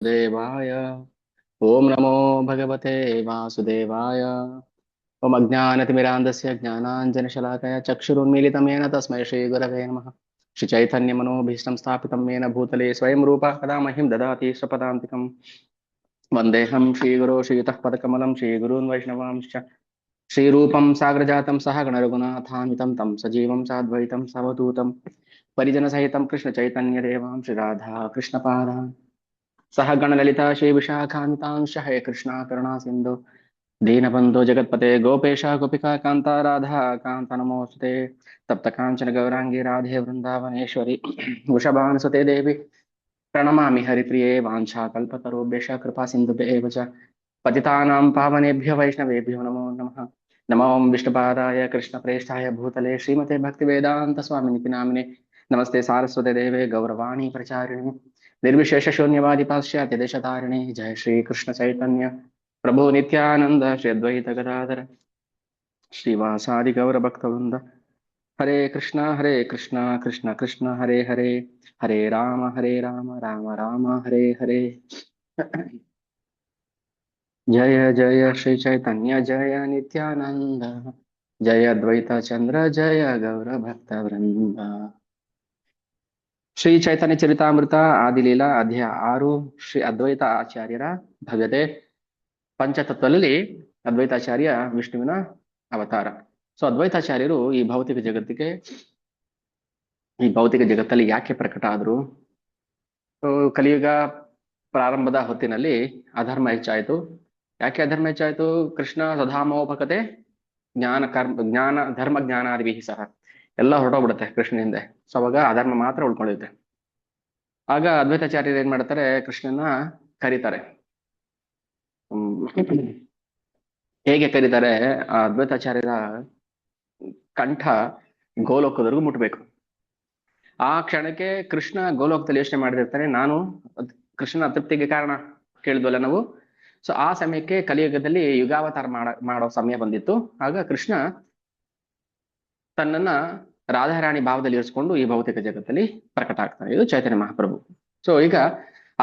देवाय ओम नमो भगवते वासुदेवाय ओम अज्ञानतिमिरान्धस्य ज्ञानाञ्जनशलाकया चक्षुरुन्मीलितं येन तस्मै श्रीगुरवे नमः श्रीचैतन्यमनोभीष्टं स्थापितं येन भूतले स्वयं रूपः कदा मह्यं ददाति स्वपदान्तिकम् वन्देऽहं श्रीगुरो श्रीयुतः पदकमलं श्रीगुरून् वैष्णवांश्च श्रीरूपं साग्रजातं सह गणरघुनाथान्वितं तं सजीवं साद्वैतं सवधूतं परिजनसहितं कृष्णचैतन्यदेवां श्रीराधा कृष्णपादान् सह गणललिता श्रीविशाखान्वितांश हे कृष्णा करुणा सिन्धु दीनबन्धो जगत्पते गोपेश गोपिका कान्ता राधा कान्त नमोऽस्तुते तप्त काञ्चन गौराङ्गी राधे वृन्दावनेश्वरि वृषभानुसुते देवी प्रणमामि हरिप्रिये वाञ्छाकल्पतरुभ्यश्च कृपा सिन्धुभ्येव च पतितानां पावनेभ्यो वैष्णवेभ्यो नमो नमः नमो विष्णुपादाय कृष्णप्रेष्ठाय भूतले श्रीमते भक्तिवेदान्त स्वामिनिति नामिने नमस्ते सारस्वते देवे गौरवाणी प्रचारिणे निर्विशेष शून्यवादी पाश्चात्य देशतारिणे जय श्री कृष्ण चैतन्य प्रभु नित्यानंद श्री अद्वैत गदाधर श्रीवासादि गौर भक्तवृंद हरे कृष्णा कृष्ण कृष्ण हरे हरे हरे राम राम राम हरे हरे जय जय श्री चैतन्य जय नित्यानंद जय अद्वैत चंद्र जय गौर भक्त वृंद ಶ್ರೀ ಚೈತನ್ಯ ಚರಿತಾಮೃತ ಆದಿಲೀಲಾ ಅಧ್ಯಾಯ 6 ಶ್ರೀ ಅದ್ವೈತ ಆಚಾರ್ಯರ ಭವ್ಯತೆ ಪಂಚತತ್ವದಲ್ಲಿ ಅದ್ವೈತಾಚಾರ್ಯ ವಿಷ್ಣುವಿನ ಅವತಾರ. ಸೊ ಅದ್ವೈತಾಚಾರ್ಯರು ಈ ಭೌತಿಕ ಜಗತ್ತಲ್ಲಿ ಯಾಕೆ ಪ್ರಕಟ ಆದ್ರು? ಕಲಿಯುಗ ಪ್ರಾರಂಭದ ಹೊತ್ತಿನಲ್ಲಿ ಅಧರ್ಮ ಹೆಚ್ಚಾಯಿತು. ಯಾಕೆ ಅಧರ್ಮ ಹೆಚ್ಚಾಯಿತು? ಕೃಷ್ಣ ಸಧಾಮೋಪಕತೆ ಜ್ಞಾನ ಧರ್ಮ ಜ್ಞಾನಾದಿ ಸಹ ಎಲ್ಲ ಹೊರಟೋಗ್ಬಿಡುತ್ತೆ ಕೃಷ್ಣ ಹಿಂದೆ. ಸೊ ಅವಾಗ ಅಧರ್ಮ ಮಾತ್ರ ಉಳ್ಕೊಂಡಿರುತ್ತೆ. ಆಗ ಅದ್ವೈತಾಚಾರ್ಯರು ಏನ್ ಮಾಡ್ತಾರೆ? ಕೃಷ್ಣನ ಕರೀತಾರೆ. ಹೇಗೆ ಕರೀತಾರೆ? ಆ ಅದ್ವೈತಾಚಾರ್ಯರ ಕಂಠ ಗೋಲೋಕದವರೆಗೂ ಮುಟ್ಬೇಕು. ಆ ಕ್ಷಣಕ್ಕೆ ಕೃಷ್ಣ ಗೋಲೋಕದಲ್ಲಿ ಯೋಚನೆ ಮಾಡಿರ್ತಾನೆ, ನಾನು ಕೃಷ್ಣನ ಅತೃಪ್ತಿಗೆ ಕಾರಣ ಕೇಳಿದ್ವಲ್ಲ ನಾವು. ಸೊ ಆ ಸಮಯಕ್ಕೆ ಕಲಿಯುಗದಲ್ಲಿ ಯುಗಾವತಾರ ಮಾಡೋ ಸಮಯ ಬಂದಿತ್ತು. ಆಗ ಕೃಷ್ಣ ತನ್ನನ್ನ ರಾಧಾರಾಣಿ ಭಾವದಲ್ಲಿ ಇರಿಸ್ಕೊಂಡು ಈ ಭೌತಿಕ ಜಗತ್ತಲ್ಲಿ ಪ್ರಕಟ ಆಗ್ತಾನೆ. ಇದು ಚೈತನ್ಯ ಮಹಾಪ್ರಭು. ಸೊ ಈಗ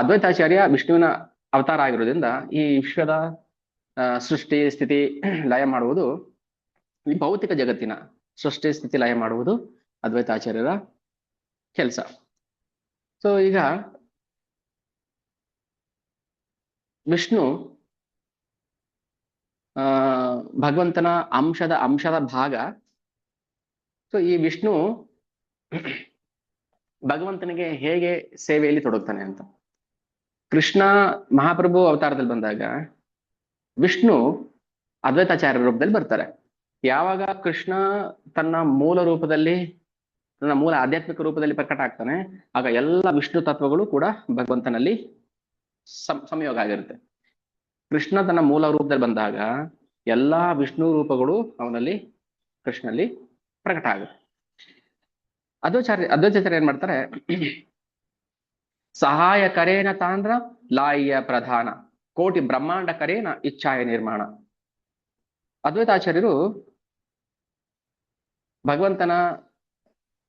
ಅದ್ವೈತಾಚಾರ್ಯ ವಿಷ್ಣುವಿನ ಅವತಾರ ಆಗಿರೋದ್ರಿಂದ ಈ ವಿಶ್ವದ ಸೃಷ್ಟಿ ಸ್ಥಿತಿ ಲಯ ಮಾಡುವುದು, ಈ ಭೌತಿಕ ಜಗತ್ತಿನ ಸೃಷ್ಟಿ ಸ್ಥಿತಿ ಲಯ ಮಾಡುವುದು ಅದ್ವೈತಾಚಾರ್ಯರ ಕೆಲಸ. ಸೊ ಈಗ ವಿಷ್ಣು ಭಗವಂತನ ಅಂಶದ ಭಾಗ. ಸೊ ಈ ವಿಷ್ಣು ಭಗವಂತನಿಗೆ ಹೇಗೆ ಸೇವೆಯಲ್ಲಿ ತೊಡಗ್ತಾನೆ ಅಂತ, ಕೃಷ್ಣ ಮಹಾಪ್ರಭು ಅವತಾರದಲ್ಲಿ ಬಂದಾಗ ವಿಷ್ಣು ಅದ್ವೈತಾಚಾರ್ಯ ರೂಪದಲ್ಲಿ ಬರ್ತಾರೆ. ಯಾವಾಗ ಕೃಷ್ಣ ತನ್ನ ಮೂಲ ರೂಪದಲ್ಲಿ, ತನ್ನ ಮೂಲ ಆಧ್ಯಾತ್ಮಿಕ ರೂಪದಲ್ಲಿ ಪ್ರಕಟ ಆಗ್ತಾನೆ, ಆಗ ಎಲ್ಲ ವಿಷ್ಣು ತತ್ವಗಳು ಕೂಡ ಭಗವಂತನಲ್ಲಿ ಸಂಯೋಗ ಆಗಿರುತ್ತೆ. ಕೃಷ್ಣ ತನ್ನ ಮೂಲ ರೂಪದಲ್ಲಿ ಬಂದಾಗ ಎಲ್ಲಾ ವಿಷ್ಣು ರೂಪಗಳು ಅವನಲ್ಲಿ, ಕೃಷ್ಣನಲ್ಲಿ ಪ್ರಕಟ ಆಗುತ್ತೆ. ಅದ್ವೈತಾಚಾರ್ಯ ಏನ್ ಮಾಡ್ತಾರೆ? ಸಹಾಯಕರೇನ ತಾಂದ್ರ ಲಾಯ್ಯ ಪ್ರಧಾನ ಕೋಟಿ ಬ್ರಹ್ಮಾಂಡ ಕರೇನ ಇಚ್ಛಾಯ ನಿರ್ಮಾಣ. ಅದ್ವೈತಾಚಾರ್ಯರು ಭಗವಂತನ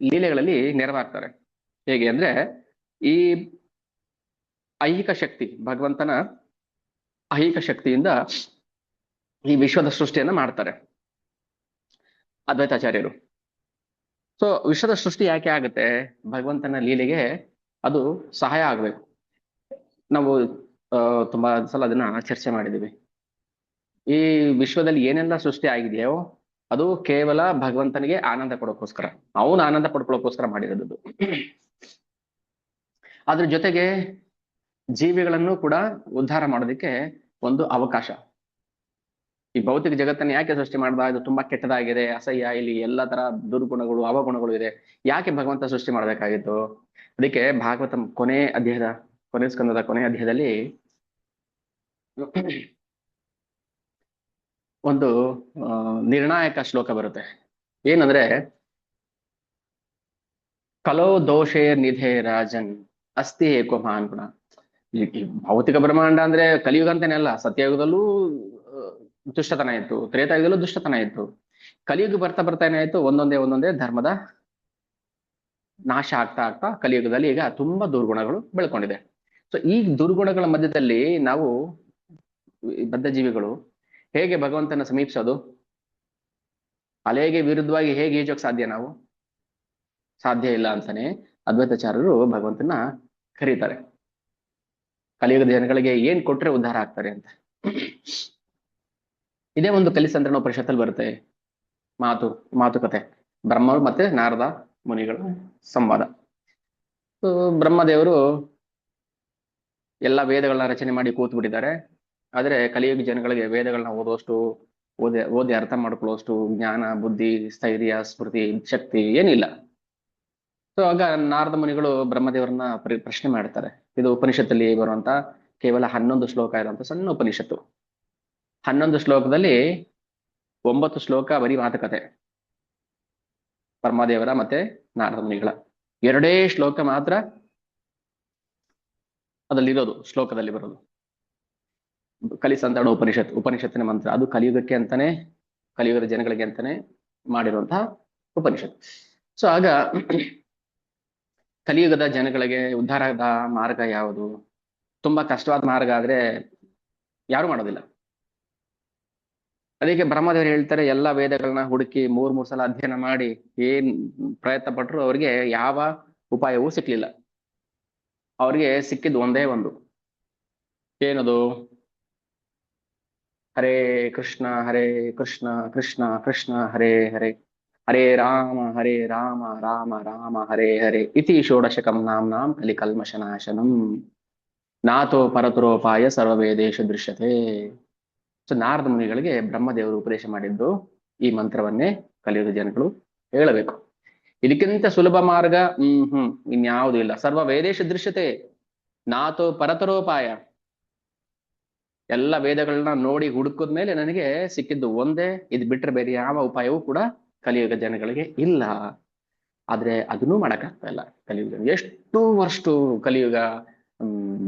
ಲೀಲೆಗಳಲ್ಲಿ ನೆರವಾಗ್ತಾರೆ. ಹೇಗೆ ಅಂದ್ರೆ, ಈ ಐಹಿಕ ಶಕ್ತಿ, ಭಗವಂತನ ಐಹಿಕ ಶಕ್ತಿಯಿಂದ ಈ ವಿಶ್ವದ ಸೃಷ್ಟಿಯನ್ನ ಮಾಡ್ತಾರೆ ಅದ್ವೈತಾಚಾರ್ಯರು. ಸೊ ವಿಶ್ವದ ಸೃಷ್ಟಿ ಯಾಕೆ ಆಗುತ್ತೆ? ಭಗವಂತನ ಲೀಲೆಗೆ ಅದು ಸಹಾಯ ಆಗ್ಬೇಕು. ನಾವು ತುಂಬಾ ಸಲ ಅದನ್ನ ಚರ್ಚೆ ಮಾಡಿದೀವಿ. ಈ ವಿಶ್ವದಲ್ಲಿ ಏನೆಲ್ಲ ಸೃಷ್ಟಿ ಆಗಿದೆಯೋ ಅದು ಕೇವಲ ಭಗವಂತನಿಗೆ ಆನಂದ ಕೊಡೋಕ್ಕೋಸ್ಕರ, ಅವನು ಆನಂದ ಪಡ್ಕೊಳ್ಳೋಕ್ಕೋಸ್ಕರ ಮಾಡಿರೋದು. ಅದ್ರ ಜೊತೆಗೆ ಜೀವಿಗಳನ್ನು ಕೂಡ ಉದ್ಧಾರ ಮಾಡೋದಕ್ಕೆ ಒಂದು ಅವಕಾಶ. ಈ ಭೌತಿಕ ಜಗತ್ತನ್ನು ಯಾಕೆ ಸೃಷ್ಟಿ ಮಾಡ್ದ? ಇದು ತುಂಬಾ ಕೆಟ್ಟದಾಗಿದೆ, ಅಸಹ್ಯ, ಇಲ್ಲಿ ಎಲ್ಲ ತರ ದುರ್ಗುಣಗಳು ಅವಗುಣಗಳು ಇದೆ. ಯಾಕೆ ಭಗವಂತ ಸೃಷ್ಟಿ ಮಾಡ್ಬೇಕಾಗಿತ್ತು? ಅದಕ್ಕೆ ಭಾಗವತ ಕೊನೆ ಸ್ಕಂದದ ಕೊನೆ ಅಧ್ಯಾಯದಲ್ಲಿ ಒಂದು ನಿರ್ಣಾಯಕ ಶ್ಲೋಕ ಬರುತ್ತೆ. ಏನಂದ್ರೆ, ಕಲೋ ದೋಷೇ ನಿಧೇ ರಾಜನ್ ಅಸ್ತಿ ಏಕೋ ಮಹಾನ್ ಗುಣ. ಈ ಭೌತಿಕ ಬ್ರಹ್ಮಾಂಡ ಅಂದ್ರೆ ಕಲಿಯುಗ ಅಂತಾನೆ ಅಲ್ಲ, ಸತ್ಯಯುಗದಲ್ಲೂ ದುಷ್ಟತನ ಇತ್ತು, ತ್ರೇತಾಯುಗದಲ್ಲೂ ದುಷ್ಟತನ ಇತ್ತು. ಕಲಿಯುಗ ಬರ್ತಾ ಏನಾಯ್ತು? ಒಂದೊಂದೇ ಧರ್ಮದ ನಾಶ ಆಗ್ತಾ ಕಲಿಯುಗದಲ್ಲಿ ಈಗ ತುಂಬಾ ದುರ್ಗುಣಗಳು ಬೆಳ್ಕೊಂಡಿದೆ. ಸೊ ಸೊ ಈ ದುರ್ಗುಣಗಳ ಮಧ್ಯದಲ್ಲಿ ನಾವು ಬದ್ಧ ಜೀವಿಗಳು ಹೇಗೆ ಭಗವಂತನ ಸಮೀಪಿಸೋದು? ಅಲೆಗೆ ವಿರುದ್ಧವಾಗಿ ಹೇಗೆ ಈಜೋಕ್ ಸಾಧ್ಯ ನಾವು? ಸಾಧ್ಯ ಇಲ್ಲ ಅಂತಾನೆ ಅದ್ವೈತಾಚಾರ್ಯರು ಭಗವಂತನ ಕರೀತಾರೆ. ಕಲಿಯುಗದ ಜನಗಳಿಗೆ ಏನ್ ಕೊಟ್ರೆ ಉದ್ಧಾರ ಆಗ್ತಾರೆ ಅಂತ. ಇದೇ ಒಂದು ಕಲಿಸಂದ್ರನ ಉಪನಿಷತ್ತಲ್ಲಿ ಬರುತ್ತೆ ಮಾತುಕತೆ. ಬ್ರಹ್ಮ ಮತ್ತೆ ನಾರದ ಮುನಿಗಳ ಸಂವಾದ. ಬ್ರಹ್ಮದೇವರು ಎಲ್ಲ ವೇದಗಳನ್ನ ರಚನೆ ಮಾಡಿ ಕೂತ್ ಬಿಟ್ಟಿದ್ದಾರೆ. ಆದ್ರೆ ಕಲಿಯುಗ ಜನಗಳಿಗೆ ವೇದಗಳನ್ನ ಓದಿ ಅರ್ಥ ಮಾಡ್ಕೊಳ್ಳೋಷ್ಟು ಜ್ಞಾನ, ಬುದ್ಧಿ, ಸ್ಥೈರ್ಯ, ಸ್ಮೃತಿ, ಶಕ್ತಿ ಏನಿಲ್ಲ. ಸೊ ಆಗ ನಾರದ ಮುನಿಗಳು ಬ್ರಹ್ಮದೇವರನ್ನ ಪ್ರಶ್ನೆ ಮಾಡ್ತಾರೆ. ಇದು ಉಪನಿಷತ್ತಲ್ಲಿ ಬರುವಂತ ಕೇವಲ 11 ಶ್ಲೋಕ ಇರುವಂತ ಸಣ್ಣ ಉಪನಿಷತ್ತು. 11 ಶ್ಲೋಕದಲ್ಲಿ 9 ಶ್ಲೋಕ ಬರೀ ಮಾತುಕತೆ ಬ್ರಹ್ಮದೇವರ ಮತ್ತೆ ನಾರದ ಮುನಿಗಳ. 2 ಶ್ಲೋಕ ಮಾತ್ರ ಶ್ಲೋಕದಲ್ಲಿ ಬರೋದು ಕಲಿಸಂತಾಣ ಉಪನಿಷತ್ತಿನ ಮಂತ್ರ. ಅದು ಕಲಿಯುಗಕ್ಕೆ ಅಂತಾನೆ, ಕಲಿಯುಗದ ಜನಗಳಿಗೆ ಅಂತಾನೆ ಮಾಡಿರುವಂತಹ ಉಪನಿಷತ್ತು. ಸೊ ಆಗ ಕಲಿಯುಗದ ಜನಗಳಿಗೆ ಉದ್ಧಾರದ ಮಾರ್ಗ ಯಾವುದು? ತುಂಬಾ ಕಷ್ಟವಾದ ಮಾರ್ಗ ಆದ್ರೆ ಯಾರು ಮಾಡೋದಿಲ್ಲ. ಅದಕ್ಕೆ ಬ್ರಹ್ಮದೇವರು ಹೇಳ್ತಾರೆ, ಎಲ್ಲಾ ವೇದಗಳನ್ನ ಹುಡುಕಿ 3 ಸಲ ಅಧ್ಯಯನ ಮಾಡಿ ಏನ್ ಪ್ರಯತ್ನ ಪಟ್ರು ಅವ್ರಿಗೆ ಯಾವ ಉಪಾಯವೂ ಸಿಕ್ಲಿಲ್ಲ. ಅವ್ರಿಗೆ ಸಿಕ್ಕಿದ್ದು ಒಂದೇ ಒಂದು. ಏನದು? ಹರೇ ಕೃಷ್ಣ ಕೃಷ್ಣ ಕೃಷ್ಣ ಹರೇ ಹರೇ, ಹರೇ ರಾಮ ರಾಮ ರಾಮ ಹರೇ ಹರೇ ಇತಿ ಷೋಡಶಕಂ ನಾಮ್ನಾಂ ಕಲಿಕಲ್ಮಶನಾಶನಂ ನಾಥೋ ಪರತರೋಪಾಯ ಸರ್ವವೇದೇಶು ದೃಶ್ಯತೆ. ಸೊ ನಾರದ ಮುನಿಗಳಿಗೆ ಬ್ರಹ್ಮದೇವರು ಉಪದೇಶ ಮಾಡಿದ್ದು ಈ ಮಂತ್ರವನ್ನೇ ಕಲಿಯುಗ ಜನಗಳು ಹೇಳಬೇಕು. ಇದಕ್ಕಿಂತ ಸುಲಭ ಮಾರ್ಗ ಇನ್ಯಾವುದೂ ಇಲ್ಲ. ಸರ್ವ ವೇದೇಶ ದೃಶ್ಯತೆ ನಾಥೋ ಪರತರೋಪಾಯ. ಎಲ್ಲ ವೇದಗಳನ್ನ ನೋಡಿ ಹುಡುಕದ್ಮೇಲೆ ನನಗೆ ಸಿಕ್ಕಿದ್ದು ಒಂದೇ, ಇದು ಬಿಟ್ರೆ ಬೇರೆ ಯಾವ ಉಪಾಯವೂ ಕೂಡ ಕಲಿಯುಗ ಜನಗಳಿಗೆ ಇಲ್ಲ. ಆದ್ರೆ ಅದನ್ನೂ ಮಾಡಕ್ಕಾಗ್ತಾ ಇಲ್ಲ ಕಲಿಯುಗ. ಎಷ್ಟು ವರ್ಷ ಕಲಿಯುಗ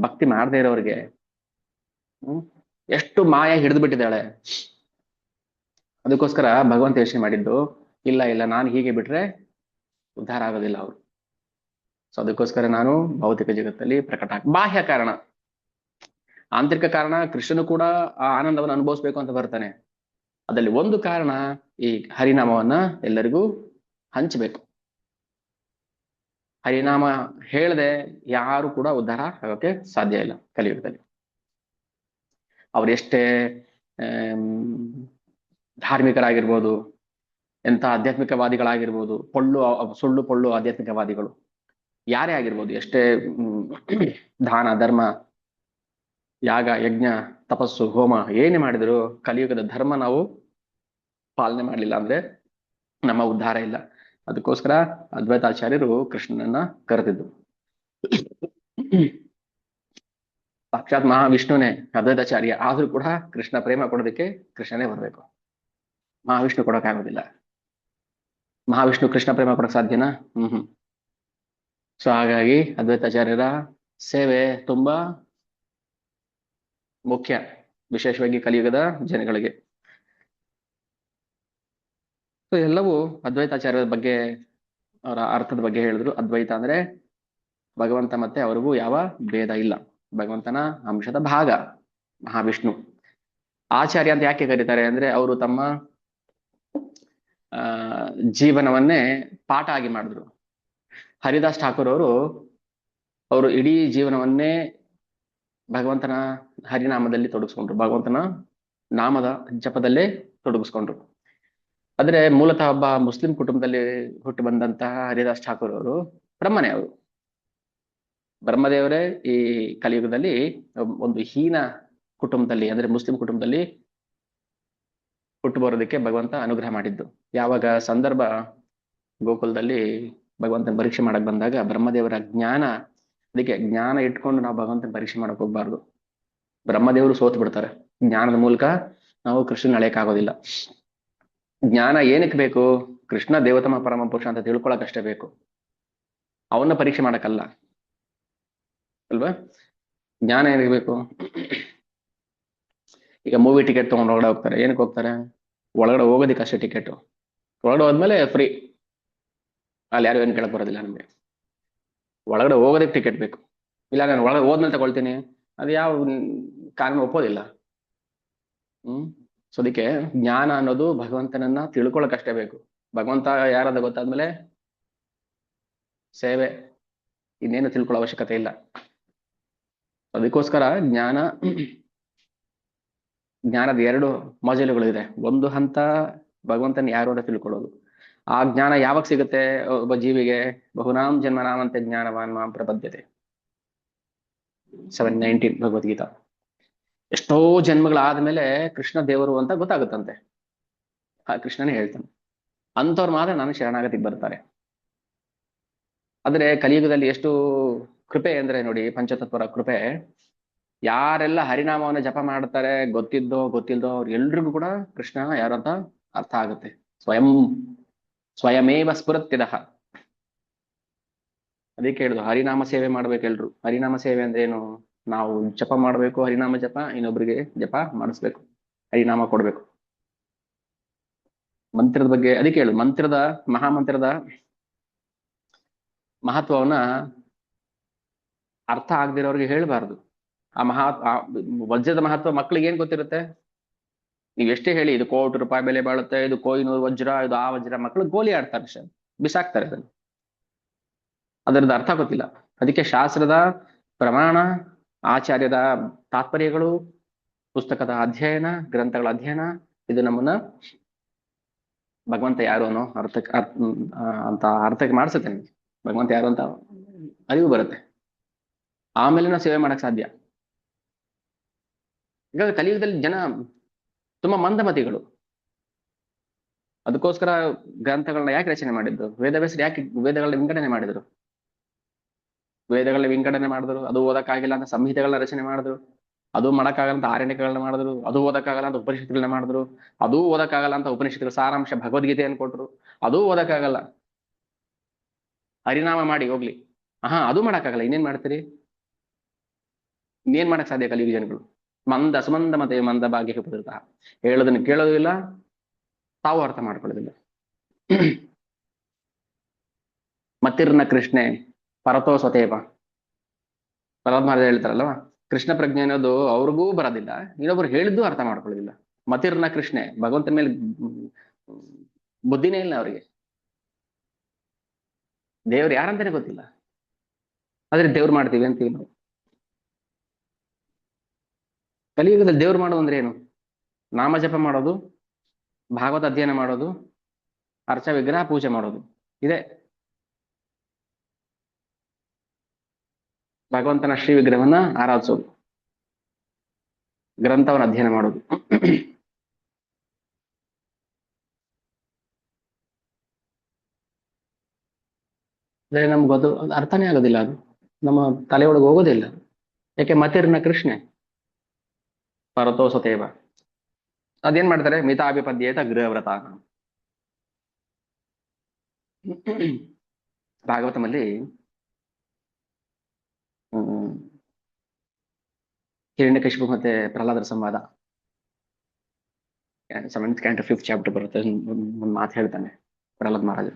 ಭಕ್ತಿ ಮಾಡದೇ ಇರೋರಿಗೆ ಎಷ್ಟು ಮಾಯ ಹಿಡಿದು ಬಿಟ್ಟಿದ್ದಾಳೆ. ಅದಕ್ಕೋಸ್ಕರ ಭಗವಂತ ಯೋಚನೆ ಮಾಡಿದ್ದು, ಇಲ್ಲ ನಾನು ಹೀಗೆ ಬಿಟ್ರೆ ಉದ್ಧಾರ ಆಗೋದಿಲ್ಲ ಅವರು. ಸೊ ಅದಕ್ಕೋಸ್ಕರ ನಾನು ಭೌತಿಕ ಜಗತ್ತಲ್ಲಿ ಬಾಹ್ಯ ಕಾರಣ, ಆಂತರಿಕ ಕಾರಣ ಕೃಷ್ಣನು ಕೂಡ ಆ ಆನಂದವನ್ನು ಅನುಭವಿಸ್ಬೇಕು ಅಂತ ಬರ್ತಾನೆ. ಅದರಲ್ಲಿ ಒಂದು ಕಾರಣ ಈ ಹರಿನಾಮವನ್ನ ಎಲ್ಲರಿಗೂ ಹಂಚಬೇಕು. ಹರಿನಾಮ ಹೇಳದೆ ಯಾರು ಕೂಡ ಉದ್ಧಾರ ಆಗೋಕೆ ಸಾಧ್ಯ ಇಲ್ಲ ಕಲಿಯುಗದಲ್ಲಿ. ಅವರೆಷ್ಟೇ ಧಾರ್ಮಿಕರಾಗಿರ್ಬೋದು, ಎಂತ ಆಧ್ಯಾತ್ಮಿಕವಾದಿಗಳಾಗಿರ್ಬೋದು, ಸುಳ್ಳು ಪೊಳ್ಳು ಆಧ್ಯಾತ್ಮಿಕವಾದಿಗಳು ಯಾರೇ ಆಗಿರ್ಬೋದು, ಎಷ್ಟೇ ದಾನ ಧರ್ಮ ಯಾಗ ಯಜ್ಞ ತಪಸ್ಸು ಹೋಮ ಏನೇ ಮಾಡಿದ್ರು ಕಲಿಯುಗದ ಧರ್ಮ ನಾವು ಪಾಲನೆ ಮಾಡಲಿಲ್ಲ ಅಂದ್ರೆ ನಮ್ಮ ಉದ್ಧಾರ ಇಲ್ಲ. ಅದಕ್ಕೋಸ್ಕರ ಅದ್ವೈತಾಚಾರ್ಯರು ಕೃಷ್ಣನನ್ನ ಕರೆದಿದ್ದು. ಸಾಕ್ಷಾತ್ ಮಹಾವಿಷ್ಣುನೇ ಅದ್ವೈತಾಚಾರ್ಯ ಆದ್ರೂ ಕೂಡ ಕೃಷ್ಣ ಪ್ರೇಮ ಕೊಡೋದಕ್ಕೆ ಕೃಷ್ಣನೇ ಬರ್ಬೇಕು. ಮಹಾವಿಷ್ಣು ಕೊಡೋಕ್ಕಾಗೋದಿಲ್ಲ. ಮಹಾವಿಷ್ಣು ಕೃಷ್ಣ ಪ್ರೇಮ ಕೊಡಕ್ ಸಾಧ್ಯನಾ? ಸೊ ಹಾಗಾಗಿ ಅದ್ವೈತಾಚಾರ್ಯರ ಸೇವೆ ತುಂಬಾ ಮುಖ್ಯ, ವಿಶೇಷವಾಗಿ ಕಲಿಯುಗದ ಜನಗಳಿಗೆ. ಸೊ ಎಲ್ಲವೂ ಅದ್ವೈತಾಚಾರ್ಯರ ಬಗ್ಗೆ, ಅವರ ಅರ್ಥದ ಬಗ್ಗೆ ಹೇಳಿದ್ರು. ಅದ್ವೈತ ಅಂದ್ರೆ ಭಗವಂತ ಮತ್ತೆ ಅವ್ರಿಗೂ ಯಾವ ಭೇದ ಇಲ್ಲ, ಭಗವಂತನ ಅಂಶದ ಭಾಗ ಮಹಾವಿಷ್ಣು. ಆಚಾರ್ಯ ಅಂತ ಯಾಕೆ ಕರೀತಾರೆ ಅಂದ್ರೆ ಅವರು ತಮ್ಮ ಜೀವನವನ್ನೇ ಪಾಠ ಆಗಿ ಮಾಡಿದ್ರು. ಹರಿದಾಸ್ ಠಾಕೂರ್ ಅವರು ಇಡೀ ಜೀವನವನ್ನೇ ಭಗವಂತನ ಹರಿನಾಮದಲ್ಲಿ ತೊಡಗಿಸ್ಕೊಂಡ್ರು, ಭಗವಂತನ ನಾಮದ ಜಪದಲ್ಲೇ ತೊಡಗಿಸ್ಕೊಂಡ್ರು. ಆದ್ರೆ ಮೂಲತಃ ಒಬ್ಬ ಮುಸ್ಲಿಂ ಕುಟುಂಬದಲ್ಲಿ ಹುಟ್ಟು ಬಂದಂತಹ ಹರಿದಾಸ್ ಠಾಕೂರ್ ಅವರು ಬ್ರಹ್ಮನೇ. ಅವರು ಬ್ರಹ್ಮದೇವರೇ ಈ ಕಲಿಯುಗದಲ್ಲಿ ಒಂದು ಹೀನ ಕುಟುಂಬದಲ್ಲಿ, ಅಂದ್ರೆ ಮುಸ್ಲಿಂ ಕುಟುಂಬದಲ್ಲಿ ಹುಟ್ಟು ಬರೋದಕ್ಕೆ ಭಗವಂತ ಅನುಗ್ರಹ ಮಾಡಿದ್ದು. ಯಾವಾಗ ಸಂದರ್ಭ ಗೋಕುಲದಲ್ಲಿ ಭಗವಂತನ ಪರೀಕ್ಷೆ ಮಾಡಕ್ ಬಂದಾಗ ಬ್ರಹ್ಮದೇವರ ಜ್ಞಾನ, ಅದಕ್ಕೆ ಜ್ಞಾನ ಇಟ್ಕೊಂಡು ನಾವು ಭಗವಂತನ ಪರೀಕ್ಷೆ ಮಾಡಕ್ ಹೋಗ್ಬಾರ್ದು. ಬ್ರಹ್ಮದೇವರು ಸೋತು ಬಿಡ್ತಾರೆ. ಜ್ಞಾನದ ಮೂಲಕ ನಾವು ಕೃಷ್ಣನ ಅಳೆಯಕ್ಕಾಗೋದಿಲ್ಲ. ಜ್ಞಾನ ಏನಕ್ಕೆ ಬೇಕು? ಕೃಷ್ಣ ದೇವತಮ ಪರಮ ಪುರುಷ ಅಂತ ತಿಳ್ಕೊಳಕಷ್ಟೇ ಬೇಕು, ಅವನ್ನ ಪರೀಕ್ಷೆ ಮಾಡಕ್ಕಲ್ಲ ಅಲ್ವಾ? ಜ್ಞಾನ ಏನಕ್ಕೆ ಬೇಕು? ಈಗ ಮೂವಿ ಟಿಕೆಟ್ ತಗೊಂಡು ಒಳಗಡೆ ಹೋಗ್ತಾರೆ. ಏನಕ್ಕೆ ಹೋಗ್ತಾರೆ? ಒಳಗಡೆ ಹೋಗೋದಿಕ್ಕೆ ಅಷ್ಟೇ ಟಿಕೆಟ್. ಒಳಗಡೆ ಹೋದ್ಮೇಲೆ ಫ್ರೀ, ಅಲ್ಲಿ ಯಾರು ಏನು ಕೇಳಕ್ ಬರೋದಿಲ್ಲ ನಮ್ಗೆ. ಒಳಗಡೆ ಹೋಗೋದಕ್ಕೆ ಟಿಕೆಟ್ ಬೇಕು. ಇಲ್ಲ ನಾನು ಒಳಗೆ ಹೋದ್ಮೇಲೆ ತಗೊಳ್ತೀನಿ, ಅದು ಯಾವ ಕಾನೂನು ಒಪ್ಪೋದಿಲ್ಲ. ಹ್ಮ್. ಸೊ ಅದಕ್ಕೆ ಜ್ಞಾನ ಅನ್ನೋದು ಭಗವಂತನನ್ನ ತಿಳ್ಕೊಳಕಷ್ಟೇ ಬೇಕು. ಭಗವಂತ ಯಾರಾದ ಗೊತ್ತಾದ್ಮೇಲೆ ಸೇವೆ, ಇನ್ನೇನು ತಿಳ್ಕೊಳ್ಳೋ ಅವಶ್ಯಕತೆ ಇಲ್ಲ. ಅದಕ್ಕೋಸ್ಕರ ಜ್ಞಾನದ ಎರಡು ಮಜಲುಗಳು ಇದೆ. ಒಂದು ಹಂತ ಭಗವಂತನ ಯಾರು ಅಂತ ತಿಳ್ಕೊಳ್ಳೋದು. ಆ ಜ್ಞಾನ ಯಾವಾಗ ಸಿಗುತ್ತೆ ಒಬ್ಬ ಜೀವಿಗೆ? ಬಹುನಾಂ ಜನ್ಮನಾಮಂತೆ ಜ್ಞಾನವಾನ್ ಮಾಂ ಪ್ರಪದ್ಯತೆ, 7:19 ಭಗವದ್ಗೀತಾ. ಎಷ್ಟೋ ಜನ್ಮಗಳಾದ್ಮೇಲೆ ಕೃಷ್ಣ ದೇವರು ಅಂತ ಗೊತ್ತಾಗುತ್ತಂತೆ. ಆ ಕೃಷ್ಣನೇ ಹೇಳ್ತಾನೆ. ಅಂಥವ್ರು ಮಾತ್ರ ನಾನು ಶರಣಾಗತಿಗೆ ಬರ್ತಾರೆ. ಆದ್ರೆ ಕಲಿಯುಗದಲ್ಲಿ ಎಷ್ಟು ಕೃಪೆ ಅಂದ್ರೆ ನೋಡಿ, ಪಂಚತತ್ವರ ಕೃಪೆ. ಯಾರೆಲ್ಲ ಹರಿನಾಮವನ್ನು ಜಪ ಮಾಡ್ತಾರೆ, ಗೊತ್ತಿದ್ದೋ ಗೊತ್ತಿಲ್ದೋ ಅವ್ರು ಎಲ್ರಿಗೂ ಕೂಡ ಕೃಷ್ಣ ಯಾರು ಅಂತ ಅರ್ಥ ಆಗುತ್ತೆ. ಸ್ವಯಮೇವ ಸ್ಫುರತ್ಯದಃ. ಅದಕ್ಕೆ ಹೇಳುದು ಹರಿನಾಮ ಸೇವೆ ಮಾಡ್ಬೇಕು ಎಲ್ರು. ಹರಿನಾಮ ಸೇವೆ ಅಂದ್ರೆ ಏನು? ನಾವು ಜಪ ಮಾಡ್ಬೇಕು, ಹರಿನಾಮ ಜಪ, ಇನ್ನೊಬ್ರಿಗೆ ಜಪ ಮಾಡಿಸ್ಬೇಕು, ಹರಿನಾಮ ಕೊಡ್ಬೇಕು. ಮಂತ್ರದ ಬಗ್ಗೆ ಅದಕ್ಕೆ ಹೇಳುದು, ಮಂತ್ರದ ಮಹಾಮಂತ್ರದ ಮಹತ್ವವನ್ನ ಅರ್ಥ ಆಗದಿರೋರಿಗೆ ಹೇಳ್ಬಾರ್ದು. ಆ ವಜ್ರದ ಮಹತ್ವ ಮಕ್ಳಿಗೆ ಏನ್ ಗೊತ್ತಿರುತ್ತೆ? ನೀವ್ ಎಷ್ಟೇ ಹೇಳಿ ಇದು ₹1,00,00,000 ಬೆಲೆ ಬಾಳುತ್ತೆ, ಇದು ಕೊಹಿನೂರ್ ವಜ್ರ, ಇದು ಆ ವಜ್ರ, ಮಕ್ಳು ಗೋಲಿ ಆಡ್ತಾರೆ ಅಷ್ಟೇ, ಬಿಸಾಕ್ತಾರೆ ಅದನ್ನು. ಅದರದ ಅರ್ಥ ಗೊತ್ತಿಲ್ಲ. ಅದಕ್ಕೆ ಶಾಸ್ತ್ರದ ಪ್ರಮಾಣ, ಆಚಾರ್ಯದ ತಾತ್ಪರ್ಯಗಳು, ಪುಸ್ತಕದ ಅಧ್ಯಯನ, ಗ್ರಂಥಗಳ ಅಧ್ಯಯನ, ಇದು ನಮ್ಮನ್ನ ಭಗವಂತ ಯಾರು ಅನ್ನೋ ಅಂತ ಅರ್ಥಕ್ಕೆ ಮಾಡಿಸುತ್ತೆ. ನಿಮ್ಗೆ ಭಗವಂತ ಯಾರು ಅಂತ ಅರಿವು ಬರುತ್ತೆ. ಆಮೇಲೆ ನಾವು ಸೇವೆ ಮಾಡಕ್ ಸಾಧ್ಯ. ಈಗ ಕಲಿಯುಗದಲ್ಲಿ ಜನ ತುಂಬಾ ಮಂದಮತಿಗಳು. ಅದಕ್ಕೋಸ್ಕರ ಗ್ರಂಥಗಳನ್ನ ಯಾಕೆ ರಚನೆ ಮಾಡಿದ್ರು? ವೇದವ್ಯಾಸರು ಯಾಕೆ ವೇದಗಳನ್ನ ವಿಂಗಡಣೆ ಮಾಡಿದ್ರು? ವೇದಗಳನ್ನ ವಿಂಗಡಣೆ ಮಾಡಿದ್ರು, ಅದು ಓದಕ್ಕಾಗಿಲ್ಲ ಅಂತ ಸಂಹಿತೆಗಳನ್ನ ರಚನೆ ಮಾಡಿದ್ರು, ಅದು ಮಾಡಕ್ಕಾಗಲ್ಲ ಅಂತ ಆರಣ್ಯಗಳನ್ನ ಮಾಡಿದ್ರು, ಅದು ಓದಕ್ಕಾಗಲ್ಲ ಅಂತ ಉಪನಿಷತ್ತುಗಳನ್ನ ಮಾಡಿದ್ರು, ಅದೂ ಓದಕ್ಕಾಗಲ್ಲ ಅಂತ ಉಪನಿಷತ್ತುಗಳ ಸಾರಾಂಶ ಭಗವದ್ಗೀತೆಯನ್ನು ಕೊಟ್ರು, ಅದೂ ಓದಕ್ಕಾಗಲ್ಲ. ಹರಿನಾಮ ಮಾಡಿ ಹೋಗ್ಲಿ, ಅದು ಮಾಡಕ್ಕಾಗಲ್ಲ, ಇನ್ನೇನ್ ಮಾಡ್ತೀರಿ? ಇನ್ನೇನ್ ಮಾಡಕ್ ಸಾಧ್ಯ? ಕಲಿಯುಗ ಜನಗಳು ಸುಮಂದ ಮತೆ ಮಂದ ಭಾಗ್ಯ ಉಪದಿತ, ಹೇಳೋದನ್ನು ಕೇಳೋದು ಇಲ್ಲ, ತಾವು ಅರ್ಥ ಮಾಡ್ಕೊಳ್ಳೋದಿಲ್ಲ. ಮತ್ತಿರ್ನ ಕೃಷ್ಣೆ ಪರತೋ ಸ್ವತೇವ. ಪರಮಾತ್ಮ ಹೇಳ್ತಾರಲ್ವ, ಕೃಷ್ಣ ಪ್ರಜ್ಞೆ ಅನ್ನೋದು ಅವ್ರಿಗೂ ಬರೋದಿಲ್ಲ, ಇನ್ನೊಬ್ರು ಹೇಳಿದ್ದು ಅರ್ಥ ಮಾಡ್ಕೊಳ್ಳೋದಿಲ್ಲ. ಮತಿರ್ನ ಕೃಷ್ಣೆ, ಭಗವಂತನ ಮೇಲೆ ಬುದ್ಧಿನೇ ಇಲ್ಲ ಅವರಿಗೆ. ದೇವ್ರು ಯಾರಂತಾನೆ ಗೊತ್ತಿಲ್ಲ, ಆದ್ರೆ ದೇವ್ರು ಮಾಡ್ತೀವಿ ಅಂತೀವಿ ನಾವು. ಕಲಿಯುಗದಲ್ಲಿ ದೇವ್ರು ಮಾಡೋದು ಅಂದ್ರೆ ಏನು? ನಾಮ ಜಪ ಮಾಡೋದು, ಭಾಗವತ ಅಧ್ಯಯನ ಮಾಡೋದು, ಅರ್ಚ ವಿಗ್ರಹ ಪೂಜೆ ಮಾಡೋದು, ಇದೆ ಭಗವಂತನ ಶ್ರೀ ವಿಗ್ರಹವನ್ನ ಆರಾಧಿಸೋದು, ಗ್ರಂಥವನ್ನು ಅಧ್ಯಯನ ಮಾಡೋದು. ಅಂದ್ರೆ ನಮ್ಗೆ ಅದು ಅರ್ಥನೇ ಆಗೋದಿಲ್ಲ, ಅದು ನಮ್ಮ ತಲೆಯೊಳಗೆ ಹೋಗೋದಿಲ್ಲ. ಯಾಕೆ? ಮತಿರ್ನ ಕೃಷ್ಣೆ ಪರತೋ ಸತೇವ. ಅದೇನ್ ಮಾಡ್ತಾರೆ? ಮಿತಾಭಿಪದ್ಯೇತ ಗೃಹವ್ರತ. ಭಾಗವತಮಲ್ಲಿ ಹಿರಣ್ಯಕಶಿಪು ಮತ್ತೆ ಪ್ರಹ್ಲಾದರ ಸಂವಾದ, 7th canto 5th chapter ಬರುತ್ತೆ. ಒಂದು ಮಾತು ಹೇಳ್ತಾನೆ ಪ್ರಹ್ಲಾದ್ ಮಹಾರಾಜ,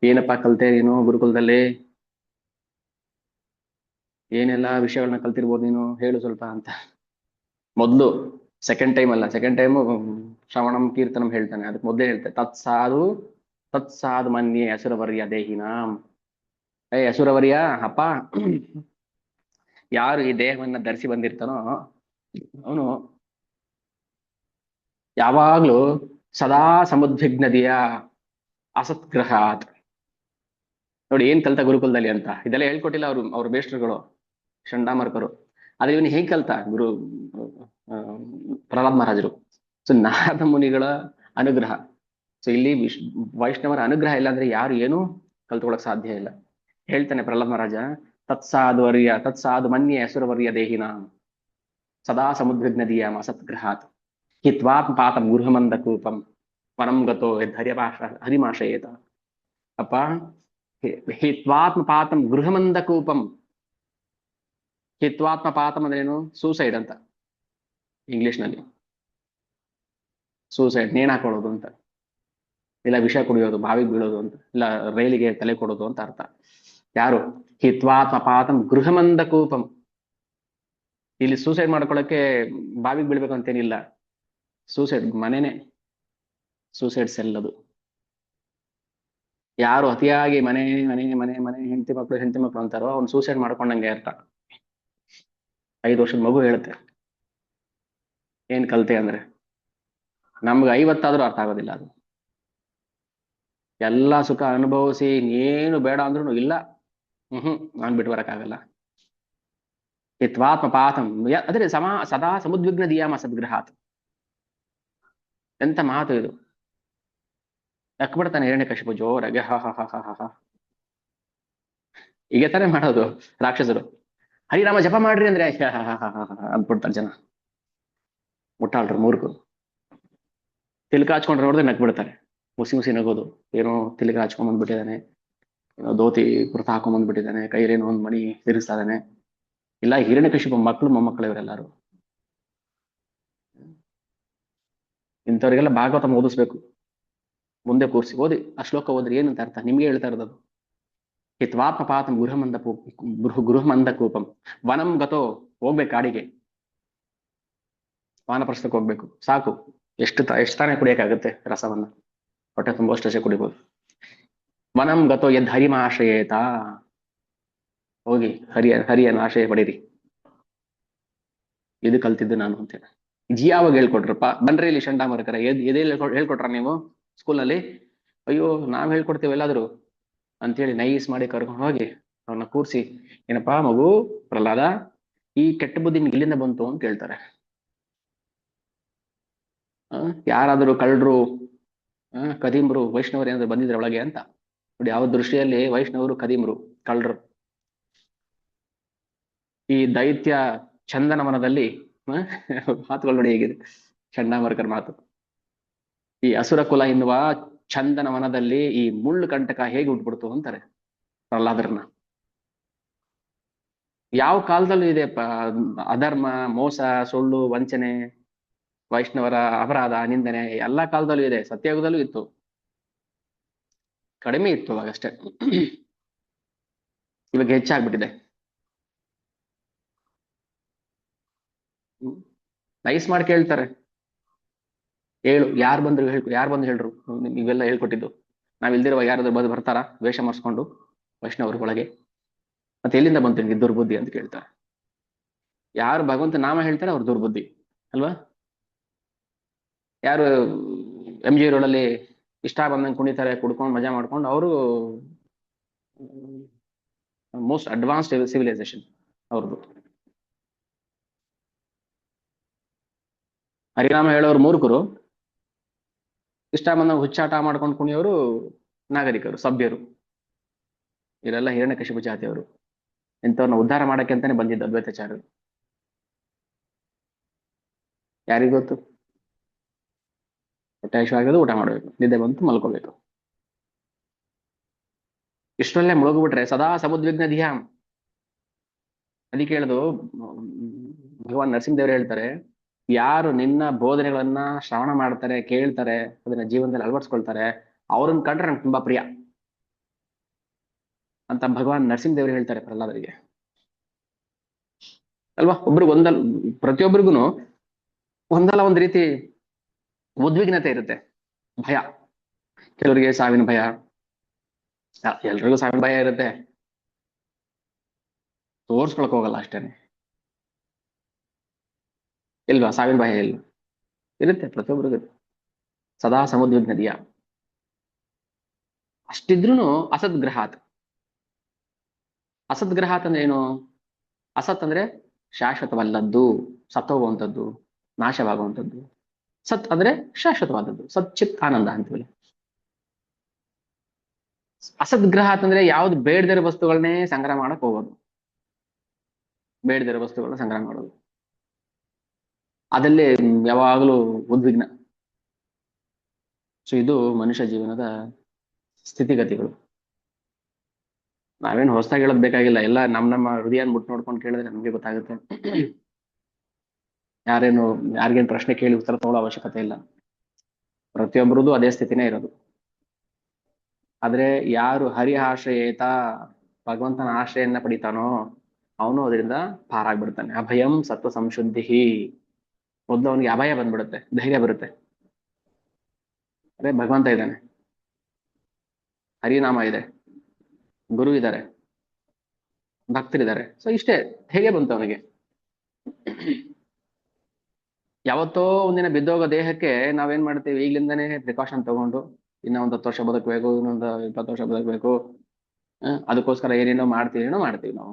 ಏನಪ್ಪಾ ಕಲ್ತೆ ನೀನು ಗುರುಕುಲದಲ್ಲಿ, ಏನೆಲ್ಲಾ ವಿಷಯಗಳನ್ನ ಕಲ್ತಿರ್ಬೋದು ನೀನು, ಹೇಳು ಸ್ವಲ್ಪ ಅಂತ. ಮೊದ್ಲು ಸೆಕೆಂಡ್ ಟೈಮ್ ಅಲ್ಲ, ಸೆಕೆಂಡ್ ಟೈಮ್ ಶ್ರವಣಂ ಕೀರ್ತನಂ ಹೇಳ್ತಾನೆ. ಅದಕ್ಕೆ ಮೊದಲೇ ಹೇಳ್ತಾರೆ, ತತ್ಸಾಧು ಮನ್ಯೆ ಅಸುರವರ್ಯ ದೇಹಿನಾಂ. ಅಸುರವರ್ಯ ಅಪ್ಪ, ಯಾರು ಈ ದೇಹವನ್ನ ಧರಿಸಿ ಬಂದಿರ್ತಾನೋ ಅವನು ಯಾವಾಗ್ಲೂ ಸದಾ ಸಮುದ್ವಿಗ್ನದಿಯ ಅಸತ್ಗ್ರಹಾತ್. ನೋಡಿ ಏನ್ ಕಲ್ತ ಗುರುಕುಲದಲ್ಲಿ ಅಂತ, ಇದೆಲ್ಲ ಹೇಳ್ಕೊಟ್ಟಿಲ್ಲ ಅವ್ರ ಬೇಷ್ಟರುಗಳು, ಚಂಡಾಮರ್ಕರು. ಆದ್ರೆ ಇವನು ಹೇಗ್ ಕಲ್ತ? ಪ್ರಹ್ಲಾದ್ ಮಹಾರಾಜರು. ಸೊ ನಾರದ ಮುನಿಗಳ ಅನುಗ್ರಹ. ಸೊ ಇಲ್ಲಿ ವೈಷ್ಣವರ ಅನುಗ್ರಹ ಇಲ್ಲ ಅಂದ್ರೆ ಯಾರು ಏನೂ ಕಲ್ತ್ಕೊಳಕ್ ಸಾಧ್ಯ ಇಲ್ಲ. ಹೇಳ್ತಾನೆ ಪ್ರಹ್ಲಾದ್ ಮಹಾರಾಜ, ತತ್ಸಾಧು ಮನ್ಯೆ ಅಸುರವರ್ಯ ದೇಹಿನ ಸದಾ ಸಮುದ್ರಜ್ಞದೀಯ ಅಸತ್ಗ್ರಹಾತ್ ಹಿತ್ವಾತ್ಮ ಪಾತಂ ಗೃಹಮಂದ ಕೂಪಂ ವನಂ ಗತೋ ಹರಿಮಾಶಯೇತ. ಅಪ್ಪ, ಹಿತ್ವಾತ್ಮ ಪಾತಂ ಗೃಹಮಂದ ಕೂಪಂ. ಹಿತ್ವಾತ್ಮ ಪಾತಂ ಅಂದ್ರೇನು? ಸೂಸೈಡ್ ಅಂತ ಇಂಗ್ಲಿಷ್ ನಲ್ಲಿ. ಸೂಸೈಡ್, ನೇಣು ಹಾಕೊಳ್ಳೋದು ಅಂತ, ಇಲ್ಲ ವಿಷ ಕುಡಿಯೋದು, ಬಾವಿಗೆ ಬೀಳೋದು ಅಂತ, ಇಲ್ಲ ರೈಲಿಗೆ ತಲೆ ಕೊಡೋದು ಅಂತ ಅರ್ಥ. ಯಾರು ಹಿತ್ವಾತ್ಮಪಾತಂ ಗೃಹಮಂದ ಕೂಪಂ. ಇಲ್ಲಿ ಸೂಸೈಡ್ ಮಾಡ್ಕೊಳ್ಳೋಕೆ ಬಾವಿಗೆ ಬೀಳ್ಬೇಕು ಅಂತೇನಿಲ್ಲ. ಸೂಸೈಡ್ ಮನೆನೇ ಸೂಸೈಡ್ ಸೆಲ್ ಅದು. ಯಾರು ಅತಿಯಾಗಿ ಮನೆ ಮನೆ ಮನೆ ಮನೆ ಹೆಂಡತಿ ಮಕ್ಳು ಅಂತಾರೋ ಅವ್ನು ಸೂಸೈಡ್ ಮಾಡ್ಕೊಂಡಂಗೆ ಅರ್ಥ. 5 ವರ್ಷದ ಮಗು ಹೇಳುತ್ತೆ ಏನ್ ಕಲ್ತೆ ಅಂದ್ರೆ. ನಮ್ಗೆ 50 ಅರ್ಥ ಆಗೋದಿಲ್ಲ ಅದು. ಎಲ್ಲ ಸುಖ ಅನುಭವಿಸಿ ಏನು ಬೇಡ ಅಂದ್ರೂ ಇಲ್ಲ, ನಾನ್ ಬಿಟ್ಟು ಬರಕ್ಕಾಗಲ್ಲ. ಹಿತ್ವಾತ್ಮ ಪಾತಂ ಅದ್ರೆ ಸದಾ ಸಮುದ್ವಿಗ್ನ ದಿಯಾಮ ಸದ್ಗ್ರಹಾತ್. ಎಂತ ಮಾತು ಇದು. ನಕ್ಬಿಡ್ತಾನೆ ಹಿರಣ್ಯಕಶಿಪು ಜೋರಾಗೆ, ಹ ಹ ಹ ಹ ಹ. ಈಗ ತಾನೇ ಮಾಡೋದು ರಾಕ್ಷಸರು. ಹರಿರಾಮ ಜಪ ಮಾಡ್ರಿ ಅಂದ್ರೆ ಅಂದ್ಬಿಡ್ತಾರೆ ಜನ. ಮುಟ್ಟಾಳ್ರು ಮೂರ್ಖರು. ತಿಲ್ಕ ಹಚ್ಕೊಂಡ್ರೆ ನೋಡಿದ್ರೆ ನಕ್ ಬಿಡ್ತಾರೆ. ಮುಸಿ ಮುಸಿ ನಗೋದು. ಏನೋ ತಿಲ್ಕ ಹಚ್ಕೊಂಡ್ ಬಂದ್ಬಿಟ್ಟಿದ್ದಾನೆ, ಏನೋ ಧೋತಿ ಕುರ್ತಾ ಹಾಕೊಂಡ್ ಬಂದ್ಬಿಟ್ಟಿದ್ದಾನೆ, ಕೈಲೇನೋ ಒಂದ್ ಮಣಿ ತಿರುಗಿಸ್ತಾ ಇದ್ದಾನೆ. ಇಲ್ಲ ಹಿರಣ್ಯಕಶಿಪು ಮಕ್ಕಳು ಮೊಮ್ಮಕ್ಕಳು ಇವರೆಲ್ಲರೂ. ಇಂಥವ್ರಿಗೆಲ್ಲ ಭಾಗವತ ಓದಿಸ್ಬೇಕು. ಮುಂದೆ ಕೂರಿಸಿ ಓದಿ ಆ ಶ್ಲೋಕ ಓದ್ರಿ ಏನಂತ ಅರ್ಥ ನಿಮ್ಗೆ ಹೇಳ್ತಾ ಇರೋದು. ಹಿತ್ವಾತ್ಮಪಾತಂ ಗೃಹಮಂದ ಕೂಪಂ ವನಂ ಗತೋ. ಹೋಗ್ಬೇಕು ಕಾಡಿಗೆ, ವಾನಪ್ರಸ್ಥಕ್ಕೆ ಹೋಗ್ಬೇಕು. ಸಾಕು, ಎಷ್ಟು ತಾನೇ ಕುಡಿಯಕ್ಕಾಗುತ್ತೆ ರಸವನ್ನ. ಹೊಟ್ಟೆ ತುಂಬುವಷ್ಟೇ ಕುಡಿಬೋದು. ವನಂ ಗತೋ ಯದ್ ಹರಿಮಾಶ್ರಯೇತ. ಹೋಗಿ ಹರಿಯನ್ನು ಆಶ್ರಯ ಪಡೀರಿ. ಇದು ಕಲ್ತಿದ್ದು ನಾನು ಅಂತೇಳಿ ಜಿಯಾವಾಗ ಹೇಳ್ಕೊಟ್ರಪ್ಪ. ಬನ್ರಿ ಇಲ್ಲಿ ಚಂಡಾಮರ್ಕರ ಎದೆಯಲ್ಲಿ ಹೇಳ್ಕೊಟ್ರ ನೀವು ಸ್ಕೂಲ್ನಲ್ಲಿ? ಅಯ್ಯೋ ನಾವ್ ಹೇಳ್ಕೊಡ್ತೇವೆ ಎಲ್ಲಾದ್ರು ಅಂತೇಳಿ ನೈಸ್ ಮಾಡಿ ಕರ್ಕೊಂಡು ಹೋಗಿ ಅವ್ರನ್ನ ಕೂರ್ಸಿ, ಏನಪ್ಪಾ ಮಗು ಪ್ರಹ್ಲಾದ, ಈ ಕೆಟ್ಟ ಬುದ್ಧಿ ನಿಮ್ಗೆ ಇಲ್ಲಿಂದ ಬಂತು ಅಂತ ಕೇಳ್ತಾರೆ. ಯಾರಾದರೂ ಕಳ್ಳರು, ಕದೀಮ್ರು, ವೈಷ್ಣವರು ಏನಾದ್ರು ಬಂದಿದ್ರೆ ಒಳಗೆ ಅಂತ ನೋಡಿ. ಯಾವ ದೃಷ್ಟಿಯಲ್ಲಿ ವೈಷ್ಣವರು ಕದೀಮ್ರು ಕಳ್ಳರು. ಈ ದೈತ್ಯ ಚಂದನವನದಲ್ಲಿ ಮಾತುಗಳು ನೋಡಿ ಹೇಗಿದೆ ಚಂಡಾಮರ್ಕರ್ ಮಾತು. ಈ ಅಸುರ ಕುಲ ಎನ್ನುವ ಚಂದನವನದಲ್ಲಿ ಈ ಮುಳ್ಳು ಕಂಟಕ ಹೇಗೆ ಉಟ್ಬಿಡ್ತು ಅಂತಾರೆ ಪ್ರಹ್ಲಾದರನ್ನ. ಯಾವ ಕಾಲದಲ್ಲೂ ಇದೆ ಅಧರ್ಮ, ಮೋಸ, ಸುಳ್ಳು, ವಂಚನೆ, ವೈಷ್ಣವರ ಅಪರಾಧ, ನಿಂದನೆ ಎಲ್ಲಾ ಕಾಲದಲ್ಲೂ ಇದೆ. ಸತ್ಯಯುಗದಲ್ಲೂ ಇತ್ತು, ಕಡಿಮೆ ಇತ್ತು ಅವಾಗಷ್ಟೇ. ಇವಾಗ ಹೆಚ್ಚಾಗ್ಬಿಟ್ಟಿದೆ. ನೈಸ್ ಮಾಡಿ ಕೇಳ್ತಾರೆ. ಹೇಳು, ಯಾರು ಬಂದ್ರು ಯಾರು ಬಂದು ಹೇಳ್ರು ಇವೆಲ್ಲ ಹೇಳ್ಕೊಟ್ಟಿದ್ದು? ನಾವ್ ಇಲ್ದಿರುವ ಯಾರಾದ್ರೂ ಬಂದು ಬರ್ತಾರ ವೇಷ ಮಾಡಿಸ್ಕೊಂಡು ವೈಷ್ಣವರು ಒಳಗೆ? ಮತ್ತೆ ಎಲ್ಲಿಂದ ಬಂತು ನಿಮ್ಗೆ ದುರ್ಬುದ್ಧಿ ಅಂತ ಕೇಳ್ತಾರೆ. ಯಾರು ಭಗವಂತ ನಾಮ ಹೇಳ್ತಾರೆ ಅವ್ರು ದುರ್ಬುದ್ಧಿ ಅಲ್ವಾ? ಯಾರು MG ರೋಡಲ್ಲಿ ಇಷ್ಟ ಬಂದಂಗೆ ಕುಣಿತಾರೆ, ಕುಡ್ಕೊಂಡು ಮಜಾ ಮಾಡ್ಕೊಂಡು, ಅವರು ಮೋಸ್ಟ್ ಅಡ್ವಾನ್ಸ್ಡ್ ಸಿವಿಲೈಸೇಷನ್ ಅವ್ರದ್ದು. ಹರಿನಾಮ ಹೇಳೋರು ಮೂರ್ಖರು, ಇಷ್ಟ ಬಂದಂಗೆ ಹುಚ್ಚಾಟ ಮಾಡ್ಕೊಂಡು ಕುಣಿಯೋರು ನಾಗರಿಕರು, ಸಭ್ಯರು. ಇವರೆಲ್ಲ ಹಿರಣ್ಯಕಶಿಪು ಜಾತಿಯವರು. ಇಂಥವ್ರನ್ನ ಉದ್ಧಾರ ಮಾಡಕ್ಕೆ ಅಂತಾನೆ ಬಂದಿದ್ದ ಅದ್ವೈತಾಚಾರ್ಯರು. ಯಾರಿಗ್ ಗೊತ್ತು? ಹೊಟ್ಟೆ ಹಸಿವಾಗೋದು ಊಟ ಮಾಡ್ಬೇಕು, ನಿದ್ದೆ ಬಂತು ಮಲ್ಕೋಬೇಕು. ಇಷ್ಟರಲ್ಲೇ ಮುಳುಗ್ಬಿಟ್ರೆ ಸದಾ ಸಮುದ್ವಿಗ್ನ ಧಿಯಾಂ. ಅದಕ್ಕೆ ಹೇಳುದು ಭಗವಾನ್ ನರಸಿಂಹದೇವರು ಹೇಳ್ತಾರೆ, ಯಾರು ನಿನ್ನ ಬೋಧನೆಗಳನ್ನ ಶ್ರವಣ ಮಾಡ್ತಾರೆ, ಕೇಳ್ತಾರೆ, ಅದನ್ನ ಜೀವನದಲ್ಲಿ ಅಳವಡಿಸ್ಕೊಳ್ತಾರೆ, ಅವ್ರನ್ನ ಕಂಡ್ರೆ ನಂಗೆ ತುಂಬಾ ಪ್ರಿಯ ಅಂತ ಭಗವಾನ್ ನರಸಿಂಹದೇವರು ಹೇಳ್ತಾರೆ ಪ್ರಹ್ಲಾದರಿಗೆ ಅಲ್ವಾ. ಪ್ರತಿಯೊಬ್ಬರಿಗೂ ಒಂದಲ್ಲ ಒಂದ್ ರೀತಿ ಉದ್ವಿಗ್ನತೆ ಇರುತ್ತೆ, ಭಯ. ಕೆಲವರಿಗೆ ಸಾವಿನ ಭಯ, ಎಲ್ರಿಗೂ ಸಾವಿನ ಭಯ ಇರುತ್ತೆ, ತೋರ್ಸ್ಕೊಳಕ್ ಹೋಗಲ್ಲ ಅಷ್ಟೇನೆ. ಇಲ್ವಾ? ಸಾವಿನ ಭಯ ಇಲ್ಲ, ಇರುತ್ತೆ ಪ್ರತಿಯೊಬ್ಬರಿಗೂ. ಸದಾ ಸಮುದ್ವಿಗ್ನ ದಿಯ. ಅಷ್ಟಿದ್ರೂ ಅಸದ್ಗ್ರಹಾತ್. ಅಸದ್ಗ್ರಹಾತ್ ಅಂದ್ರೆ ಏನು? ಅಸತ್ ಅಂದ್ರೆ ಶಾಶ್ವತವಲ್ಲದ್ದು, ಸತ್ತೋಗುವಂಥದ್ದು, ನಾಶವಾಗುವಂಥದ್ದು. ಸತ್ ಅಂದ್ರೆ ಶಾಶ್ವತವಾದದ್ದು, ಸಚ್ಚಿತ್ ಆನಂದ ಅಂತೀವಿ. ಅಸದ್ಗ್ರಹಾತ್ ಅಂದ್ರೆ ಯಾವ್ದು ಬೇಡದಿರೋ ವಸ್ತುಗಳನ್ನೇ ಸಂಗ್ರಹ ಮಾಡಕ್ ಹೋಗೋದು, ಬೇಡದಿರೋ ವಸ್ತುಗಳನ್ನ ಸಂಗ್ರಹ ಮಾಡೋದು, ಅದಲ್ಲೇ ಯಾವಾಗಲೂ ಉದ್ವಿಗ್ನ. ಸೊ ಇದು ಮನುಷ್ಯ ಜೀವನದ ಸ್ಥಿತಿಗತಿಗಳು. ನಾವೇನು ಹೊಸದಾಗಿ ಹೇಳೋದ್ ಬೇಕಾಗಿಲ್ಲ, ಎಲ್ಲ ನಮ್ಮ ಹೃದಯ ಮುಟ್ಟು ನೋಡ್ಕೊಂಡು ಕೇಳಿದ್ರೆ ನಮ್ಗೆ ಗೊತ್ತಾಗುತ್ತೆ. ಯಾರಿಗೇನು ಪ್ರಶ್ನೆ ಕೇಳಿ ಉತ್ತರ ತಗೊಳ್ಳೋ ಅವಶ್ಯಕತೆ ಇಲ್ಲ. ಪ್ರತಿಯೊಬ್ಬರದು ಅದೇ ಸ್ಥಿತಿನೇ ಇರೋದು. ಆದ್ರೆ ಯಾರು ಹರಿಹಾಶ್ರಯೇತ ಭಗವಂತನ ಆಶ್ರಯನ್ನ ಪಡಿತಾನೋ ಅವನು ಅದರಿಂದ ಪಾರಾಗ್ಬಿಡ್ತಾನೆ. ಅಭಯಂ ಸತ್ವ ಸಂಶುದ್ಧಿ. ಮೊದಲು ಅವನಿಗೆ ಅಭಯ ಬಂದ್ಬಿಡುತ್ತೆ, ಧೈರ್ಯ ಬರುತ್ತೆ. ಅದೇ ಭಗವಂತ ಇದ್ದಾನೆ, ಹರಿನಾಮ ಇದೆ, ಗುರು ಇದ್ದಾರೆ, ಭಕ್ತರಿದ್ದಾರೆ. ಸೊ ಇಷ್ಟೇ ಹೇಗೆ ಬಂತು ಅವನಿಗೆ. ಯಾವತ್ತೋ ಒಂದಿನ ಬಿದ್ದೋಗೋ ದೇಹಕ್ಕೆ ನಾವೇನ್ ಮಾಡ್ತೀವಿ, ಈಗ್ಲಿಂದಾನೇ ಪ್ರಿಕಾಷನ್ ತಗೊಂಡು ಇನ್ನ ಒಂದು 10 ವರ್ಷ ಬದುಕಬೇಕು, ಇನ್ನೊಂದು 20 ವರ್ಷ ಬದುಕಬೇಕು, ಅದಕ್ಕೋಸ್ಕರ ಏನೇನೋ ಮಾಡ್ತೀವಿ ನಾವು.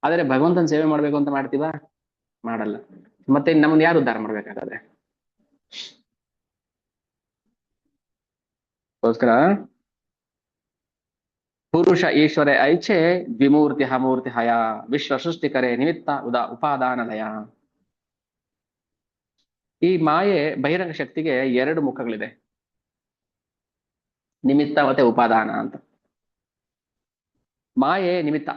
ಆದ್ರೆ ಭಗವಂತನ ಸೇವೆ ಮಾಡ್ಬೇಕು ಅಂತ ಮಾಡ್ತೀವಾ? ಮಾಡಲ್ಲ. ಮತ್ತೆ ನಮ್ಮನ್ನ ಯಾರು ಉದ್ಧಾರ ಮಾಡ್ಬೇಕಾದ್ರೆ? ಅದಕ್ಕೋಸ್ಕರ ಪುರುಷ ಈಶ್ವರ ಐಚ್ಛೆ ದ್ವಿಮೂರ್ತಿ ಹಮೂರ್ತಿ ಹಯ ವಿಶ್ವ ಸೃಷ್ಟಿಕರೆ ನಿಮಿತ್ತ ಉಪಾದಾನ ಲಯ. ಈ ಮಾಯೆ ಬಹಿರಂಗ ಶಕ್ತಿಗೆ 2 ಮುಖಗಳಿದೆ, ನಿಮಿತ್ತ ಮತ್ತೆ ಉಪಾದಾನ ಅಂತ. ಮಾಯೆ ನಿಮಿತ್ತ,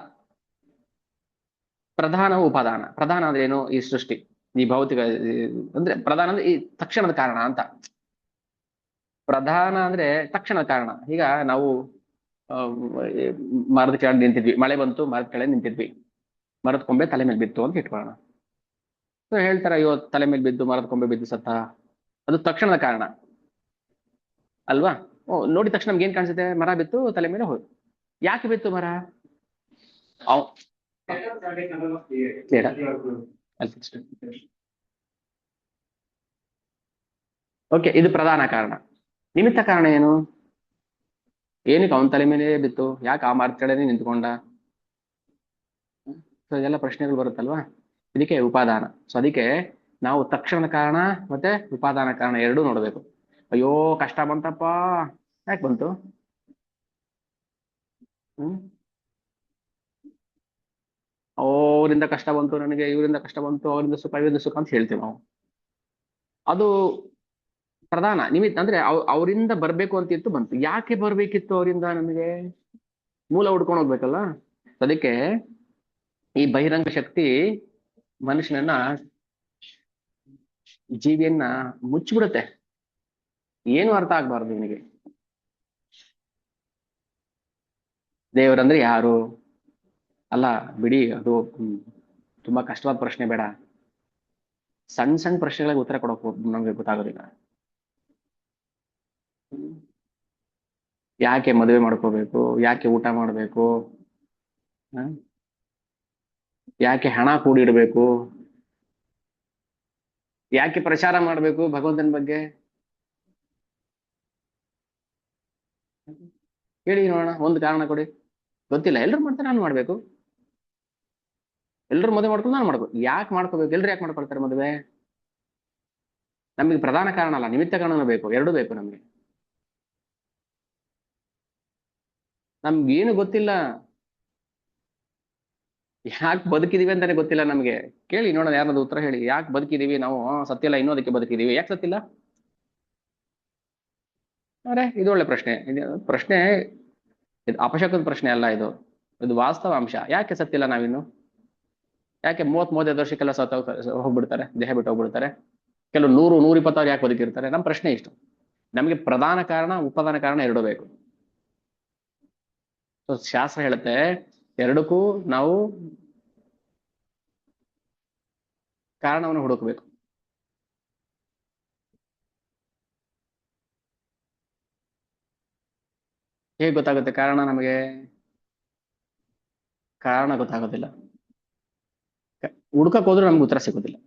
ಪ್ರಧಾನವು ಉಪಾದಾನ. ಪ್ರಧಾನ ಅಂದ್ರೆ ಏನು? ಈ ಸೃಷ್ಟಿ, ಈ ಭೌತಿಕ, ಅಂದ್ರೆ ಪ್ರಧಾನ ಅಂದ್ರೆ ಈ ತಕ್ಷಣದ ಕಾರಣ ಅಂತ. ಪ್ರಧಾನ ಅಂದ್ರೆ ತಕ್ಷಣದ ಕಾರಣ. ಈಗ ನಾವು ಮರದ ಕೆಳಗೆ ನಿಂತಿದ್ವಿ, ಮಳೆ ಬಂತು, ಮರದ ಕೆಳಗೆ ನಿಂತಿದ್ವಿ, ಮರದ ಕೊಂಬೆ ತಲೆ ಮೇಲೆ ಬಿತ್ತು ಅಂತ ಇಟ್ಕೊಳ್ಳೋಣ. ಹೇಳ್ತಾರೆ, ಅಯ್ಯೋ ತಲೆ ಮೇಲೆ ಬಿದ್ದು ಮರದ ಕೊಂಬೆ ಬಿದ್ದು ಸತ್ತ. ಅದು ತಕ್ಷಣದ ಕಾರಣ ಅಲ್ವಾ? ನೋಡಿದ ತಕ್ಷಣ ನಮ್ಗೆ ಏನ್ ಕಾಣಿಸುತ್ತೆ? ಮರ ಬಿತ್ತು, ತಲೆ ಮೇಲೆ ಹೋಯ್ತು. ಯಾಕೆ ಬಿತ್ತು ಮರ? ಓಕೆ, ಇದು ಪ್ರಧಾನ ಕಾರಣ. ನಿಮಿತ್ತ ಕಾರಣ ಏನು? ಏನಕ್ಕೆ ಅವನ ತಲೆ ಮೇಲೆ ಬಿತ್ತು? ಯಾಕೆ ಆ ಮರದ ಕಡೆನೆ ನಿಂತ್ಕೊಂಡ? ಸೊ ಇದೆಲ್ಲ ಪ್ರಶ್ನೆಗಳು ಬರುತ್ತಲ್ವಾ? ಇದಕ್ಕೆ ಉಪಾದಾನ. ಸೊ ಅದಕ್ಕೆ ನಾವು ತಕ್ಷಣದ ಕಾರಣ ಮತ್ತೆ ಉಪಾದಾನ ಕಾರಣ ಎರಡೂ ನೋಡ್ಬೇಕು. ಅಯ್ಯೋ ಕಷ್ಟ ಬಂತಪ್ಪ, ಯಾಕೆ ಬಂತು? ಅವರಿಂದ ಕಷ್ಟ ಬಂತು ನನಗೆ, ಇವರಿಂದ ಕಷ್ಟ ಬಂತು, ಅವರಿಂದ ಸುಖ, ಇವರಿಂದ ಸುಖ ಅಂತ ಹೇಳ್ತೀವಿ ನಾವು. ಅದು ಪ್ರಧಾನ. ನಿಮಿತ್ತ ಅಂದ್ರೆ ಅವರಿಂದ ಬರ್ಬೇಕು ಅಂತಿತ್ತು, ಬಂತು. ಯಾಕೆ ಬರ್ಬೇಕಿತ್ತು ಅವರಿಂದ? ನಮಗೆ ಮೂಲ ಹುಡ್ಕೊಂಡು ಹೋಗ್ಬೇಕಲ್ಲ. ಅದಕ್ಕೆ ಈ ಬಹಿರಂಗ ಶಕ್ತಿ ಮನುಷ್ಯನನ್ನ, ಜೀವಿಯನ್ನ ಮುಚ್ಚಿಬಿಡುತ್ತೆ. ಏನು ಅರ್ಥ ಆಗ್ಬಾರ್ದು ಇವನಿಗೆ. ದೇವರಂದ್ರೆ ಯಾರು? ಅಲ್ಲ ಬಿಡಿ, ಅದು ತುಂಬಾ ಕಷ್ಟವಾದ ಪ್ರಶ್ನೆ ಬೇಡ. ಸಣ್ಣ ಸಣ್ಣ ಪ್ರಶ್ನೆಗಳಿಗೆ ಉತ್ತರ ಕೊಡೋಕೆ ನಮ್ಗೆ ಗೊತ್ತಾಗೋದಿಲ್ಲ. ಯಾಕೆ ಮದುವೆ ಮಾಡ್ಕೋಬೇಕು? ಯಾಕೆ ಊಟ ಮಾಡ್ಬೇಕು? ಯಾಕೆ ಹಣ ಕೂಡಿಡ್ಬೇಕು? ಯಾಕೆ ಪ್ರಚಾರ ಮಾಡ್ಬೇಕು ಭಗವಂತನ ಬಗ್ಗೆ? ಹೇಳಿ ನೋಡೋಣ, ಒಂದು ಕಾರಣ ಕೊಡಿ. ಗೊತ್ತಿಲ್ಲ. ಎಲ್ರು ಮಾಡ್ತಾರೆ, ನಾನು ಮಾಡ್ಬೇಕು. ಎಲ್ರು ಮದುವೆ ಮಾಡ್ಕೊಂಡು ನಾನು ಮಾಡ್ಬೇಕು. ಯಾಕೆ ಮಾಡ್ಕೋಬೇಕು? ಎಲ್ರು ಯಾಕೆ ಮಾಡ್ಕೊಳ್ತಾರೆ ಮದುವೆ? ನಮಗೆ ಪ್ರಧಾನ ಕಾರಣ ಅಲ್ಲ, ನಿಮಿತ್ತ ಕಾರಣನೂ ಬೇಕು. ಎರಡೂ ಬೇಕು ನಮ್ಗೆ. ನಮ್ಗೇನು ಗೊತ್ತಿಲ್ಲ, ಯಾಕೆ ಬದುಕಿದೀವಿ ಅಂತಾನೆ ಗೊತ್ತಿಲ್ಲ ನಮ್ಗೆ. ಕೇಳಿ ನೋಡೋಣ, ಯಾರನ್ನದು ಉತ್ತರ ಹೇಳಿ. ಯಾಕೆ ಬದುಕಿದೀವಿ ನಾವು? ಸತ್ತಿಲ್ಲ, ಇನ್ನೂ ಅದಕ್ಕೆ ಬದುಕಿದೀವಿ. ಯಾಕೆ ಸತ್ತಿಲ್ಲ? ಅರೆ ಇದು ಒಳ್ಳೆ ಪ್ರಶ್ನೆ. ಪ್ರಶ್ನೆ ಇದು ಅಪಶಕದ ಪ್ರಶ್ನೆ ಅಲ್ಲ, ಇದು ಇದು ವಾಸ್ತವ ಅಂಶ. ಯಾಕೆ ಸತ್ತಿಲ್ಲ ನಾವಿನ್ನು? ಯಾಕೆ 30-35 ವರ್ಷಕ್ಕೆಲ್ಲ ಹೋಗ್ಬಿಡ್ತಾರೆ, ದೇಹ ಬಿಟ್ಟು ಹೋಗ್ಬಿಡ್ತಾರೆ? ಕೆಲವು 100-120 ಯಾಕೆ ಬದುಕಿರ್ತಾರೆ? ನಮ್ಮ ಪ್ರಶ್ನೆ ಇಷ್ಟು. ನಮಗೆ ಪ್ರಧಾನ ಕಾರಣ ಉಪಾದಾನ ಕಾರಣ ಎರಡೂ ಬೇಕು. ಸೊ ಶಾಸ್ತ್ರ ಹೇಳುತ್ತೆ, ಎರಡಕ್ಕೂ ನಾವು ಕಾರಣವನ್ನು ಹುಡುಕಬೇಕು. ಹೇಗೆ ಗೊತ್ತಾಗುತ್ತೆ ಕಾರಣ? ನಮಗೆ ಕಾರಣ ಗೊತ್ತಾಗೋದಿಲ್ಲ. ಹುಡುಕಕ್ ಹೋದ್ರೂ ನಮ್ಗೆ ಉತ್ತರ ಸಿಗೋದಿಲ್ಲ.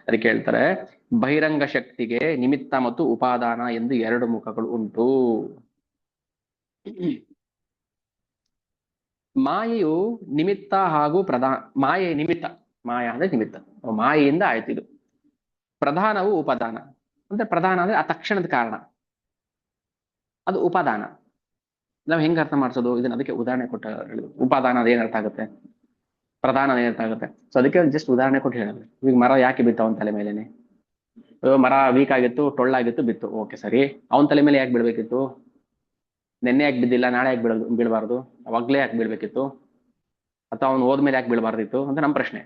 ಅದಕ್ಕೆ ಹೇಳ್ತಾರೆ, ಬಹಿರಂಗ ಶಕ್ತಿಗೆ ನಿಮಿತ್ತ ಮತ್ತು ಉಪಾದಾನ ಎಂದು 2 ಮುಖಗಳು ಉಂಟು. ಮಾಯೆಯು ನಿಮಿತ್ತ ಹಾಗೂ ಮಾಯೆ ನಿಮಿತ್ತ. ಮಾಯ ಅಂದ್ರೆ ನಿಮಿತ್ತ, ಮಾಯೆಯಿಂದ ಆಯ್ತು ಇದು. ಪ್ರಧಾನವು ಉಪಾದಾನ. ಅಂದ್ರೆ ಪ್ರಧಾನ ಅಂದ್ರೆ ಆ ತಕ್ಷಣದ ಕಾರಣ, ಅದು ಉಪಾದಾನ. ನಾವ್ ಹೆಂಗ್ ಅರ್ಥ ಮಾಡ್ಸೋದು ಇದನ್ನ? ಅದಕ್ಕೆ ಉದಾಹರಣೆ ಕೊಟ್ಟ ಹೇಳಿದ್ರು. ಉಪಾದಾನ ಅದೇನ್ ಅರ್ಥ ಆಗುತ್ತೆ, ಪ್ರಧಾನ ಏನ್ ಅರ್ಥ ಆಗುತ್ತೆ. ಸೊ ಅದಕ್ಕೆ ಜಸ್ಟ್ ಉದಾಹರಣೆ ಕೊಟ್ಟು ಹೇಳಿದ್ರು. ಈಗ ಮರ ಯಾಕೆ ಬಿತ್ತು ಅವನ ತಲೆ ಮೇಲೆನೆ? ಮರ ವೀಕ್ ಆಗಿತ್ತು, ಟೊಳ್ಳಾಗಿತ್ತು, ಬಿತ್ತು. ಓಕೆ ಸರಿ, ಅವನ ತಲೆ ಮೇಲೆ ಯಾಕೆ ಬೀಳ್ಬೇಕಿತ್ತು? ನೆನ್ನೆ ಯಾಕೆ ಬಿದ್ದಿಲ್ಲ, ನಾಳೆ ಯಾಕೆ ಬೀಳ್ಬಾರ್ದು? ಅವಾಗ್ಲೇ ಯಾಕೆ ಬೀಳ್ಬೇಕಿತ್ತು? ಅಥವಾ ಅವ್ನು ಹೋದ್ಮೇಲೆ ಯಾಕೆ ಬೀಳ್ಬಾರ್ದಿತ್ತು ಅಂತ ನಮ್ಮ ಪ್ರಶ್ನೆ.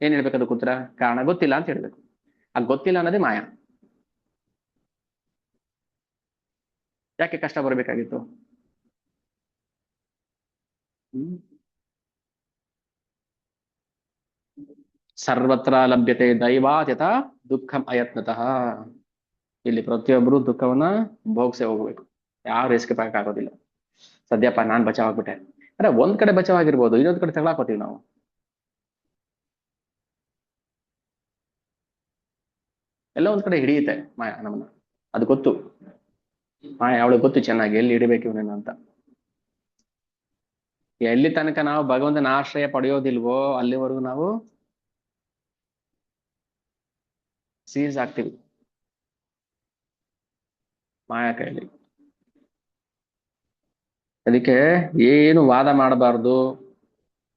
ಏನ್ ಹೇಳ್ಬೇಕು ಅದಕ್ಕೆ ಉತ್ತರ? ಕಾರಣ ಗೊತ್ತಿಲ್ಲ ಅಂತ ಹೇಳ್ಬೇಕು. ಆ ಗೊತ್ತಿಲ್ಲ ಅನ್ನೋದೇ ಮಾಯ. ಯಾಕೆ ಕಷ್ಟ ಬರ್ಬೇಕಾಗಿತ್ತು? ಹ್ಮ್. ಸರ್ವತ್ರ ಲಭ್ಯತೆ ದೈವಾತ್ ಯಥಾ ದುಃಖಂ ಅಯತ್ನತಃ. ಇಲ್ಲಿ ಪ್ರತಿಯೊಬ್ಬರು ದುಃಖವನ್ನ ಭೋಗ್ಸೆ ಹೋಗ್ಬೇಕು. ಯಾರು ಎಸ್ಕೇಪ್ ಆಗೋದಿಲ್ಲ. ಸದ್ಯಪ್ಪ ನಾನ್ ಬಚಾವ್ ಆಗ್ಬಿಟ್ಟೆ ಅಂದ್ರೆ ಒಂದ್ ಕಡೆ ಬಚಾವ್ ಆಗಿರ್ಬೋದು, ಇನ್ನೊಂದ್ ಕಡೆ ತಗೊಳಕೋತೀವಿ ನಾವು. ಎಲ್ಲ ಒಂದ್ ಕಡೆ ಹಿಡಿಯುತ್ತೆ ಮಾಯ ನಮ್ಮನ್ನ. ಅದು ಗೊತ್ತು. ಮಾಯ ಅವಳಿಗೆ ಗೊತ್ತು ಚೆನ್ನಾಗಿ ಎಲ್ಲಿ ಹಿಡಿಬೇಕು ಇವನನ್ನ ಅಂತ. ಎಲ್ಲಿ ತನಕ ನಾವು ಭಗವಂತನ ಆಶ್ರಯ ಪಡೆಯೋದಿಲ್ವೋ ಅಲ್ಲಿವರೆಗೂ ನಾವು ಸೀಸ್ ಆಗ್ತೀವಿ ಮಾಯಾ ಕೈಯಲ್ಲಿ. ಅದಕ್ಕೆ ಏನು ವಾದ ಮಾಡಬಾರ್ದು,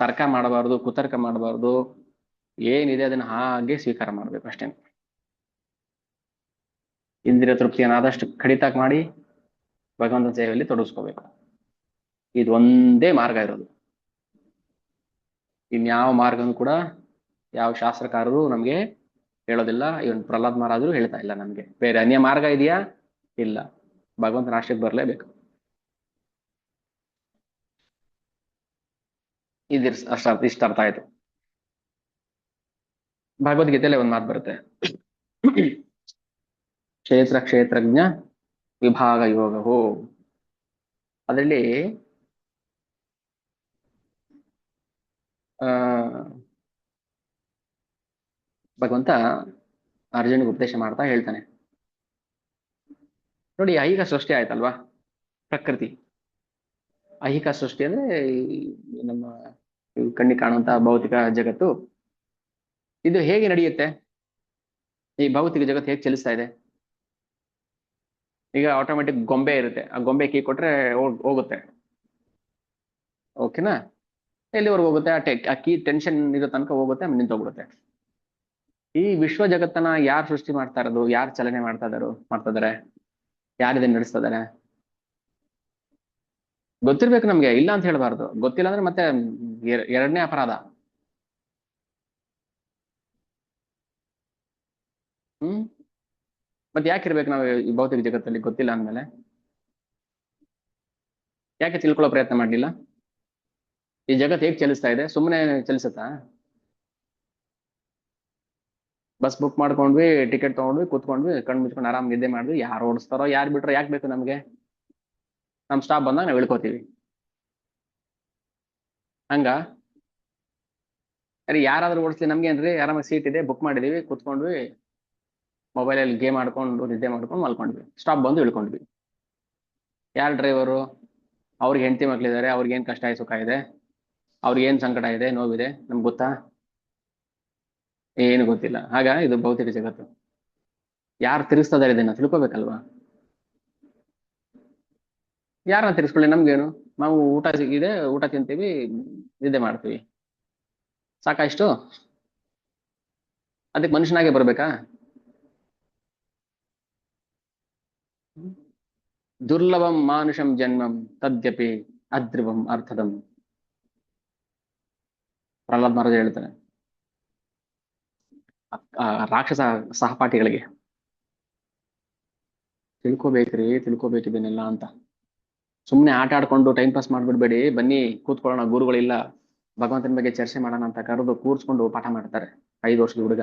ತರ್ಕ ಮಾಡಬಾರ್ದು, ಕುತರ್ಕ ಮಾಡಬಾರ್ದು. ಏನಿದೆ ಅದನ್ನ ಹಾಗೆ ಸ್ವೀಕಾರ ಮಾಡ್ಬೇಕು ಅಷ್ಟೇ. ಇಂದ್ರಿಯ ತೃಪ್ತಿಯನ್ನು ಆದಷ್ಟು ಕಡಿತ ಮಾಡಿ ಭಗವಂತನ ಸೇವೆಯಲ್ಲಿ ತೊಡಗಿಸ್ಕೋಬೇಕು. ಇದು ಒಂದೇ ಮಾರ್ಗ ಇರೋದು. ಇನ್ಯಾವ ಮಾರ್ಗನೂ ಕೂಡ ಯಾವ ಶಾಸ್ತ್ರಕಾರರು ನಮ್ಗೆ ಹೇಳೋದಿಲ್ಲ. ಇವನ್ ಪ್ರಹ್ಲಾದ್ ಮಹಾರಾಜರು ಹೇಳ್ತಾ ಇಲ್ಲ ನಮ್ಗೆ ಬೇರೆ ಅನ್ಯ ಮಾರ್ಗ ಇದೆಯಾ. ಇಲ್ಲ, ಭಗವಂತನ ಆಶ್ರಯಕ್ಕೆ ಬರಲೇಬೇಕು. ಇಷ್ಟ ಅರ್ಥ ಆಯ್ತು. ಭಗವದ್ಗೀತೆಯಲ್ಲಿ ಒಂದ್ ಮಾತು ಬರುತ್ತೆ, ಕ್ಷೇತ್ರ ಕ್ಷೇತ್ರಜ್ಞ ವಿಭಾಗ ಯೋಗವು. ಅದರಲ್ಲಿ ಆ ಭಗವಂತ ಅರ್ಜುನಿಗೆ ಉಪದೇಶ ಮಾಡ್ತಾ ಹೇಳ್ತಾನೆ, ನೋಡಿ ಐಹಿಕ ಸೃಷ್ಟಿ ಆಯ್ತಲ್ವಾ, ಪ್ರಕೃತಿ. ಐಹಿಕ ಸೃಷ್ಟಿ ಅಂದ್ರೆ ನಮ್ಮ ಕಣ್ಣಿಗೆ ಕಾಣುವಂತಹ ಭೌತಿಕ ಜಗತ್ತು. ಇದು ಹೇಗೆ ನಡೆಯುತ್ತೆ, ಈ ಭೌತಿಕ ಜಗತ್ತು ಹೇಗೆ ಚಲಿಸ್ತಾ ಇದೆ. ಈಗ ಆಟೋಮೆಟಿಕ್ ಗೊಂಬೆ ಇರುತ್ತೆ, ಆ ಗೊಂಬೆ ಕೀ ಕೊಟ್ರೆ ಹೋಗುತ್ತೆ. ಓಕೆನಾ. ಎಲ್ಲಿವರೆಗೂ ಹೋಗುತ್ತೆ, ಆ ಕೀ ಟೆನ್ಷನ್ ಇರೋ ತನಕ ಹೋಗುತ್ತೆ, ಆಮೇಲೆ ನಿಂತೋಗ್ಬಿಡುತ್ತೆ. ಈ ವಿಶ್ವ ಜಗತ್ತನ್ನ ಯಾರು ಸೃಷ್ಟಿ ಮಾಡ್ತಾ ಇರೋದು, ಯಾರು ಚಲನೆ ಮಾಡ್ತಾ ಇದಾರೆ, ಯಾರು ಇದನ್ನ ನಡೆಸ್ತಾ ಇದಾರೆ. ಗೊತ್ತಿರ್ಬೇಕು ನಮ್ಗೆ, ಇಲ್ಲ ಅಂತ ಹೇಳ್ಬಾರ್ದು. ಗೊತ್ತಿಲ್ಲ ಅಂದ್ರೆ ಮತ್ತೆ ಎರಡನೇ ಅಪರಾಧ. ಹ್ಮ್. ಮತ್ತೆ ಯಾಕಿರ್ಬೇಕು ನಾವು ಈ ಭೌತಿಕ ಜಗತ್ತಲ್ಲಿ ಗೊತ್ತಿಲ್ಲ ಅಂದ್ಮೇಲೆ? ಯಾಕೆ ತಿಳ್ಕೊಳ್ಳೋ ಪ್ರಯತ್ನ ಮಾಡ್ಲಿಲ್ಲ? ಈ ಜಗತ್ತು ಹೇಗೆ ಚಲಿಸ್ತಾ ಇದೆ, ಸುಮ್ಮನೆ ಚಲಿಸುತ್ತಾ? ಬಸ್ ಬುಕ್ ಮಾಡ್ಕೊಂಡ್ವಿ, ಟಿಕೆಟ್ ತಗೊಂಡ್ವಿ, ಕೂತ್ಕೊಂಡ್ವಿ, ಕಣ್ ಮುಚ್ಕೊಂಡು ಆರಾಮ್ ನಿದ್ದೆ ಮಾಡಿದ್ವಿ. ಯಾರು ಓಡಿಸ್ತಾರೋ ಯಾರು ಬಿಟ್ರೋ ಯಾಕೆ ಬೇಕು ನಮ್ಗೆ. ನಮ್ ಸ್ಟಾಪ್ ಬಂದಾಗ ನಾವು ಇಳ್ಕೋತೀವಿ. ಹಂಗ ಅರೆ ಯಾರಾದ್ರೂ ಓಡಿಸ್ಲಿ ನಮ್ಗೇನ್ರಿ, ಆರಾಮಾಗಿ ಸೀಟ್ ಇದೆ, ಬುಕ್ ಮಾಡಿದೀವಿ, ಕೂತ್ಕೊಂಡ್ವಿ, ಮೊಬೈಲಲ್ಲಿ ಗೇಮ್ ಆಡ್ಕೊಂಡು ನಿದ್ದೆ ಮಾಡ್ಕೊಂಡು ಮಲ್ಕೊಂಡ್ವಿ, ಸ್ಟಾಪ್ ಬಂದು ಇಳ್ಕೊಂಡ್ವಿ. ಯಾರು ಡ್ರೈವರು? ಅವ್ರಿಗೆ ಹೆಂಡತಿ ಮಕ್ಳಿದ್ದಾರೆ, ಅವ್ರಿಗೆ ಏನ್ ಕಷ್ಟ ಸುಖ ಇದೆ, ಅವ್ರಿಗೆ ಏನ್ ಸಂಕಟ ಇದೆ, ನೋವಿದೆ, ನಮ್ಗೆ ಗೊತ್ತಾ? ಏನು ಗೊತ್ತಿಲ್ಲ. ಹಾಗ ಇದು ಭೌತಿಕ ಜಗತ್ತು. ಯಾರು ತಿರ್ಗಿಸ್ತಾ ಇದಾರೆ ಇದನ್ನ ತಿಳ್ಕೊಬೇಕಲ್ವಾ. ಯಾರನ್ನ ತಿರ್ಸ್ಕೊಳ್ಳಿ ನಮ್ಗೇನು. ನಾವು ಊಟ ಸಿಗಿದೆ, ಊಟ ತಿಂತೀವಿ, ನಿದ್ದೆ ಮಾಡ್ತೀವಿ, ಸಾಕಾಯ್ತು. ಅದಕ್ಕೆ ಮನುಷ್ಯನಾಗೆ ಬರ್ಬೇಕಾ? ದುರ್ಲಭಂ ಮಾನುಷಂ ಜನ್ಮಂ ತದ್ಯಪಿ ಅದ್ರಿವಂ ಅರ್ಥದಂ. ಪ್ರಹ್ಲಾದ್ ಮಹಾರಾಜ್ ಹೇಳ್ತಾರೆ ರಾಕ್ಷಸ ಸಹಪಾಠಿಗಳಿಗೆ, ತಿಳ್ಕೊಬೇಕಿದನ್ನೆಲ್ಲ ಅಂತ. ಸುಮ್ನೆ ಆಟ ಆಡ್ಕೊಂಡು ಟೈಮ್ ಪಾಸ್ ಮಾಡ್ಬಿಡ್ಬೇಡಿ, ಬನ್ನಿ ಕೂತ್ಕೊಳ್ಳೋಣ, ಗುರುಗಳಿಲ್ಲ, ಭಗವಂತನ ಬಗ್ಗೆ ಚರ್ಚೆ ಮಾಡೋಣ ಅಂತ ಕರೆದು ಕೂರ್ಸ್ಕೊಂಡು ಪಾಠ ಮಾಡ್ತಾರೆ 5 ವರ್ಷದ ಹುಡುಗ.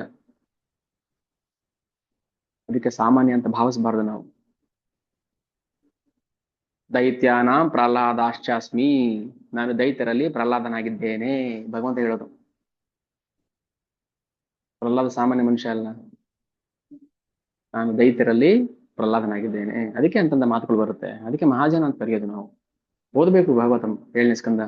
ಅದಕ್ಕೆ ಸಾಮಾನ್ಯ ಅಂತ ಭಾವಿಸಬಾರ್ದು ನಾವು. ದೈತ್ಯಾನಾಂ ಪ್ರಹ್ಲಾದಾಶ್ಚಾಸ್ಮಿ, ನಾನು ದೈತ್ಯರಲ್ಲಿ ಪ್ರಹ್ಲಾದನಾಗಿದ್ದೇನೆ ಭಗವಂತ ಹೇಳೋದು. ಪ್ರಹ್ಲಾದ ಸಾಮಾನ್ಯ ಮನುಷ್ಯ ಅಲ್ಲ, ನಾನು ದೈತ್ಯರಲ್ಲಿ ಪ್ರಹ್ಲಾದನಾಗಿದ್ದೇನೆ. ಅದಕ್ಕೆ ಅಂತಂದ ಮಾತುಗಳು ಬರುತ್ತೆ. ಅದಕ್ಕೆ ಮಹಾಜನ ಅಂತ ಕರೆಯೋದು ನಾವು. ಓದ್ಬೇಕು ಭಾಗವತಂ 7ನೇ ಸ್ಕಂದ.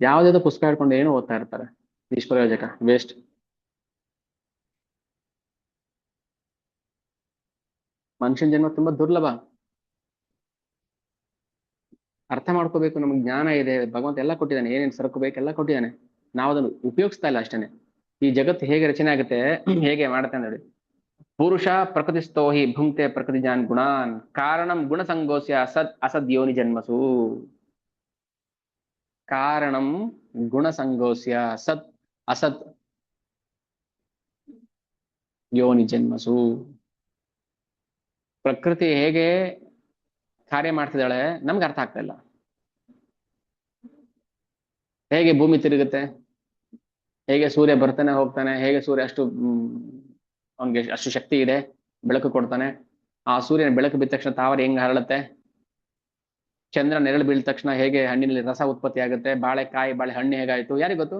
ಯಾವ್ದಾವ್ದೋ ಪುಸ್ತಕ ಹಿಡ್ಕೊಂಡು ಏನೋ ಓದ್ತಾ ಇರ್ತಾರೆ, ನಿಷ್ಪ್ರಯೋಜಕ, ವೇಸ್ಟ್. ಮನುಷ್ಯನ ಜನ್ಮ ತುಂಬಾ ದುರ್ಲಭ. ಅರ್ಥ ಮಾಡ್ಕೋಬೇಕು. ನಮ್ಗೆ ಜ್ಞಾನ ಇದೆ, ಭಗವಂತ ಎಲ್ಲ ಕೊಟ್ಟಿದ್ದಾನೆ, ಏನೇನು ಸರಕು ಬೇಕೆಲ್ಲ ಕೊಟ್ಟಿದ್ದಾನೆ. ನಾವು ಅದನ್ನು ಉಪಯೋಗಿಸ್ತಾ ಇಲ್ಲ ಅಷ್ಟೇನೆ. ಈ ಜಗತ್ತು ಹೇಗೆ ರಚನೆ ಆಗುತ್ತೆ, ಹೇಗೆ ಮಾಡುತ್ತೆ ನೋಡಿ. ಪುರುಷ ಪ್ರಕೃತಿಸ್ಥೋ ಹಿ ಭುಂಕ್ತೆ ಪ್ರಕೃತಿ ಜಾನ್ ಗುಣಾನ್ ಕಾರಣಂ ಗುಣ ಸಂಗೋಸ್ಯ ಸದ್ ಅಸದ್ ಯೋನಿ ಜನ್ಮಸು. ಕಾರಣಂ ಗುಣ ಸಂಗೋಸ್ಯ ಸತ್ ಅಸತ್ ಯೋನಿ ಜನ್ಮಸು. ಪ್ರಕೃತಿ ಹೇಗೆ ಕಾರ್ಯ ಮಾಡ್ತಿದ್ದಾಳೆ ನಮ್ಗೆ ಅರ್ಥ ಆಗ್ತಾ ಇಲ್ಲ. ಹೇಗೆ ಭೂಮಿ ತಿರುಗುತ್ತೆ, ಹೇಗೆ ಸೂರ್ಯ ಬರ್ತಾನೆ ಹೋಗ್ತಾನೆ, ಹೇಗೆ ಸೂರ್ಯ ಅಷ್ಟು ಅವನಿಗೆ ಅಷ್ಟು ಶಕ್ತಿ ಇದೆ, ಬೆಳಕು ಕೊಡ್ತಾನೆ. ಆ ಸೂರ್ಯನ ಬೆಳಕು ಬಿದ್ದ ತಕ್ಷಣ ತಾವರೆ ಹೆಂಗ್ ಹರಳುತ್ತೆ, ಚಂದ್ರ ನೆರಳು ಬೀಳಿದ ತಕ್ಷಣ ಹೇಗೆ ಹಣ್ಣಿನಲ್ಲಿ ರಸ ಉತ್ಪತ್ತಿ ಆಗುತ್ತೆ, ಬಾಳೆಕಾಯಿ ಬಾಳೆ ಹಣ್ಣು ಹೇಗಾಯ್ತು ಯಾರಿಗ್ ಗೊತ್ತು?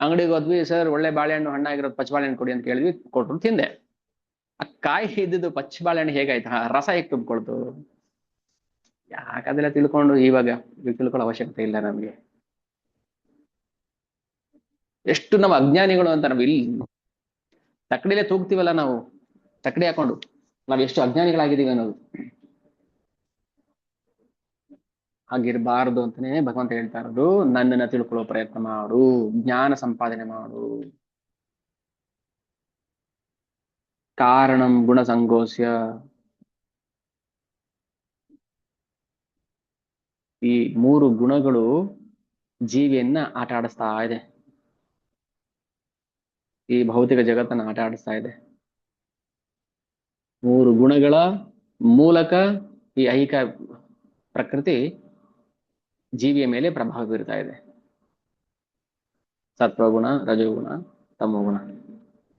ಅಂಗಡಿಗೆ ಹೋದ್ವಿ, ಸರ್ ಒಳ್ಳೆ ಬಾಳೆಹಣ್ಣು ಹಣ್ಣಾಗಿರೋದು ಪಚ್ಚ ಬಾಳೆಹಣ್ಣು ಕೊಡಿ ಅಂತ ಕೇಳಿದ್ವಿ, ಕೊಟ್ರು ತಿಂದೆ. ಆ ಕಾಯಿ ಇದ್ದಿದ್ದು ಪಚ್ಚ ಬಾಳೆಹಣ್ಣು ಹೇಗಾಯ್ತು, ರಸ ಹೇಗೆ ತುಂಬಿಕೊಳ್ತು? ಯಾಕದೆಲ್ಲ ತಿಳ್ಕೊಂಡು ಇವಾಗ ತಿಳ್ಕೊಳ್ಳೋ ಅವಶ್ಯಕತೆ ಇಲ್ಲ ನಮ್ಗೆ. ಎಷ್ಟು ನಾವು ಅಜ್ಞಾನಿಗಳು ಅಂತ ನಾವು ಇಲ್ಲಿ ತಕ್ಕಡಿಲೇ ತೂಗ್ತೀವಲ್ಲ ನಾವು, ತಕ್ಕಡಿ ಹಾಕೊಂಡು ನಾವ್ ಎಷ್ಟು ಅಜ್ಞಾನಿಗಳಾಗಿದ್ದೀವಿ ಅನ್ನೋದು. ಹಾಗಿರ್ಬಾರ್ದು ಅಂತಾನೆ ಭಗವಂತ ಹೇಳ್ತಾ ಇರೋದು, ನನ್ನನ್ನ ತಿಳ್ಕೊಳ್ಳೋ ಪ್ರಯತ್ನ ಮಾಡು, ಜ್ಞಾನ ಸಂಪಾದನೆ ಮಾಡು. ಕಾರಣಂ ಗುಣ ಸಂಗೋಸ್ಯ, ಈ ಮೂರು ಗುಣಗಳು ಜೀವಿಯನ್ನ ಆಟ ಆಡಿಸ್ತಾ ಇದೆ, ಈ ಭೌತಿಕ ಜಗತ್ತನ್ನ ಆಟ ಆಡಿಸ್ತಾ ಇದೆ. ಮೂರು ಗುಣಗಳ ಮೂಲಕ ಈ ಐಹಿಕ ಪ್ರಕೃತಿ ಜೀವಿಯ ಮೇಲೆ ಪ್ರಭಾವ ಬೀರ್ತಾ ಇದೆ. ಸತ್ವಗುಣ, ರಜೋಗುಣ, ತಮೋಗುಣ.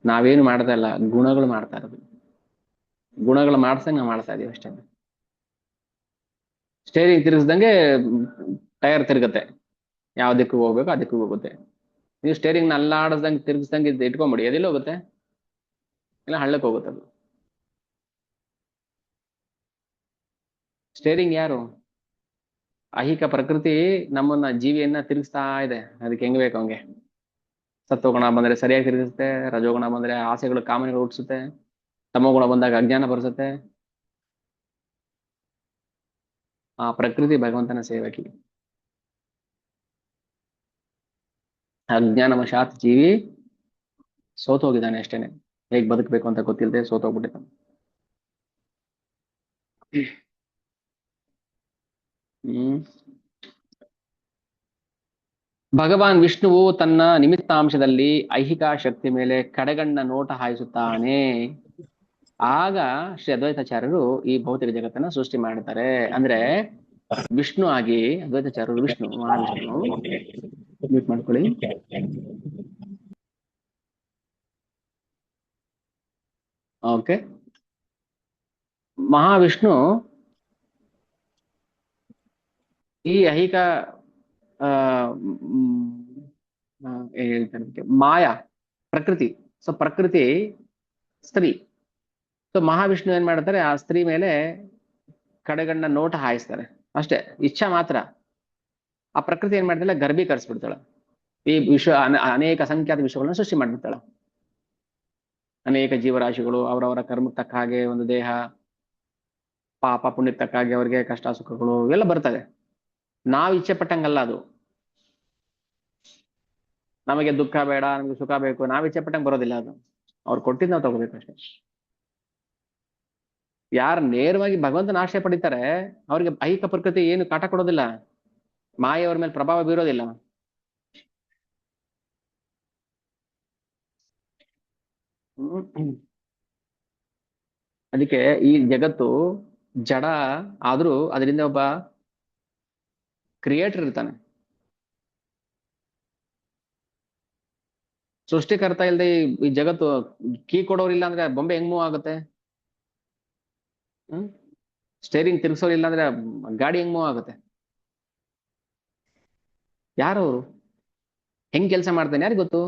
ನಾವೇನು ಮಾಡ್ತಾ ಇಲ್ಲ, ಗುಣಗಳು ಮಾಡ್ತಾ ಇರೋದು. ಗುಣಗಳು ಮಾಡ್ಸಂಗೆ ನಾವು ಮಾಡ್ತಾ ಇದೀವಿ ಅಷ್ಟೇ. ಸ್ಟೇರಿಂಗ್ ತಿರುಗಿಸ್ದಂಗೆ ಟೈರ್ ತಿರುಗುತ್ತೆ, ಯಾವ ದಿಕ್ಕಿಗೆ ಹೋಗ್ಬೇಕು ಆ ದಿಕ್ಕಿಗೆ ಹೋಗುತ್ತೆ. ನೀವು ಸ್ಟೇರಿಂಗ್ ಅಲ್ಲಾಡಿಸ್ದಂಗೆ ತಿರುಗಿಸ್ದಂಗೆ ಇಟ್ಕೊಂಬಿಡಿ, ಅದೆಲ್ಲ ಹೋಗುತ್ತೆ, ಇಲ್ಲ ಹಳ್ಳಕ್ಕೆ ಹೋಗುತ್ತೆ ಅದು. ಸ್ಟೇರಿಂಗ್ ಯಾರು? ಐಹಿಕ ಪ್ರಕೃತಿ ನಮ್ಮನ್ನ ಜೀವಿಯನ್ನ ತಿರುಗಿಸ್ತಾ ಇದೆ, ಅದಕ್ಕೆ ಹೆಂಗ್ ಬೇಕು ಹಂಗೆ. ಸತ್ವಗುಣ ಬಂದ್ರೆ ಸರಿಯಾಗಿ ತಿರುಗಿಸುತ್ತೆ, ರಜೋಗುಣ ಬಂದ್ರೆ ಆಸೆಗಳು ಕಾಮನೆಗಳು ಹುಟ್ಟಿಸುತ್ತೆ, ತಮೋಗುಣ ಬಂದಾಗ ಅಜ್ಞಾನ ಬರೆಸುತ್ತೆ. ಆ ಪ್ರಕೃತಿ ಭಗವಂತನ ಸೇವಕಿ. ಅಜ್ಞಾನವಶಾತ್ ಜೀವಿ ಸೋತೋಗಿದ್ದಾನೆ ಅಷ್ಟೇನೆ, ಹೇಗ್ ಬದುಕಬೇಕು ಅಂತ ಗೊತ್ತಿಲ್ಲದೆ ಸೋತೋಗ್ಬಿಟ್ಟಿದ್ದಾನೆ. ಭಗವಾನ್ ವಿಷ್ಣುವು ತನ್ನ ನಿಮಿತ್ತಾಂಶದಲ್ಲಿ ಐಹಿಕ ಶಕ್ತಿ ಮೇಲೆ ಕಡೆಗಣ್ಣ ನೋಟ ಹಾಯಿಸುತ್ತಾನೆ. ಆಗ ಶ್ರೀ ಅದ್ವೈತಾಚಾರ್ಯರು ಈ ಭೌತಿಕ ಜಗತ್ತನ್ನ ಸೃಷ್ಟಿ ಮಾಡ್ತಾರೆ. ಅಂದ್ರೆ ವಿಷ್ಣು ಆಗಿ ಅದ್ವೈತಾಚಾರ್ಯರು, ವಿಷ್ಣು ಮಹಾವಿಷ್ಣು, ಮ್ಯೂಟ್ ಮಾಡ್ಕೊಳ್ಳಿ. ಓಕೆ, ಮಹಾವಿಷ್ಣು ಈ ಐಹಿಕ ಏನ್ ಹೇಳ್ತಾರೆ, ಮಾಯಾ ಪ್ರಕೃತಿ. ಸೊ ಪ್ರಕೃತಿ ಸ್ತ್ರೀ. ಸೊ ಮಹಾವಿಷ್ಣು ಏನ್ ಮಾಡ್ತಾರೆ, ಆ ಸ್ತ್ರೀ ಮೇಲೆ ಕಡೆಗಣ್ಣ ನೋಟ ಹಾಯಿಸ್ತಾರೆ ಅಷ್ಟೇ, ಇಚ್ಛಾ ಮಾತ್ರ. ಆ ಪ್ರಕೃತಿ ಏನ್ ಮಾಡ್ತಾಳೆ, ಗರ್ಭೀಕರಿಸ್ಬಿಡ್ತಾಳೆ, ಈ ವಿಶ್ವ ಅನೇಕ ಸಂಖ್ಯಾತ ವಿಶ್ವಗಳನ್ನ ಸೃಷ್ಟಿ ಮಾಡ್ಬಿಡ್ತಾಳೆ. ಅನೇಕ ಜೀವರಾಶಿಗಳು ಅವರವರ ಕರ್ಮಕ್ಕೆ ತಕ್ಕ ಹಾಗೆ ಒಂದು ದೇಹ, ಪಾಪ ಪುಣ್ಯಕ್ಕೆ ತಕ್ಕ ಹಾಗೆ ಅವ್ರಿಗೆ ಕಷ್ಟ ಸುಖಗಳು ಇವೆಲ್ಲ ಬರ್ತದೆ. ನಾವು ಇಚ್ಛೆ ಪಟ್ಟಂಗಲ್ಲ ಅದು. ನಮಗೆ ದುಃಖ ಬೇಡ, ನಮಗೆ ಸುಖ ಬೇಕು, ನಾವು ಇಚ್ಛೆ ಪಟ್ಟಂಗೆ ಬರೋದಿಲ್ಲ ಅದು. ಅವ್ರು ಕೊಟ್ಟಿದ್ದು ನಾವು ತಗೋಬೇಕು ಅಷ್ಟೇ. ಯಾರು ನೇರವಾಗಿ ಭಗವಂತನ ಆಶ್ರಯ ಪಡಿತಾರೆ ಅವ್ರಿಗೆ ಐಹಿಕ ಪ್ರಕೃತಿ ಏನು ಕಾಟ ಕೊಡೋದಿಲ್ಲ, ಮಾಯೆಯವ್ರ ಮೇಲೆ ಪ್ರಭಾವ ಬೀರೋದಿಲ್ಲ. ಅದಕ್ಕೆ ಈ ಜಗತ್ತು ಜಡ ಆದ್ರೂ ಅದರಿಂದ ಒಬ್ಬ ಕ್ರಿಯೇಟರ್ ಇರ್ತಾನೆ. ಸೃಷ್ಟಿಕರ್ತ ಇಲ್ಲದೆ ಈ ಜಗತ್ತು ಕೀ ಕೊಡೋರಿಲ್ಲ ಅಂದ್ರೆ ಬೊಂಬೆ ಹೆಂಗ್ ಮೂವ್ ಆಗುತ್ತೆ? ಸ್ಟೇರಿಂಗ್ ತಿರ್ಗಿಸೋರಿಲ್ಲ ಅಂದ್ರೆ ಗಾಡಿ ಹೆಂಗ್ ಮೂವ್ ಆಗುತ್ತೆ? ಯಾರವರು ಹೆಂಗ್ ಕೆಲಸ ಮಾಡ್ತಾನೆ ಯಾರಿಗ್ ಗೊತ್ತು?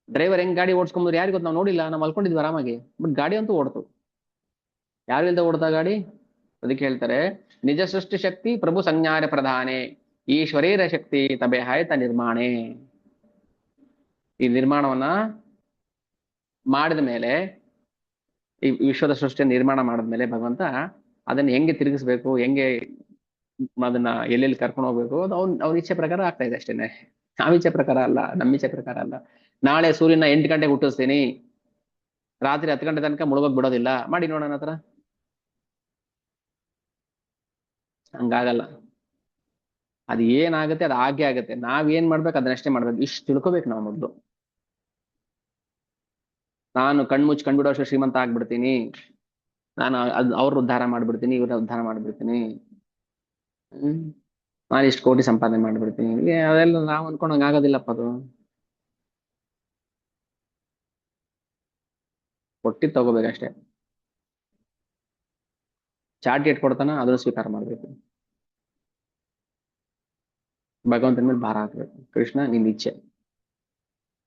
ಡ್ರೈವರ್ ಹೆಂಗ್ ಗಾಡಿ ಓಡಿಸ್ಕೊಂಡ್ರು ಯಾರಿಗ್ ಗೊತ್ತು? ನಾವು ನೋಡಿಲ್ಲ, ನಾವು ಮಲ್ಕೊಂಡಿದ್ವಿ ಆರಾಮಾಗಿ, ಬಟ್ ಗಾಡಿ ಅಂತೂ ಓಡ್ತು. ಯಾರು ಇಲ್ದ ಓಡ್ತಾ ಗಾಡಿ? ಅದಕ್ಕೆ ಹೇಳ್ತಾರೆ, ನಿಜ ಸೃಷ್ಟಿ ಶಕ್ತಿ ಪ್ರಭು ಸಂಜ್ಞಾರ ಪ್ರಧಾನೆ, ಈಶ್ವರೇರ ಶಕ್ತಿ ತಬೆ ಹಾಯತ ನಿರ್ಮಾಣೆ. ಈ ನಿರ್ಮಾಣವನ್ನ ಮಾಡಿದ ಮೇಲೆ, ಈ ವಿಶ್ವದ ಸೃಷ್ಟಿಯನ್ನು ನಿರ್ಮಾಣ ಮಾಡಿದ್ಮೇಲೆ ಭಗವಂತ ಅದನ್ನ ಹೆಂಗೆ ತಿರುಗಿಸ್ಬೇಕು, ಹೆಂಗೆ ಅದನ್ನ ಎಲ್ಲೆಲ್ಲಿ ಕರ್ಕೊಂಡು ಹೋಗ್ಬೇಕು, ಅದು ಅವ್ನ ಇಚ್ಛೆ ಪ್ರಕಾರ ಆಗ್ತಾ ಇದೆ ಅಷ್ಟೇನೆ. ನಾವ್ ಇಚ್ಛೆ ಪ್ರಕಾರ ಅಲ್ಲ, ನಮ್ಮ ಇಚ್ಛೆ ಪ್ರಕಾರ ಅಲ್ಲ. ನಾಳೆ ಸೂರ್ಯನ 8 ಗಂಟೆಗೆ ಹುಟ್ಟಿಸ್ತೀನಿ, ರಾತ್ರಿ 10 ಗಂಟೆ ತನಕ ಮುಳುಗೋಗ್ ಬಿಡೋದಿಲ್ಲ, ಮಾಡಿ ನೋಡೋಣ ಹತ್ರ. ಹಂಗಾಗಲ್ಲ. ಅದು ಏನಾಗುತ್ತೆ ಅದು ಹಾಗೆ ಆಗುತ್ತೆ. ನಾವ್ ಏನ್ ಮಾಡ್ಬೇಕು ಅದನ್ನಷ್ಟೇ ಮಾಡ್ಬೇಕು. ಇಷ್ಟು ತಿಳ್ಕೊಬೇಕು ನಾವು ಮೊದ್ಲು. ನಾನು ಕಣ್ಮುಚ್ಚಿ ಕಂಡ್ಬಿಡೋಷ್ಟು ಶ್ರೀಮಂತ ಆಗ್ಬಿಡ್ತೀನಿ, ನಾನು ಅವ್ರ ಉದ್ಧಾರ ಮಾಡ್ಬಿಡ್ತೀನಿ, ಇವ್ರನ್ನ ಉದ್ಧಾರ ಮಾಡ್ಬಿಡ್ತೀನಿ, ಹ್ಮ್ ನಾನು ಇಷ್ಟು ಕೋಟಿ ಸಂಪಾದನೆ ಮಾಡ್ಬಿಡ್ತೀನಿ. ಅದೆಲ್ಲ ನಾವು ಅನ್ಕೊಂಡಂಗ ಆಗೋದಿಲ್ಲಪ್ಪ ಅದು. ಕೊಟ್ಟಿದ್ ತಗೋಬೇಕಷ್ಟೇ. ಚಾಟಿ ಇಟ್ಕೊಡ್ತಾನ, ಅದನ್ನು ಸ್ವೀಕಾರ ಮಾಡ್ಬೇಕು. ಭಗವಂತನ ಮೇಲೆ ಭಾರ ಹಾಕ್ಬೇಕು. ಕೃಷ್ಣ ನಿನ್ ಇಚ್ಛೆ,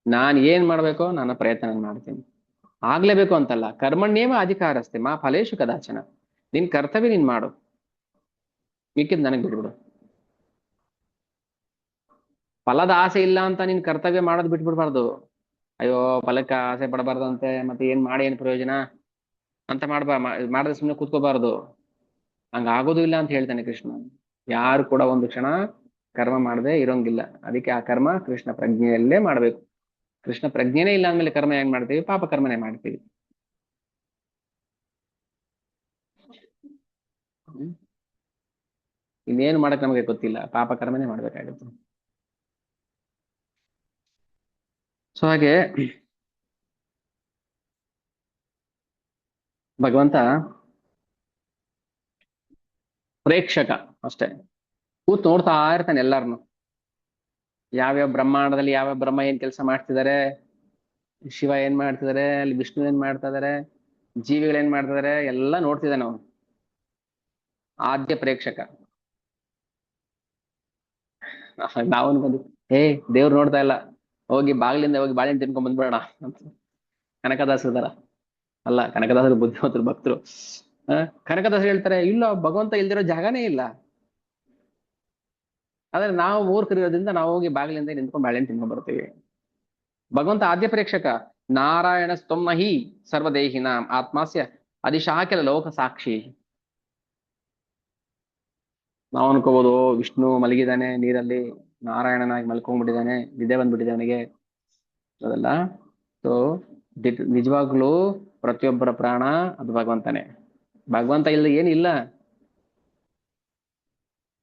ನಾನ್ ಏನ್ ಮಾಡ್ಬೇಕೋ ನನ್ನ ಪ್ರಯತ್ನ ನಾನು ಮಾಡ್ತೀನಿ. ಆಗ್ಲೇಬೇಕು ಅಂತಲ್ಲ, ಕರ್ಮಣ್ಯೇವ ಅಧಿಕಾರಸ್ತೆ ಮಾ ಫಲೇಶು ಕದಾಚನ. ನಿನ್ ಕರ್ತವ್ಯ ನೀನ್ ಮಾಡು, ಮಿಕ್ಕಿದ್ ನನಗ್ ಬಿಟ್ಬಿಡು. ಫಲದ ಆಸೆ ಇಲ್ಲ ಅಂತ ನೀನ್ ಕರ್ತವ್ಯ ಮಾಡೋದು ಬಿಟ್ಬಿಡ್ಬಾರ್ದು. ಅಯ್ಯೋ ಫಲಕ್ಕೆ ಆಸೆ ಪಡಬಾರ್ದಂತೆ, ಮತ್ತೆ ಏನ್ ಮಾಡಿ ಏನ್ ಪ್ರಯೋಜನ ಅಂತ ಮಾಡಿದ್ರೆ ಸುಮ್ಮನೆ ಕೂತ್ಕೋಬಾರ್ದು. ಹಂಗ ಆಗೋದು ಇಲ್ಲ ಅಂತ ಹೇಳ್ತಾನೆ ಕೃಷ್ಣ. ಯಾರು ಕೂಡ ಒಂದು ಕ್ಷಣ ಕರ್ಮ ಮಾಡದೆ ಇರೋಂಗಿಲ್ಲ. ಅದಕ್ಕೆ ಆ ಕರ್ಮ ಕೃಷ್ಣ ಪ್ರಜ್ಞೆಯಲ್ಲೇ ಮಾಡ್ಬೇಕು. ಕೃಷ್ಣ ಪ್ರಜ್ಞೆನೇ ಇಲ್ಲ ಅಂದ್ಮೇಲೆ ಕರ್ಮ ಹೆಂಗ್ ಮಾಡ್ತೀವಿ? ಪಾಪ ಕರ್ಮನೇ ಮಾಡ್ತೀವಿ. ಹ್ಮ್ ಇನ್ನೇನು ಮಾಡಕ್ ನಮಗೆ ಗೊತ್ತಿಲ್ಲ, ಪಾಪ ಕರ್ಮನೇ ಮಾಡ್ಬೇಕಾಗುತ್ತೆ. ಸೊ ಹಾಗೆ ಭಗವಂತ ಪ್ರೇಕ್ಷಕ ಅಷ್ಟೇ, ಕೂತ್ ನೋಡ್ತಾ ಇರ್ತಾನೆ ಎಲ್ಲಾರನು. ಯಾವ್ಯಾವ ಬ್ರಹ್ಮಾಂಡದಲ್ಲಿ ಯಾವ್ಯಾವ ಬ್ರಹ್ಮ ಏನ್ ಕೆಲಸ ಮಾಡ್ತಿದ್ದಾರೆ, ಶಿವ ಏನ್ ಮಾಡ್ತಿದಾರೆ, ಅಲ್ಲಿ ವಿಷ್ಣು ಏನ್ ಮಾಡ್ತಾ ಇದಾರೆ, ಜೀವಿಗಳು ಏನ್ ಮಾಡ್ತಿದಾರೆ, ಎಲ್ಲ ನೋಡ್ತಿದ್ದಾನೆ ಅವನು. ಆದ್ಯ ಪ್ರೇಕ್ಷಕ. ನಾವು ಅನ್ಕೊಂಡು, ಹೇ ದೇವ್ರು ನೋಡ್ತಾ ಇಲ್ಲ, ಹೋಗಿ ಬಾಗಿಲಿಂದ ಹೋಗಿ ಬಾಳೆಹಣ್ಣು ತಿನ್ಕೊಂಡ್ ಬಂದ್ಬೇಡ ಅಂತ. ಕನಕದಾಸರ ತರ ಅಲ್ಲ, ಕನಕದಾಸರು ಬುದ್ಧಿವಂತರು ಭಕ್ತರು. ಆ, ಕನಕದಾಸರು ಹೇಳ್ತಾರೆ, ಇಲ್ಲ ಭಗವಂತ ಇಲ್ದಿರೋ ಜಾಗನೇ ಇಲ್ಲ. ಆದ್ರೆ ನಾವು ಮೂರ್ಖರಿರೋದ್ರಿಂದ ನಾವು ಹೋಗಿ ಬಾಗಿಲಿಂದ ನಿಂತ್ಕೊಂಡು ಬಾಳೆಹಣ್ಣು ತಿನ್ಕೊಂಡ್ ಬರ್ತೀವಿ. ಭಗವಂತ ಆದ್ಯ ಪ್ರೇಕ್ಷಕ. ನಾರಾಯಣ ಸ್ತೊಮ್ಮಹಿ ಸರ್ವದೇಹಿನಾಂ ಆತ್ಮಾಸ್ಯ ಅಧಿಶಾಖಿಲ ಲೋಕ ಸಾಕ್ಷಿ. ನಾವು ಅನ್ಕೋಬಹುದು ವಿಷ್ಣು ಮಲಗಿದಾನೆ ನೀರಲ್ಲಿ, ನಾರಾಯಣನಾಗಿ ಮಲ್ಕೊಂಡ್ಬಿಟ್ಟಿದ್ದಾನೆ, ನಿದ್ದೆ ಬಂದ್ಬಿಟ್ಟಿದೆ ಅವನಿಗೆ. ಅದಲ್ಲ. ಸೊ ನಿಜವಾಗ್ಲೂ ಪ್ರತಿಯೊಬ್ಬರ ಪ್ರಾಣ ಅದು ಭಗವಂತನೇ. ಭಗವಂತ ಇಲ್ಲದೆ ಏನಿಲ್ಲ.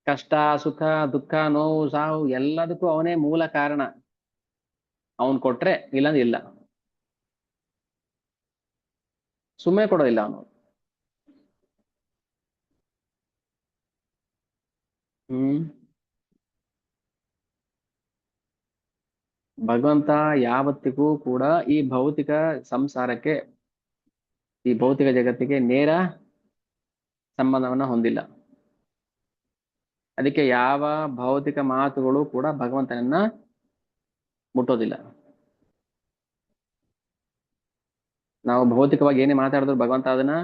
ಕಷ್ಟ ಸುಖ ದುಃಖ ನೋವು ಸಾವು ಎಲ್ಲದಕ್ಕೂ ಅವನೇ ಮೂಲ ಕಾರಣ. ಅವನ್ ಕೊಟ್ರೆ, ಇಲ್ಲಾಂದ್ರೆ ಇಲ್ಲ. ಸುಮ್ಮನೆ ಕೊಡೋದಿಲ್ಲ ಅವನು. ಹ್ಮ್ ಭಗವಂತ ಯಾವತ್ತಿಗೂ ಕೂಡ ಈ ಭೌತಿಕ ಸಂಸಾರಕ್ಕೆ, ಈ ಭೌತಿಕ ಜಗತ್ತಿಗೆ ನೇರ ಸಂಬಂಧವನ್ನ ಹೊಂದಿಲ್ಲ. ಅದಕ್ಕೆ ಯಾವ ಭೌತಿಕ ಮಾತುಗಳು ಕೂಡ ಭಗವಂತನನ್ನ ಮುಟ್ಟೋದಿಲ್ಲ. ನಾವು ಭೌತಿಕವಾಗಿ ಏನೇ ಮಾತಾಡಿದ್ರು ಭಗವಂತ ಅದನ್ನ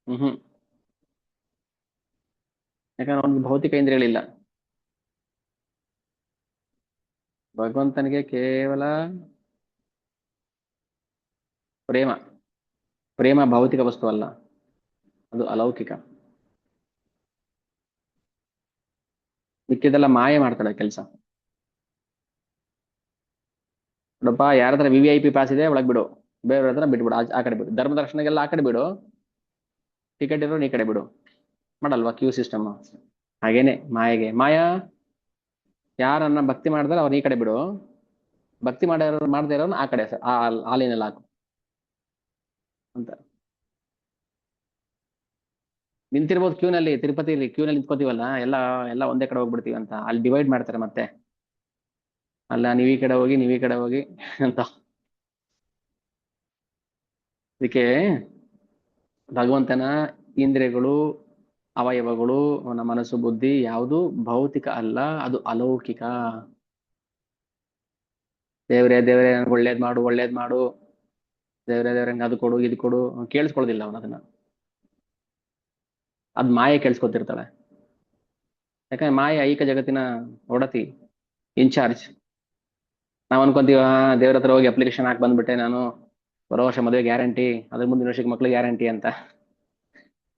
ಹ್ಮ್ ಯಾಕಂದ್ರೆ ಅವನಿಗೆ ಭೌತಿಕ ಇಂದ್ರಿಯಗಳಿಲ್ಲ. ಭಗವಂತನಿಗೆ ಕೇವಲ ಪ್ರೇಮ. ಪ್ರೇಮ ಭೌತಿಕ ವಸ್ತು ಅಲ್ಲ, ಅದು ಅಲೌಕಿಕ. ಮಿಕ್ಕಿದೆಲ್ಲ ಮಾಯೆ ಮಾಡ್ತಾಳೆ ಕೆಲಸ. ನೋಡಪ್ಪ, ಯಾರ ಹತ್ರ VIP ಪಾಸ್ ಇದೆ ಒಳಗ್ ಬಿಡು, ಬೇರೆಯವ್ರ ಹತ್ರ ಬಿಟ್ಬಿಡು, ಆ ಕಡೆ ಬಿಡು. ಧರ್ಮ ದರ್ಶನಗೆಲ್ಲ ಆ ಕಡೆ ಬಿಡು, ಟಿಕೆಟ್ ಇರೋರು ಈ ಕಡೆ ಬಿಡು. ಮಾಡಲ್ವಾ ಕ್ಯೂ ಸಿಸ್ಟಮ್? ಹಾಗೇನೆ ಮಾಯೆಗೆ. ಮಾಯಾ ಯಾರನ್ನ ಭಕ್ತಿ ಮಾಡಿದ್ರೆ ಅವ್ರನ್ನ ಈ ಕಡೆ ಬಿಡು, ಭಕ್ತಿ ಮಾಡದೇ ಇರೋರ್ನ ಆ ಕಡೆ ಹಾಲಿನಲ್ಲಿ ಹಾಕು ಅಂತ. ನಿಂತಿರ್ಬೋದು ಕ್ಯೂನಲ್ಲಿ, ತಿರುಪತಿಲಿ ಕ್ಯೂನಲ್ಲಿ ನಿಂತ್ಕೋತೀವಲ್ಲ, ಎಲ್ಲ ಎಲ್ಲ ಒಂದೇ ಕಡೆ ಹೋಗ್ಬಿಡ್ತೀವಿ ಅಂತ ಅಲ್ಲಿ ಡಿವೈಡ್ ಮಾಡ್ತಾರೆ ಮತ್ತೆ. ಅಲ್ಲ ನೀವ್ ಈ ಕಡೆ ಹೋಗಿ, ನೀವ್ ಈ ಕಡೆ ಹೋಗಿ ಅಂತ. ಅದಕ್ಕೆ ಭಗವಂತನ ಇಂದ್ರಿಯಗಳು, ಅವಯವಗಳು, ಅವನ ಮನಸ್ಸು ಬುದ್ಧಿ ಯಾವುದು ಭೌತಿಕ ಅಲ್ಲ, ಅದು ಅಲೌಕಿಕ. ದೇವ್ರೇ ದೇವ್ರೇ ನನ್ಗೆ ಒಳ್ಳೇದ್ ಮಾಡು, ಒಳ್ಳೇದ್ ಮಾಡು, ದೇವ್ರೇ ದೇವ್ರೆ ನಂಗೆ ಅದು ಕೊಡು ಇದು ಕೊಡು, ಅವ್ನು ಕೇಳಿಸ್ಕೊಳ್ಳೋದಿಲ್ಲ. ಅವನ ಅದನ್ನ, ಅದ್ ಮಾಯೆ ಕೇಳಿಸ್ಕೊತಿರ್ತಾಳೆ. ಯಾಕಂದ್ರೆ ಮಾಯೆ ಐಕ ಜಗತ್ತಿನ ಒಡತಿ, ಇನ್ಚಾರ್ಜ್. ನಾವ್ ಅನ್ಕೊಂತೀವ, ದೇವ್ರ ಹತ್ರ ಹೋಗಿ ಅಪ್ಲಿಕೇಶನ್ ಹಾಕಿ ಬಂದ್ಬಿಟ್ಟೆ ನಾನು, ಬರೋ ವರ್ಷ ಮದುವೆ ಗ್ಯಾರಂಟಿ, ಅದ್ರ ಮುಂದಿನ ವರ್ಷಕ್ಕೆ ಮಕ್ಳು ಗ್ಯಾರಂಟಿ ಅಂತ.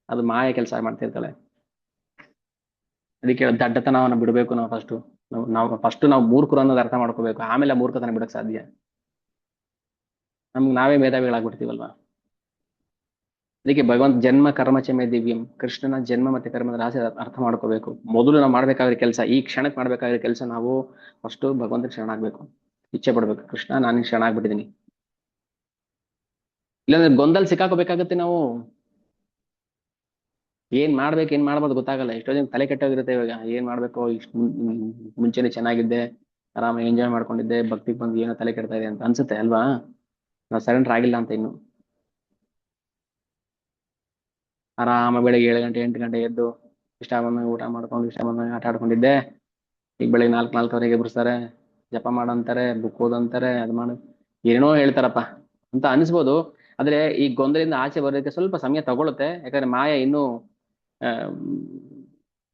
ಅದು ಮಾಯೆ ಕೆಲಸ ಮಾಡ್ತಿರ್ತಾಳೆ. ಅದಕ್ಕೆ ದಡ್ಡತನವನ್ನ ಬಿಡಬೇಕು ನಾವು ಫಸ್ಟ್. ನಾವು ಮೂರ್ಖರು ಅನ್ನೋದು ಅರ್ಥ ಮಾಡ್ಕೋಬೇಕು, ಆಮೇಲೆ ಮೂರ್ಖತನ ಬಿಡಕ್ ಸಾಧ್ಯ. ನಮ್ಗೆ ನಾವೇ ಮೇಧಾವಿಗಳಾಗ್ಬಿಡ್ತೀವಲ್ವಾ. ಅದಕ್ಕೆ ಭಗವಂತ ಜನ್ಮ ಕರ್ಮಚಮೆ ದಿವ್ಯಂ, ಕೃಷ್ಣನ ಜನ್ಮ ಮತ್ತೆ ಕರ್ಮದ ರಾಶಿ ಅರ್ಥ ಮಾಡ್ಕೋಬೇಕು. ಮೊದಲು ನಾವು ಮಾಡ್ಬೇಕಾಗಿರೋ ಕೆಲಸ, ಈ ಕ್ಷಣಕ್ಕೆ ಮಾಡ್ಬೇಕಾಗಿರೋ ಕೆಲಸ, ನಾವು ಫಸ್ಟ್ ಭಗವಂತನ ಶರಣ ಆಗ್ಬೇಕು, ಇಚ್ಛೆ ಪಡ್ಬೇಕು. ಕೃಷ್ಣ ನಾನು ಶರಣ ಆಗ್ಬಿಟ್ಟಿದ್ದೀನಿ. ಇಲ್ಲಾಂದ್ರೆ ಗೊಂದಲ್ ಸಿಕ್ಕಾಕೋಬೇಕಾಗತ್ತೆ ನಾವು. ಏನ್ ಮಾಡ್ಬೇಕು ಏನ್ ಮಾಡ್ಬಾರ್ದು ಗೊತ್ತಾಗಲ್ಲ. ಎಷ್ಟೋ ಜನ ತಲೆ ಕೆಟ್ಟೋಗಿರುತ್ತೆ ಇವಾಗ. ಏನ್ ಮಾಡ್ಬೇಕು, ಇಷ್ಟು ಮುಂಚೆನೆ ಚೆನ್ನಾಗಿದ್ದೆ, ಆರಾಮಾಗಿ ಎಂಜಾಯ್ ಮಾಡ್ಕೊಂಡಿದ್ದೆ, ಭಕ್ತಿಗೆ ಬಂದು ಏನೋ ತಲೆ ಕೆಡ್ತಾ ಇದೆ ಅಂತ ಅನ್ಸುತ್ತೆ ಅಲ್ವಾ. ನಾವು ಸರೆಂಡರ್ ಆಗಿಲ್ಲ ಅಂತ ಇನ್ನು. ಆರಾಮ ಬೆಳಿಗ್ಗೆ 7 ಗಂಟೆ 8 ಗಂಟೆ ಎದ್ದು ಇಷ್ಟ ಬಂದಾಗ ಊಟ ಮಾಡ್ಕೊಂಡು ಇಷ್ಟ ಬಂದಾಗ ಆಟ ಆಡ್ಕೊಂಡಿದ್ದೆ. ಈಗ ಬೆಳಿಗ್ಗೆ 4 4:30 ಎಬ್ಬಿಸ್ತಾರೆ, ಜಪ ಮಾಡಂತಾರೆ, ಬುಕ್ ಓದಂತಾರೆ, ಅದು ಮಾಡು, ಏನೇನೋ ಹೇಳ್ತಾರಪ್ಪ ಅಂತ ಅನಿಸ್ಬೋದು. ಆದ್ರೆ ಈ ಗೊಂದಲಿಂದ ಆಚೆ ಬರೋದಕ್ಕೆ ಸ್ವಲ್ಪ ಸಮಯ ತಗೊಳುತ್ತೆ. ಯಾಕಂದ್ರೆ ಮಾಯ ಇನ್ನೂ ಆ,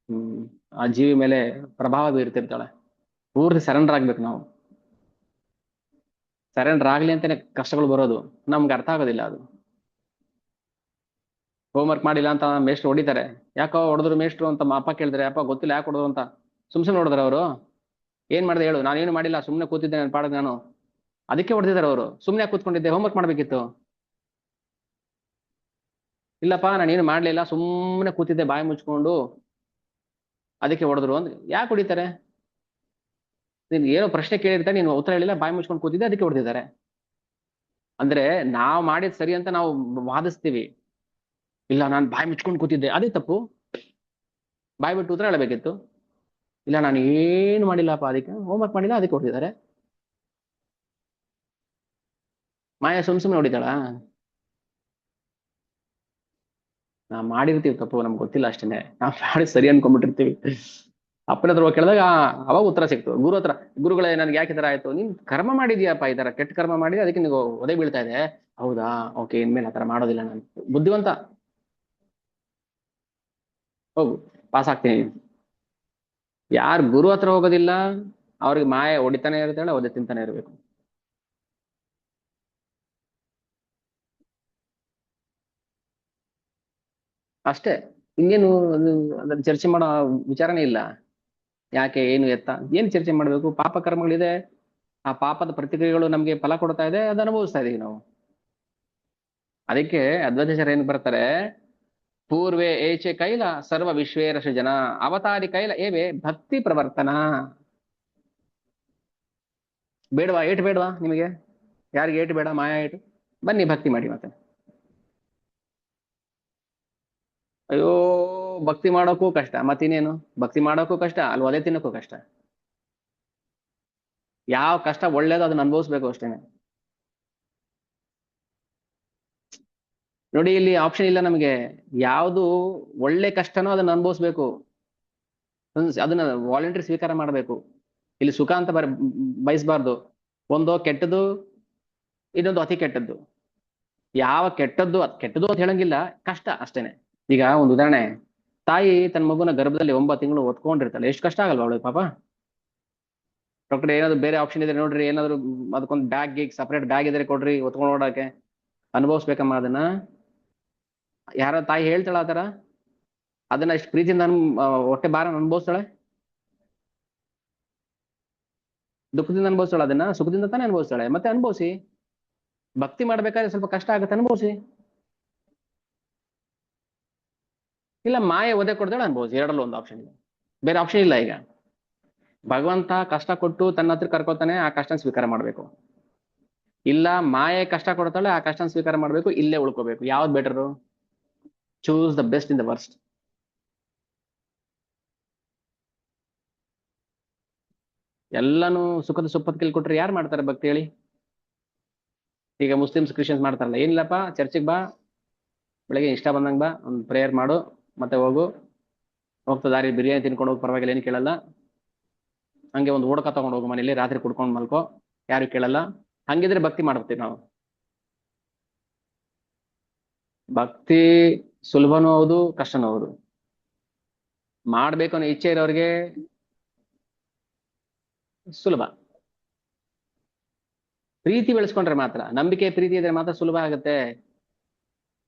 ಹ್ಮ್, ಆ ಜೀವಿ ಮೇಲೆ ಪ್ರಭಾವ ಬೀರ್ತಿರ್ತಾಳೆ. ಪೂರ್ತಿ ಸರೆಂಡರ್ ಆಗ್ಬೇಕು ನಾವು. ಸರೆಂಡರ್ ಆಗ್ಲಿ ಅಂತಾನೆ ಕಷ್ಟಗಳು ಬರೋದು. ನಮ್ಗೆ ಅರ್ಥ ಆಗೋದಿಲ್ಲ ಅದು. ಹೋಮ್ವರ್ಕ್ ಮಾಡಿಲ್ಲ ಅಂತ ಮೇಷ್ಟ್ರು ಹೊಡಿತಾರೆ. ಯಾಕೋ ಹೊಡೆದ್ರು ಮೇಷ್ಟ್ರು ಅಂತ ಅಪ್ಪ ಕೇಳಿದ್ರೆ, ಅಪ್ಪ ಗೊತ್ತಿಲ್ಲ ಯಾಕೆ ಹೊಡೆದ್ರು ಅಂತ. ಸುಮ್ನೆ ಹೊಡೆದ್ರ ಅವರು. ಏನ್ ಮಾಡಿದೆ ಹೇಳು, ನಾನೇನು ಮಾಡಿಲ್ಲ, ಸುಮ್ನೆ ಕೂತಿದ್ದೆ ನನ್ನ ಪಾಡಗ್ ನಾನು. ಅದಕ್ಕೆ ಹೊಡೆದಿದ್ದಾರೆ ಅವರು. ಸುಮ್ನೆ ಕೂತ್ಕೊಂಡಿದ್ದೆ, ಹೋಮ್ವರ್ಕ್ ಮಾಡ್ಬೇಕಿತ್ತು. ಇಲ್ಲಪ್ಪ ನಾನೇನು ಮಾಡ್ಲಿಲ್ಲ, ಸುಮ್ಮನೆ ಕೂತಿದ್ದೆ ಬಾಯಿ ಮುಚ್ಕೊಂಡು, ಅದಕ್ಕೆ ಹೊಡೆದ್ರು ಅಂದ್ರೆ ಯಾಕೆ ಹೊಡಿತಾರೆ. ನೀನ್ ಏನೋ ಪ್ರಶ್ನೆ ಕೇಳಿರ್ತಾರೆ, ನೀನು ಉತ್ತರ ಹೇಳಿಲ್ಲ, ಬಾಯಿ ಮುಚ್ಕೊಂಡು ಕೂತಿದ್ದೆ, ಅದಕ್ಕೆ ಹೊಡೆದಿದ್ದಾರೆ. ಅಂದ್ರೆ ನಾವ್ ಮಾಡಿದ್ ಸರಿ ಅಂತ ನಾವು ವಾದಿಸ್ತೀವಿ. ಇಲ್ಲ ನಾನು ಬಾಯಿ ಮುಚ್ಕೊಂಡು ಕೂತಿದ್ದೆ, ಅದೇ ತಪ್ಪು. ಬಾಯಿ ಬಿಟ್ಟು ಉತ್ತರ ಹೇಳಬೇಕಿತ್ತು. ಇಲ್ಲ ನಾನು ಏನು ಮಾಡಿಲ್ಲಪ್ಪ, ಅದಕ್ಕೆ ಹೋಮ್ವರ್ಕ್ ಮಾಡಿಲ್ಲ, ಅದಕ್ಕೆ ಹೊಡೆದಿದ್ದಾರೆ. ಮಾಯ ಸುಮ್ನೆ ಹೊಡಿತಾಳ. ನಾವ್ ಮಾಡಿರ್ತೀವಿ ತಪ್ಪು, ನಮ್ಗೆ ಗೊತ್ತಿಲ್ಲ ಅಷ್ಟೇನೆ. ನಾವ್ ಮಾಡಿ ಸರಿ ಅನ್ಕೊಂಡ್ಬಿಟ್ಟಿರ್ತೀವಿ. ಅಪ್ಪನ ಹತ್ರ ಹೋಗಿ ಕೇಳಿದಾಗ ಅವಾಗ ಉತ್ತರ ಸಿಕ್ತು. ಗುರು ಹತ್ರ, ಗುರುಗಳೇ ನನ್ಗೆ ಯಾಕೆ ಈ ತರ ಆಯ್ತು. ನೀನ್ ಕರ್ಮ ಮಾಡಿದ್ಯಪ್ಪ, ಈ ತರ ಕೆಟ್ಟ ಕರ್ಮ ಮಾಡಿದ್ರೆ ಅದಕ್ಕೆ ನೀವು ಒದೆ ಬೀಳ್ತಾ ಇದೆ. ಹೌದಾ, ಓಕೆ, ಇನ್ಮೇಲೆ ಆ ತರ ಮಾಡೋದಿಲ್ಲ ನಾನು. ಬುದ್ಧಿವಂತ. ಹೋಗು, ಪಾಸ್ ಆಗ್ತೀನಿ. ಯಾರು ಗುರು ಹತ್ರ ಹೋಗೋದಿಲ್ಲ ಅವ್ರಿಗೆ ಮಾಯ ಹೊಡಿತಾನೆ ಇರ್ತಾಳೆ, ಒದೆ ತಿಂತಾನೆ ಇರ್ಬೇಕು. ಅಷ್ಟೇ. ಇನ್ನೇನು ಅದು, ಅದ್ರ ಚರ್ಚೆ ಮಾಡೋ ವಿಚಾರನೇ ಇಲ್ಲ. ಯಾಕೆ, ಏನು, ಎತ್ತ, ಏನ್ ಚರ್ಚೆ ಮಾಡ್ಬೇಕು. ಪಾಪ ಕರ್ಮಗಳಿದೆ, ಆ ಪಾಪದ ಪ್ರತಿಕ್ರಿಯೆಗಳು ನಮ್ಗೆ ಫಲ ಕೊಡ್ತಾ ಇದೆ, ಅದು ಅನುಭವಿಸ್ತಾ ಇದೀವಿ ನಾವು. ಅದಕ್ಕೆ ಅದ್ವೈತಾಚಾರ್ಯ ಏನ್ ಬರ್ತಾರೆ, ಪೂರ್ವೆ ಏಚೆ ಕೈಲ ಸರ್ವ ವಿಶ್ವೇರಸ ಜನ ಅವತಾರಿ ಕೈಲ ಏವೆ ಭಕ್ತಿ ಪ್ರವರ್ತನ. ಬೇಡವಾ ಏಟು, ಬೇಡವಾ ನಿಮಗೆ, ಯಾರಿಗೆ ಏಟು ಬೇಡ, ಮಾಯಾ ಏಟು. ಬನ್ನಿ ಭಕ್ತಿ ಮಾಡಿ ಮತ್ತೆ. ಅಯ್ಯೋ, ಭಕ್ತಿ ಮಾಡೋಕ್ಕೂ ಕಷ್ಟ ಮತ್ತಿನ್ನೇನು. ಭಕ್ತಿ ಮಾಡೋಕ್ಕೂ ಕಷ್ಟ, ಅಲ್ಲಿ ಒಲೆ ತಿನ್ನೋಕ್ಕೂ ಕಷ್ಟ. ಯಾವ ಕಷ್ಟ ಒಳ್ಳೇದು ಅದನ್ನ ಅನುಭವಿಸ್ಬೇಕು ಅಷ್ಟೇನೆ. ನೋಡಿ, ಇಲ್ಲಿ ಆಪ್ಷನ್ ಇಲ್ಲ ನಮಗೆ. ಯಾವುದು ಒಳ್ಳೆ ಕಷ್ಟನೋ ಅದನ್ನ ಅನುಭವಿಸ್ಬೇಕು. ಅದನ್ನ ವಾಲಂಟ್ರಿ ಸ್ವೀಕಾರ ಮಾಡಬೇಕು. ಇಲ್ಲಿ ಸುಖ ಅಂತ ಬಯಸಬಾರ್ದು. ಒಂದು ಕೆಟ್ಟದ್ದು, ಇನ್ನೊಂದು ಅತಿ ಕೆಟ್ಟದ್ದು. ಯಾವ ಕೆಟ್ಟದ್ದು ಕೆಟ್ಟದ್ದು ಅಂತ ಹೇಳಂಗಿಲ್ಲ, ಕಷ್ಟ ಅಷ್ಟೇನೆ. ಈಗ ಒಂದು ಉದಾಹರಣೆ, ತಾಯಿ ತನ್ನ ಮಗುನ ಗರ್ಭದಲ್ಲಿ 9 ತಿಂಗಳು ಹೊತ್ಕೊಂಡಿರ್ತಾಳೆ. ಎಷ್ಟು ಕಷ್ಟ ಆಗಲ್ವಾ ಅವಳು ಪಾಪ. ಡಾಕ್ಟರ್ ಏನಾದ್ರು ಬೇರೆ ಆಪ್ಷನ್ ಇದ್ರೆ ನೋಡ್ರಿ, ಏನಾದ್ರು ಅದಕ್ಕೊಂದು ಬ್ಯಾಗ್ ಗೀಗ್ ಸಪರೇಟ್ ಬ್ಯಾಗ್ ಇದ್ರೆ ಕೊಡ್ರಿ, ಹೊತ್ಕೊಂಡು ಓಡಾಕೆ. ಅನುಭವಿಸ್ಬೇಕಮ್ಮ ಅದನ್ನ. ಯಾರ ತಾಯಿ ಹೇಳ್ತಾಳ ಆತರ? ಅದನ್ನ ಇಷ್ಟು ಪ್ರೀತಿಯಿಂದ ಹೊಟ್ಟೆ ಭಾರ ಅನುಭವಿಸ್ತಾಳೆ? ದುಃಖದಿಂದ ಅನುಭವಿಸ್ತಾಳೆ? ಅದನ್ನ ಸುಖದಿಂದ ತಾನೇ ಅನುಭವಿಸ್ತಾಳೆ. ಮತ್ತೆ ಅನುಭವಿಸಿ. ಭಕ್ತಿ ಮಾಡ್ಬೇಕಾದ್ರೆ ಸ್ವಲ್ಪ ಕಷ್ಟ ಆಗುತ್ತೆ, ಅನುಭವಿಸಿ. ಇಲ್ಲ ಮಾಯೆ ಒದೆ ಕೊಡ್ತಾಳೆ, ಅನುಭವಿಸಿ. ಎರಡಲ್ಲೂ ಒಂದು ಆಪ್ಷನ್ ಇದೆ, ಬೇರೆ ಆಪ್ಷನ್ ಇಲ್ಲ. ಈಗ ಭಗವಂತ ಕಷ್ಟ ಕೊಟ್ಟು ತನ್ನ ಹತ್ರ ಕರ್ಕೋತಾನೆ, ಆ ಕಷ್ಟ ಸ್ವೀಕಾರ ಮಾಡ್ಬೇಕು. ಇಲ್ಲ ಮಾಯೆ ಕಷ್ಟ ಕೊಡ್ತಾಳೆ, ಆ ಕಷ್ಟ ಸ್ವೀಕಾರ ಮಾಡ್ಬೇಕು, ಇಲ್ಲೇ ಉಳ್ಕೋಬೇಕು. ಯಾವ್ದು better? Choose the best in the worst. ಎಲ್ಲಾನು ಸುಖದ ಸುಪ್ಪತ್ತಿಗೆ ಕೊಟ್ರೆ ಯಾರು ಮಾಡ್ತಾರೆ ಭಕ್ತಿ ಹೇಳಿ. ಈಗ ಮುಸ್ಲಿಮ್ಸ್ ಕ್ರಿಶ್ಚಿಯನ್ಸ್ ಮಾಡ್ತಾರಲ್ಲ, ಏನಿಲ್ಲಪ್ಪ ಚರ್ಚಿಗೆ ಬಾ, ಬೆಳಗ್ಗೆ ಇಷ್ಟ ಬಂದಂಗೆ ಬಾ, ಒಂದು ಪ್ರೇಯರ್ ಮಾಡು, ಮತ್ತೆ ಹೋಗು. ಹೋಗ್ತಾ ದಾರಿ ಬಿರಿಯಾನಿ ತಿನ್ಕೊಂಡು ಹೋಗಿ, ಪರವಾಗಿಲ್ಲ, ಏನು ಕೇಳಲ್ಲ. ಹಂಗೆ ಒಂದು ಓಡಕ ತಗೊಂಡು ಹೋಗು ಮನೇಲಿ, ರಾತ್ರಿ ಕುಡ್ಕೊಂಡು ಮಲ್ಕೋ, ಯಾರು ಕೇಳಲ್ಲ. ಹಂಗಿದ್ರೆ ಭಕ್ತಿ ಮಾಡ್ತೀವಿ ನಾವು. ಭಕ್ತಿ ಸುಲಭನೂ ಹೌದು, ಕಷ್ಟನೂ ಹೌದು. ಮಾಡ್ಬೇಕು ಅನ್ನೋ ಇಚ್ಛೆ ಇರೋರಿಗೆ ಸುಲಭ. ಪ್ರೀತಿ ಬೆಳೆಸ್ಕೊಂಡ್ರೆ ಮಾತ್ರ, ನಂಬಿಕೆ ಪ್ರೀತಿ ಇದ್ರೆ ಮಾತ್ರ ಸುಲಭ ಆಗುತ್ತೆ.